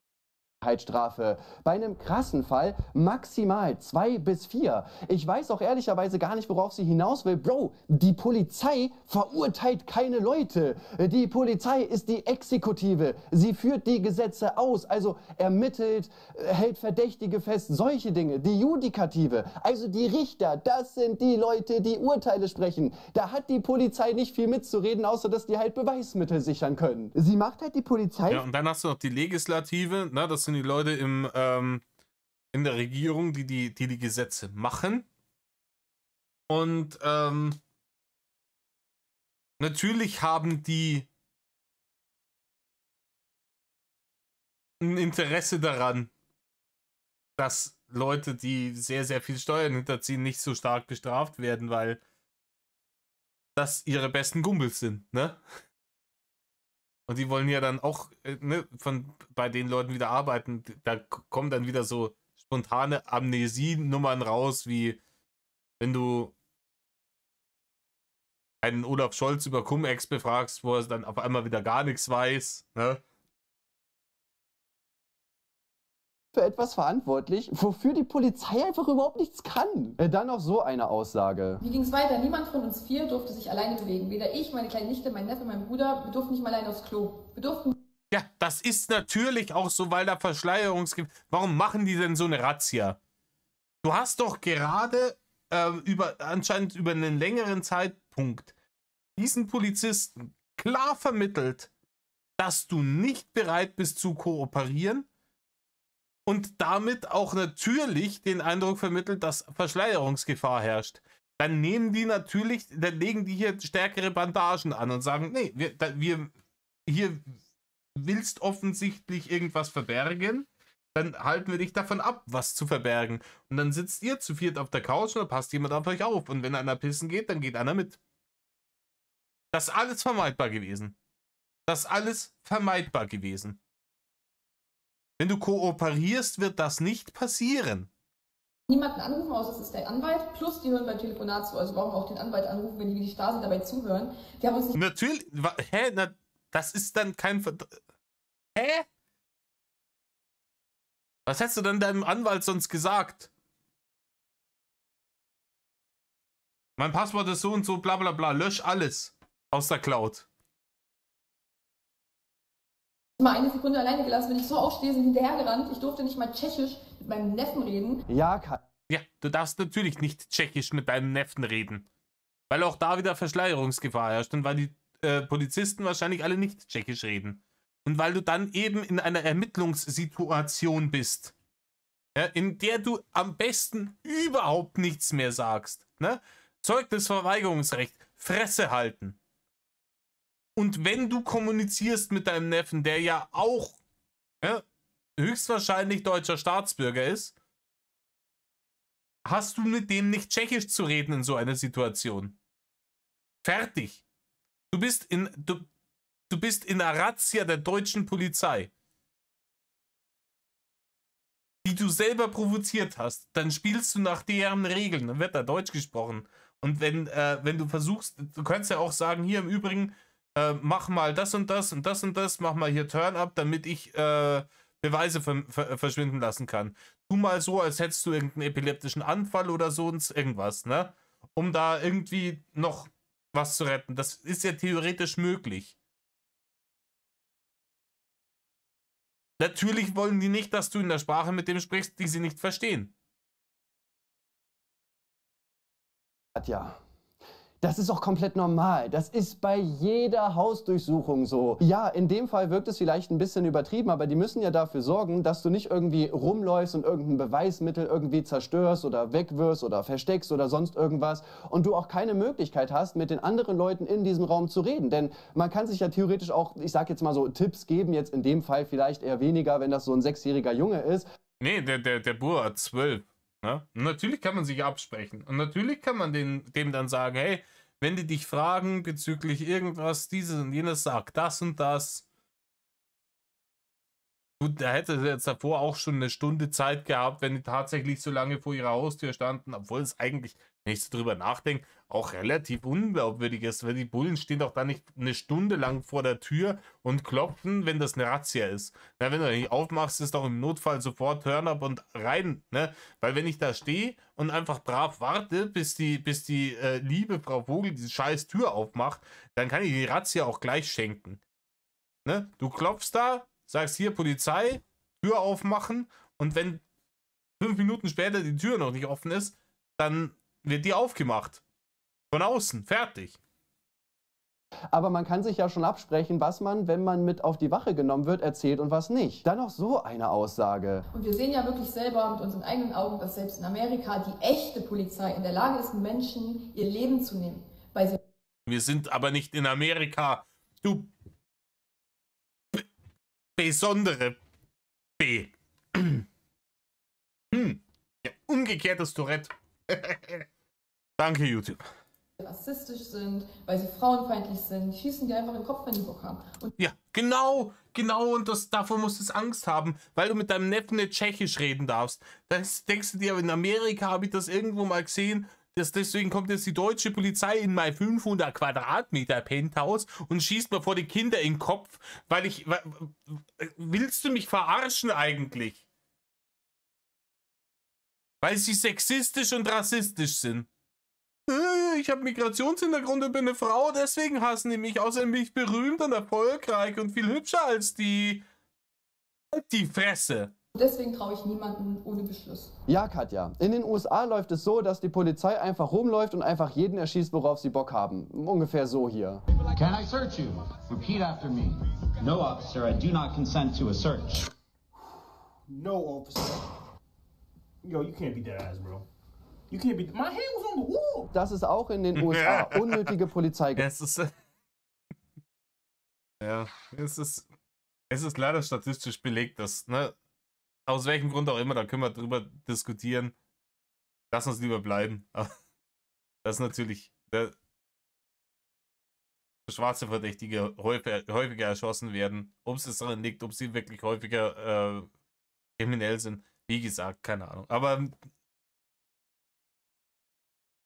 Strafe. Bei einem krassen Fall maximal 2 bis 4. Ich weiß auch ehrlicherweise gar nicht, worauf sie hinaus will. Bro, die Polizei verurteilt keine Leute. Die Polizei ist die Exekutive. Sie führt die Gesetze aus, also ermittelt, hält Verdächtige fest, solche Dinge. Die Judikative, also die Richter, das sind die Leute, die Urteile sprechen. Da hat die Polizei nicht viel mitzureden, außer dass die halt Beweismittel sichern können. Sie macht halt die Polizei... Ja, und dann hast du noch die Legislative, ne, das sind die Leute in der Regierung, die Gesetze machen. Und natürlich haben die ein Interesse daran, dass Leute, die sehr, sehr viel Steuern hinterziehen, nicht so stark bestraft werden, weil das ihre besten Kumpels sind, ne? Und die wollen ja dann auch bei den Leuten wieder arbeiten. Da kommen dann wieder so spontane Amnesie-Nummern raus, wie wenn du einen Olaf Scholz über Cum-Ex befragst, wo er dann auf einmal wieder gar nichts weiß. Ne? Für etwas verantwortlich, wofür die Polizei einfach überhaupt nichts kann. Dann noch so eine Aussage. Wie ging es weiter? Niemand von uns 4 durfte sich alleine bewegen. Weder ich, meine kleine Nichte, mein Neffe, mein Bruder. Wir durften nicht mal alleine aufs Klo. Wir durften... Ja, das ist natürlich auch so, weil da Warum machen die denn so eine Razzia? Du hast doch gerade anscheinend über einen längeren Zeitpunkt diesen Polizisten klar vermittelt, dass du nicht bereit bist zu kooperieren. Und damit auch natürlich den Eindruck vermittelt, dass Verschleierungsgefahr herrscht. Dann legen die hier stärkere Bandagen an und sagen, nee, hier willst offensichtlich irgendwas verbergen, dann halten wir dich davon ab, was zu verbergen. Und dann sitzt ihr zu viert auf der Couch und da passt jemand auf euch auf. Und wenn einer pissen geht, dann geht einer mit. Das ist alles vermeidbar gewesen. Wenn du kooperierst, wird das nicht passieren. Niemanden anrufen, außer es ist der Anwalt. Plus, die hören beim Telefonat zu. Also warum auch den Anwalt anrufen, wenn die nicht da sind, dabei zuhören. Die haben uns nicht... Natürlich. Hä? Das ist dann kein... Hä? Was hättest du denn deinem Anwalt sonst gesagt? Mein Passwort ist so und so, bla bla bla. Lösch alles aus der Cloud. Mal eine Sekunde alleine gelassen, wenn ich so aufstehe, sind hinterhergerannt. Ich durfte nicht mal Tschechisch mit meinem Neffen reden. Ja, du darfst natürlich nicht Tschechisch mit deinem Neffen reden. Weil auch da wieder Verschleierungsgefahr herrscht und weil die Polizisten wahrscheinlich alle nicht Tschechisch reden. Und weil du dann eben in einer Ermittlungssituation bist, ja, in der du am besten überhaupt nichts mehr sagst. Ne? Zeugnisverweigerungsrecht, Fresse halten. Und wenn du kommunizierst mit deinem Neffen, der ja auch höchstwahrscheinlich deutscher Staatsbürger ist, hast du mit dem nicht Tschechisch zu reden in so einer Situation. Fertig. Du bist in der Razzia der deutschen Polizei, die du selber provoziert hast. Dann spielst du nach deren Regeln. Dann wird da Deutsch gesprochen. Und wenn du versuchst, du kannst ja auch sagen, hier im Übrigen, mach mal das und das und das und das, mach mal hier Turn-up, damit ich Beweise verschwinden lassen kann. Tu mal so, als hättest du irgendeinen epileptischen Anfall oder so und irgendwas, ne? Um da irgendwie noch was zu retten. Das ist ja theoretisch möglich. Natürlich wollen die nicht, dass du in der Sprache mit dem sprichst, die sie nicht verstehen. Ja. Das ist auch komplett normal. Das ist bei jeder Hausdurchsuchung so. Ja, in dem Fall wirkt es vielleicht ein bisschen übertrieben, aber die müssen ja dafür sorgen, dass du nicht irgendwie rumläufst und irgendein Beweismittel irgendwie zerstörst oder wegwirfst oder versteckst oder sonst irgendwas und du auch keine Möglichkeit hast, mit den anderen Leuten in diesem Raum zu reden. Denn man kann sich ja theoretisch auch, ich sag jetzt mal so, Tipps geben, jetzt in dem Fall vielleicht eher weniger, wenn das so ein 6-jähriger Junge ist. Nee, der Bur hat 12. Ne? Und natürlich kann man sich absprechen. Und natürlich kann man dem dann sagen, hey, wenn die dich fragen bezüglich irgendwas, dieses und jenes, sag das und das. Gut, da hätte sie jetzt davor auch schon eine Stunde Zeit gehabt, wenn die tatsächlich so lange vor ihrer Haustür standen, obwohl es eigentlich, wenn ich so drüber nachdenke, auch relativ unglaubwürdig ist, weil die Bullen stehen doch da nicht eine Stunde lang vor der Tür und klopfen, wenn das eine Razzia ist. Na, wenn du nicht aufmachst, ist doch im Notfall sofort Turn-up und rein, ne? Weil wenn ich da stehe und einfach brav warte, bis die liebe Frau Vogel diese scheiß Tür aufmacht, dann kann ich die Razzia auch gleich schenken. Ne? Du klopfst da, sagst hier Polizei, Tür aufmachen und wenn 5 Minuten später die Tür noch nicht offen ist, dann wird die aufgemacht. Von außen, fertig. Aber man kann sich ja schon absprechen, was man, wenn man mit auf die Wache genommen wird, erzählt und was nicht. Dann noch so eine Aussage. Und wir sehen ja wirklich selber mit unseren eigenen Augen, dass selbst in Amerika die echte Polizei in der Lage ist, Menschen ihr Leben zu nehmen. Weil sie Wir sind aber nicht in Amerika. Du besondere B. Ja, umgekehrtes Tourette. Danke, YouTube. rassistisch sind, weil sie frauenfeindlich sind, schießen die einfach in den Kopf, wenn die Bock haben. Und Ja, genau, und davor musst du Angst haben, weil du mit deinem Neffen nicht Tschechisch reden darfst. Dann denkst du dir, in Amerika habe ich das irgendwo mal gesehen, deswegen kommt jetzt die deutsche Polizei in mein 500 Quadratmeter Penthouse und schießt mir vor die Kinder in den Kopf, willst du mich verarschen eigentlich? Weil sie sexistisch und rassistisch sind. Ich habe Migrationshintergrund und bin eine Frau, deswegen hassen die mich. Außerdem bin ich berühmt und erfolgreich und viel hübscher als die. Halt die Fresse. deswegen traue ich niemanden ohne Beschluss. Ja, Katja, in den USA läuft es so, dass die Polizei einfach rumläuft und einfach jeden erschießt, worauf sie Bock haben. Ungefähr so hier. Can I search you? Repeat after me. No, officer, I do not consent to a search. No, officer. Yo, you can't beat that ass, bro. You can't beat. My hand was on the wall. Das ist auch in den USA unnötige Polizei. Es ist. Ja, es ist leider statistisch belegt, dass, ne, aus welchem Grund auch immer, da können wir drüber diskutieren. Lass uns lieber bleiben. Aber das ist natürlich, der schwarze Verdächtige häufiger erschossen werden. Ob es daran liegt, ob sie wirklich häufiger kriminell sind. Wie gesagt, keine Ahnung. Aber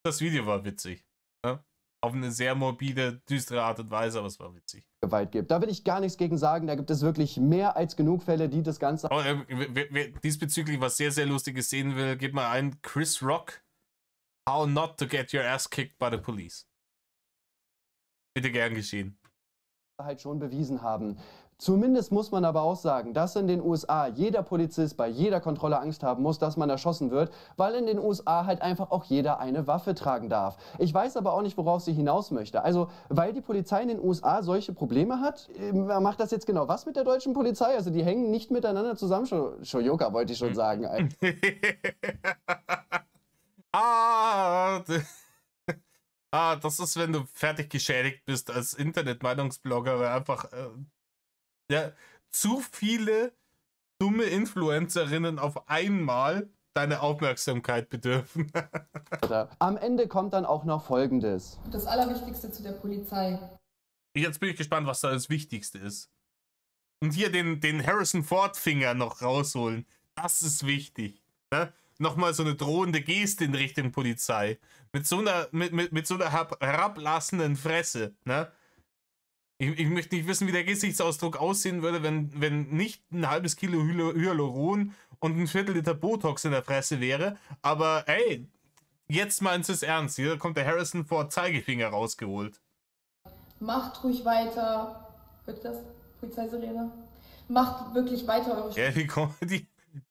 das Video war witzig. Ne? Auf eine sehr morbide, düstere Art und Weise, aber es war witzig. Gewalt gibt. Da will ich gar nichts gegen sagen. Da gibt es wirklich mehr als genug Fälle, die das Ganze... Oh, wer diesbezüglich was sehr, sehr Lustiges sehen will, gib mal ein Chris Rock. How not to get your ass kicked by the police. Bitte gern geschehen. halt schon bewiesen haben. Zumindest muss man aber auch sagen, dass in den USA jeder Polizist bei jeder Kontrolle Angst haben muss, dass man erschossen wird, weil in den USA halt einfach auch jeder eine Waffe tragen darf. Ich weiß aber auch nicht, worauf sie hinaus möchte. Also, weil die Polizei in den USA solche Probleme hat, macht das jetzt genau was mit der deutschen Polizei? Also, die hängen nicht miteinander zusammen. Shoyoka wollte ich schon sagen. Das ist, wenn du fertig geschädigt bist als Internet-Meinungsblogger, weil einfach ja, zu viele dumme Influencerinnen auf einmal deine Aufmerksamkeit bedürfen. Am Ende kommt dann auch noch Folgendes. Und das Allerwichtigste zu der Polizei. Jetzt bin ich gespannt, was da das Wichtigste ist. Und hier den Harrison Ford-Finger noch rausholen. Das ist wichtig. Ne? Nochmal so eine drohende Geste in Richtung Polizei. Mit so einer herablassenden Fresse. Ne? Ich möchte nicht wissen, wie der Gesichtsausdruck aussehen würde, wenn nicht ein halbes Kilo Hyaluron und ein Viertel-Liter Botox in der Fresse wäre. Aber ey, jetzt meint es ernst. Hier kommt der Harrison Ford Zeigefinger rausgeholt. Macht ruhig weiter. Hört ihr das? Polizeisirene? Macht wirklich weiter eure Ja,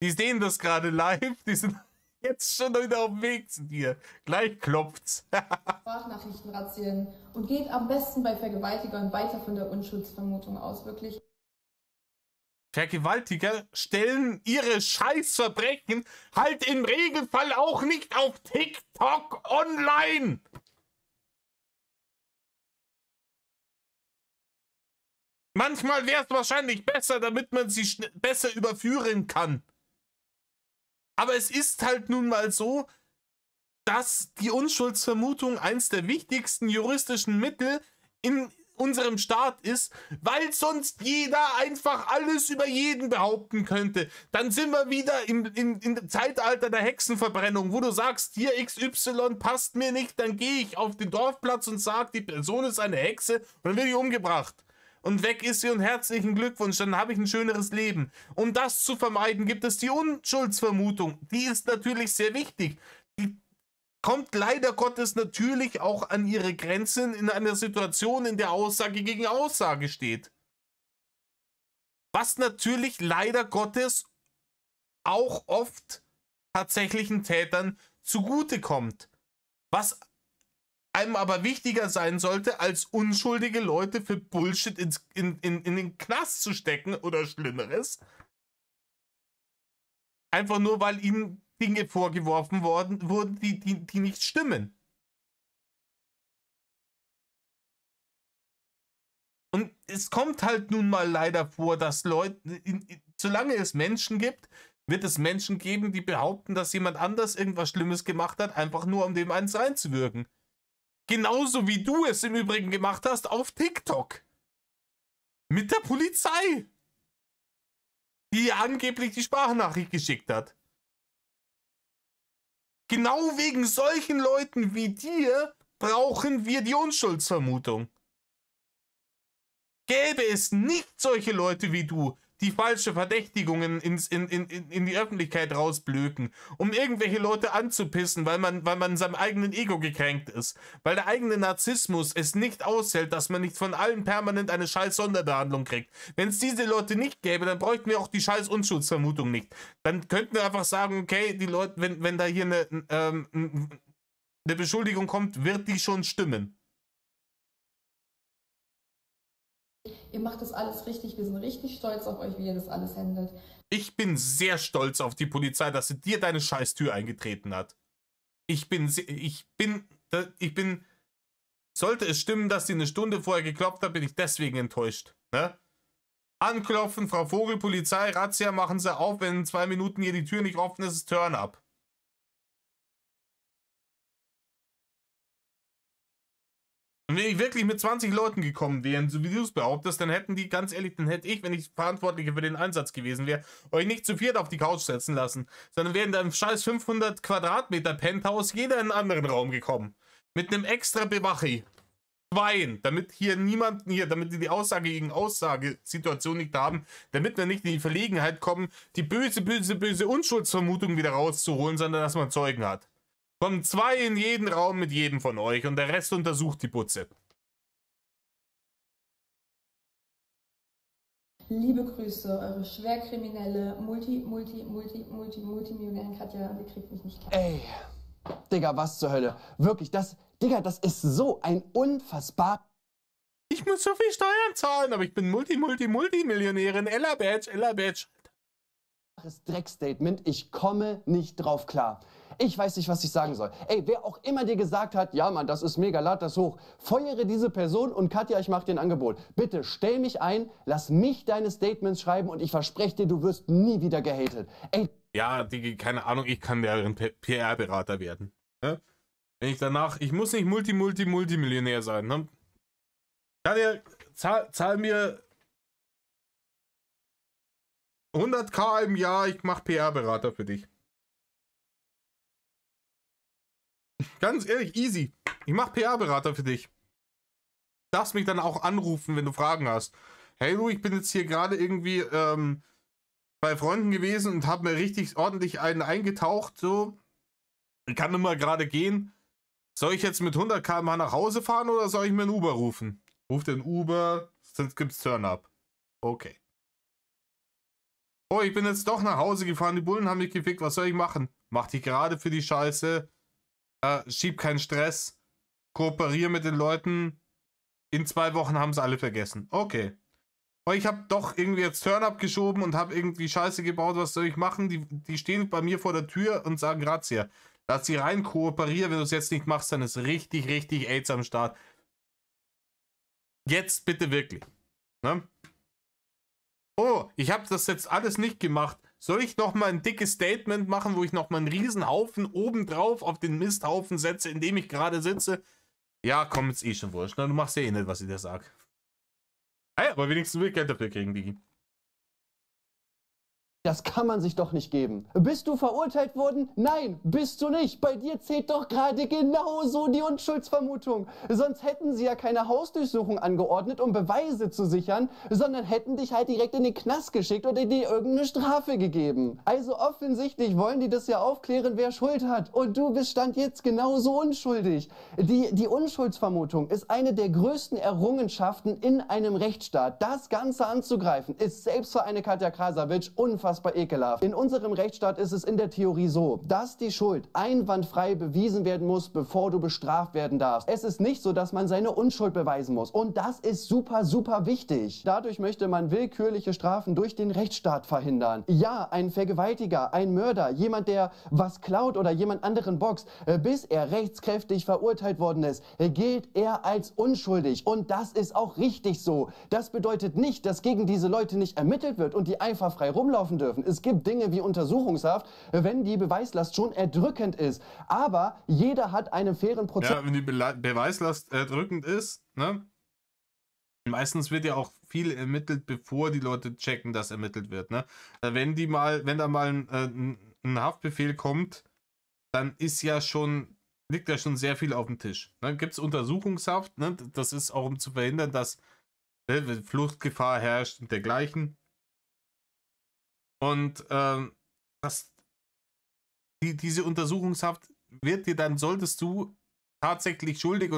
die sehen das gerade live. Die sind jetzt schon wieder auf dem Weg zu dir. Gleich klopft's. Sprachnachrichtenrazzien und geht am besten bei Vergewaltigern weiter von der Unschuldsvermutung aus. Wirklich. Vergewaltiger stellen ihre Scheißverbrechen halt im Regelfall auch nicht auf TikTok online. Manchmal wäre es wahrscheinlich besser, damit man sie besser überführen kann. Aber es ist halt nun mal so, dass die Unschuldsvermutung eins der wichtigsten juristischen Mittel in unserem Staat ist, weil sonst jeder einfach alles über jeden behaupten könnte. Dann sind wir wieder im Zeitalter der Hexenverbrennung, wo du sagst, hier XY passt mir nicht, dann gehe ich auf den Dorfplatz und sage, die Person ist eine Hexe und dann wird die umgebracht. Und weg ist sie und herzlichen Glückwunsch, dann habe ich ein schöneres Leben. Um das zu vermeiden, gibt es die Unschuldsvermutung. Die ist natürlich sehr wichtig. Die kommt leider Gottes natürlich auch an ihre Grenzen in einer Situation, in der Aussage gegen Aussage steht. Was natürlich leider Gottes auch oft tatsächlichen Tätern zugutekommt. Was einem aber wichtiger sein sollte, als unschuldige Leute für Bullshit in den Knast zu stecken oder Schlimmeres. Einfach nur, weil ihnen Dinge vorgeworfen wurden, die nicht stimmen. Und es kommt halt nun mal leider vor, dass Leute, solange es Menschen gibt, wird es Menschen geben, die behaupten, dass jemand anders irgendwas Schlimmes gemacht hat, einfach nur um dem eins reinzuwirken. Genauso wie du es im Übrigen gemacht hast auf TikTok. Mit der Polizei. Die angeblich die Sprachnachricht geschickt hat. Genau wegen solchen Leuten wie dir brauchen wir die Unschuldsvermutung. Gäbe es nicht solche Leute wie du, die falsche Verdächtigungen in die Öffentlichkeit rausblöken, um irgendwelche Leute anzupissen, weil man seinem eigenen Ego gekränkt ist, weil der eigene Narzissmus es nicht aushält, dass man nicht von allen permanent eine scheiß Sonderbehandlung kriegt. Wenn es diese Leute nicht gäbe, dann bräuchten wir auch die scheiß Unschuldsvermutung nicht. Dann könnten wir einfach sagen, okay, die Leute, wenn da hier eine Beschuldigung kommt, wird die schon stimmen. Ihr macht das alles richtig. Wir sind richtig stolz auf euch, wie ihr das alles handelt. Ich bin sehr stolz auf die Polizei, dass sie dir deine Scheißtür eingetreten hat. Sollte es stimmen, dass sie eine Stunde vorher geklopft hat, bin ich deswegen enttäuscht. Ne? Anklopfen, Frau Vogel, Polizei, Razzia, machen sie auf, wenn in 2 Minuten hier die Tür nicht offen ist, ist Turn up. Und wenn ich wirklich mit 20 Leuten gekommen wären, so wie du es behauptest, dann hätten die, ganz ehrlich, dann hätte ich, wenn ich Verantwortlicher für den Einsatz gewesen wäre, euch nicht zu viert auf die Couch setzen lassen, sondern wären da im scheiß 500 Quadratmeter Penthouse jeder in einen anderen Raum gekommen. Mit einem extra Bewachi. 2, damit hier niemanden damit die Aussage gegen Aussage-Situation nicht haben, damit wir nicht in die Verlegenheit kommen, die böse Unschuldsvermutung wieder rauszuholen, sondern dass man Zeugen hat. Kommen 2 in jeden Raum mit jedem von euch und der Rest untersucht die Putze. Liebe Grüße, eure schwerkriminelle Multimillionärin Katja, die kriegt mich nicht klar. Ey, Digga, was zur Hölle? Wirklich, Digga, das ist so ein unfassbar... Ich muss so viel Steuern zahlen, aber ich bin Multimillionärin. Ella Badge. Dreckstatement, ich komme nicht drauf klar. Ich weiß nicht, was ich sagen soll. Ey, wer auch immer dir gesagt hat, ja Mann, das ist mega, lad das hoch, feuere diese Person und Katja, ich mach dir ein Angebot. Bitte stell mich ein, lass mich deine Statements schreiben und ich verspreche dir, du wirst nie wieder gehatet. Ey. Ja, keine Ahnung, ich kann deren PR-Berater werden. Ne? Wenn ich danach, ich muss nicht Multimillionär sein. Ne? Katja, zahl mir 100.000 im Jahr, ich mach PR-Berater für dich. Ganz ehrlich, easy. Ich mach PR-Berater für dich. Darfst mich dann auch anrufen, wenn du Fragen hast. Hey du, ich bin jetzt hier gerade irgendwie bei Freunden gewesen und habe mir richtig ordentlich einen eingetaucht. So, ich kann nur mal gerade gehen. Soll ich jetzt mit 100 km/h nach Hause fahren oder soll ich mir einen Uber rufen? Ruf den Uber, sonst gibt's Turn-up. Okay. Oh, ich bin jetzt doch nach Hause gefahren. Die Bullen haben mich gefickt. Was soll ich machen? Mach dich gerade für die Scheiße. Schieb keinen Stress. Kooperiere mit den Leuten. In 2 Wochen haben sie alle vergessen. Okay. Aber ich habe doch irgendwie jetzt Turn-up geschoben und habe irgendwie Scheiße gebaut. Was soll ich machen? Die stehen bei mir vor der Tür und sagen Razzia. Lass sie rein, kooperiere. Wenn du es jetzt nicht machst, dann ist richtig AIDS am Start. Jetzt bitte wirklich. Ne? Oh, ich habe das jetzt alles nicht gemacht. Soll ich nochmal ein dickes Statement machen, wo ich nochmal einen Riesenhaufen obendrauf auf den Misthaufen setze, in dem ich gerade sitze? Ja, komm, jetzt eh schon wurscht. Na, du machst ja eh nicht, was ich dir sag. Hey, aber wenigstens will ich Geld dafür kriegen, Digi. Das kann man sich doch nicht geben. Bist du verurteilt worden? Nein, bist du nicht. Bei dir zählt doch gerade genauso die Unschuldsvermutung. Sonst hätten sie ja keine Hausdurchsuchung angeordnet, um Beweise zu sichern, sondern hätten dich halt direkt in den Knast geschickt oder dir irgendeine Strafe gegeben. Also offensichtlich wollen die das ja aufklären, wer Schuld hat. Und du bist Stand jetzt genauso unschuldig. Die Unschuldsvermutung ist eine der größten Errungenschaften in einem Rechtsstaat. Das Ganze anzugreifen, ist selbst für eine Katja Krasavic unfassbar ekelhaft. In unserem Rechtsstaat ist es in der Theorie so, dass die Schuld einwandfrei bewiesen werden muss, bevor du bestraft werden darfst. Es ist nicht so, dass man seine Unschuld beweisen muss. Und das ist super, super wichtig. Dadurch möchte man willkürliche Strafen durch den Rechtsstaat verhindern. Ja, ein Vergewaltiger, ein Mörder, jemand, der was klaut oder jemand anderen boxt, bis er rechtskräftig verurteilt worden ist, gilt er als unschuldig. Und das ist auch richtig so. Das bedeutet nicht, dass gegen diese Leute nicht ermittelt wird und die einfach frei rumlaufen dürfen. Es gibt Dinge wie Untersuchungshaft, wenn die Beweislast schon erdrückend ist. Aber jeder hat einen fairen Prozess. Ja, wenn die Beweislast erdrückend ist, ne? Meistens wird ja auch viel ermittelt, bevor die Leute checken, dass ermittelt wird, ne? Wenn da mal ein Haftbefehl kommt, dann liegt ja schon sehr viel auf dem Tisch. Ne? Gibt es Untersuchungshaft, ne? Das ist auch, um zu verhindern, dass Fluchtgefahr herrscht und dergleichen. Und diese Untersuchungshaft wird dir dann, solltest du tatsächlich schuldig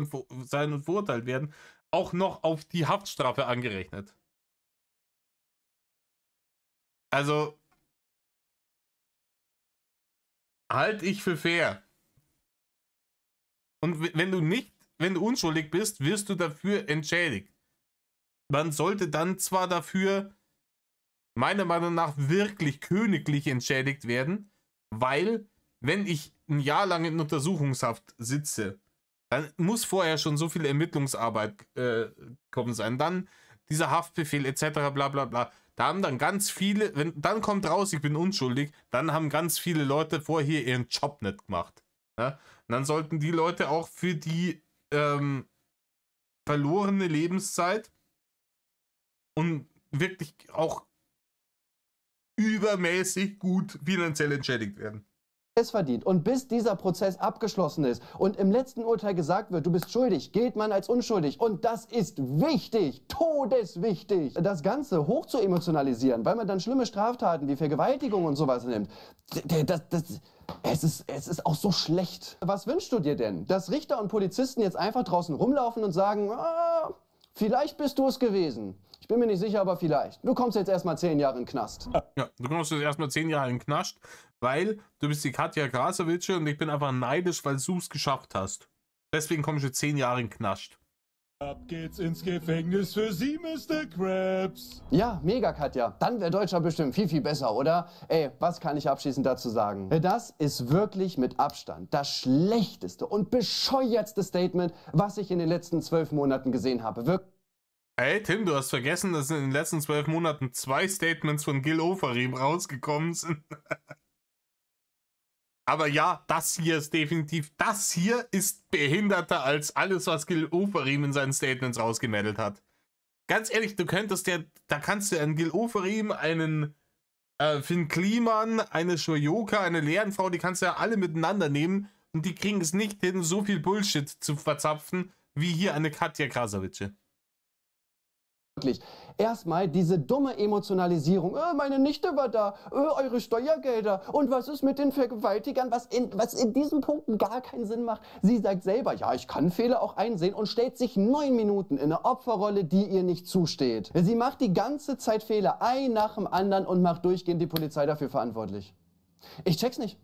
sein und verurteilt werden, auch noch auf die Haftstrafe angerechnet. Also halte ich für fair. Und wenn du unschuldig bist, wirst du dafür entschädigt. Man sollte dann zwar dafür meiner Meinung nach wirklich königlich entschädigt werden, weil, wenn ich ein Jahr lang in Untersuchungshaft sitze, dann muss vorher schon so viel Ermittlungsarbeit kommen sein. Dann dieser Haftbefehl etc. bla bla bla. Da haben dann ganz viele, dann kommt raus, ich bin unschuldig, dann haben ganz viele Leute vorher ihren Job nicht gemacht. Ja? Und dann sollten die Leute auch für die verlorene Lebenszeit und wirklich auch übermäßig gut finanziell entschädigt werden. Verdient. Und bis dieser Prozess abgeschlossen ist und im letzten Urteil gesagt wird, du bist schuldig, gilt man als unschuldig. Und das ist wichtig, todeswichtig. Das Ganze hoch zu emotionalisieren, weil man dann schlimme Straftaten wie Vergewaltigung und sowas nimmt, es ist auch so schlecht. Was wünschst du dir denn? Dass Richter und Polizisten jetzt einfach draußen rumlaufen und sagen, vielleicht bist du es gewesen. Ich bin mir nicht sicher, aber vielleicht. Du kommst jetzt erstmal 10 Jahre in den Knast. Ja, du kommst jetzt erstmal 10 Jahre in den Knast, weil du bist die Katja Krasavic und ich bin einfach neidisch, weil du es geschafft hast. Deswegen kommst du 10 Jahre in den Knast. Ab geht's ins Gefängnis für Sie, Mr. Krabs. Ja, mega, Katja. Dann wäre Deutschland bestimmt viel, viel besser, oder? Ey, was kann ich abschließend dazu sagen? Das ist wirklich mit Abstand das schlechteste und bescheuertste Statement, was ich in den letzten 12 Monaten gesehen habe. Hey Tim, du hast vergessen, dass in den letzten 12 Monaten 2 Statements von Gil Ofarim rausgekommen sind. Aber ja, das hier ist definitiv, das hier ist behinderter als alles, was Gil Ofarim in seinen Statements rausgemeldet hat. Ganz ehrlich, da kannst du einen Gil Ofarim, einen Finn Kliman, eine Shoyoka, eine Lehrenfrau, die kannst du ja alle miteinander nehmen und die kriegen es nicht hin, so viel Bullshit zu verzapfen, wie hier eine Katja Krasavic. Wirklich. Erstmal diese dumme Emotionalisierung. Meine Nichte war da. Eure Steuergelder. Und was ist mit den Vergewaltigern? Was in diesen Punkten gar keinen Sinn macht. Sie sagt selber, ja, ich kann Fehler auch einsehen und stellt sich 9 Minuten in eine Opferrolle, die ihr nicht zusteht. Sie macht die ganze Zeit Fehler, ein nach dem anderen und macht durchgehend die Polizei dafür verantwortlich. Ich check's nicht.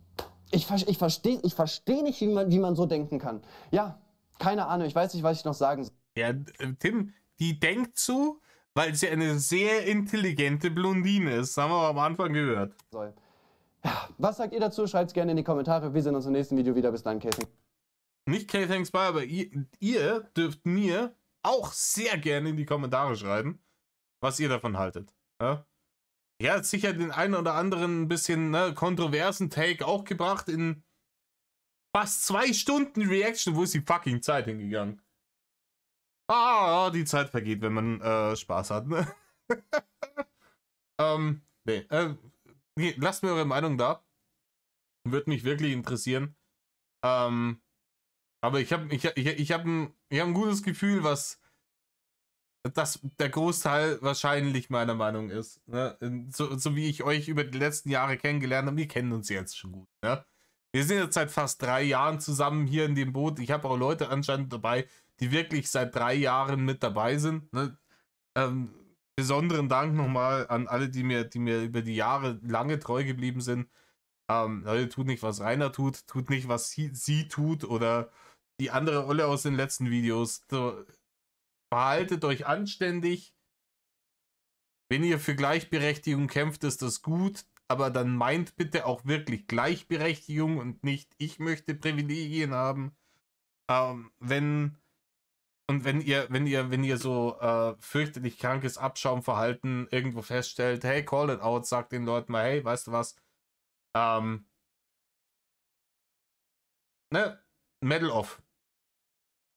Ich verstehe nicht, wie man so denken kann. Ja, keine Ahnung. Ich weiß nicht, was ich noch sagen soll. Ja, Tim, die denkt so, weil sie eine sehr intelligente Blondine ist. Das haben wir am Anfang gehört. Ja, was sagt ihr dazu? Schreibt es gerne in die Kommentare. Wir sehen uns im nächsten Video wieder. Bis dann, Casey. Nicht K-Thanks Bye, aber ihr dürft mir auch sehr gerne in die Kommentare schreiben, was ihr davon haltet. Ja? Ja, hat sicher den einen oder anderen ein bisschen kontroversen Take auch gebracht in fast 2 Stunden Reaction. Wo ist die fucking Zeit hingegangen? Ah, die Zeit vergeht, wenn man Spaß hat, ne? Nee, lasst mir eure Meinung da. Würde mich wirklich interessieren. Aber ich hab ein gutes Gefühl, was das der Großteil wahrscheinlich meiner Meinung ist. Ne? So wie ich euch über die letzten Jahre kennengelernt habe, wir kennen uns jetzt schon gut. Ne? Wir sind jetzt seit fast 3 Jahren zusammen hier in dem Boot. Ich habe auch Leute anscheinend dabei, die wirklich seit 3 Jahren mit dabei sind. Ne? Besonderen Dank nochmal an alle, die mir über die Jahre lange treu geblieben sind. Leute, tut nicht, was Rainer tut nicht, was sie tut oder die andere Olle aus den letzten Videos. So, verhaltet euch anständig. Wenn ihr für Gleichberechtigung kämpft, ist das gut, aber dann meint bitte auch wirklich Gleichberechtigung und nicht, ich möchte Privilegien haben. Wenn ihr so fürchterlich krankes Abschaumverhalten irgendwo feststellt, hey, call it out, sagt den Leuten mal, hey, weißt du was? Ne? Medal off.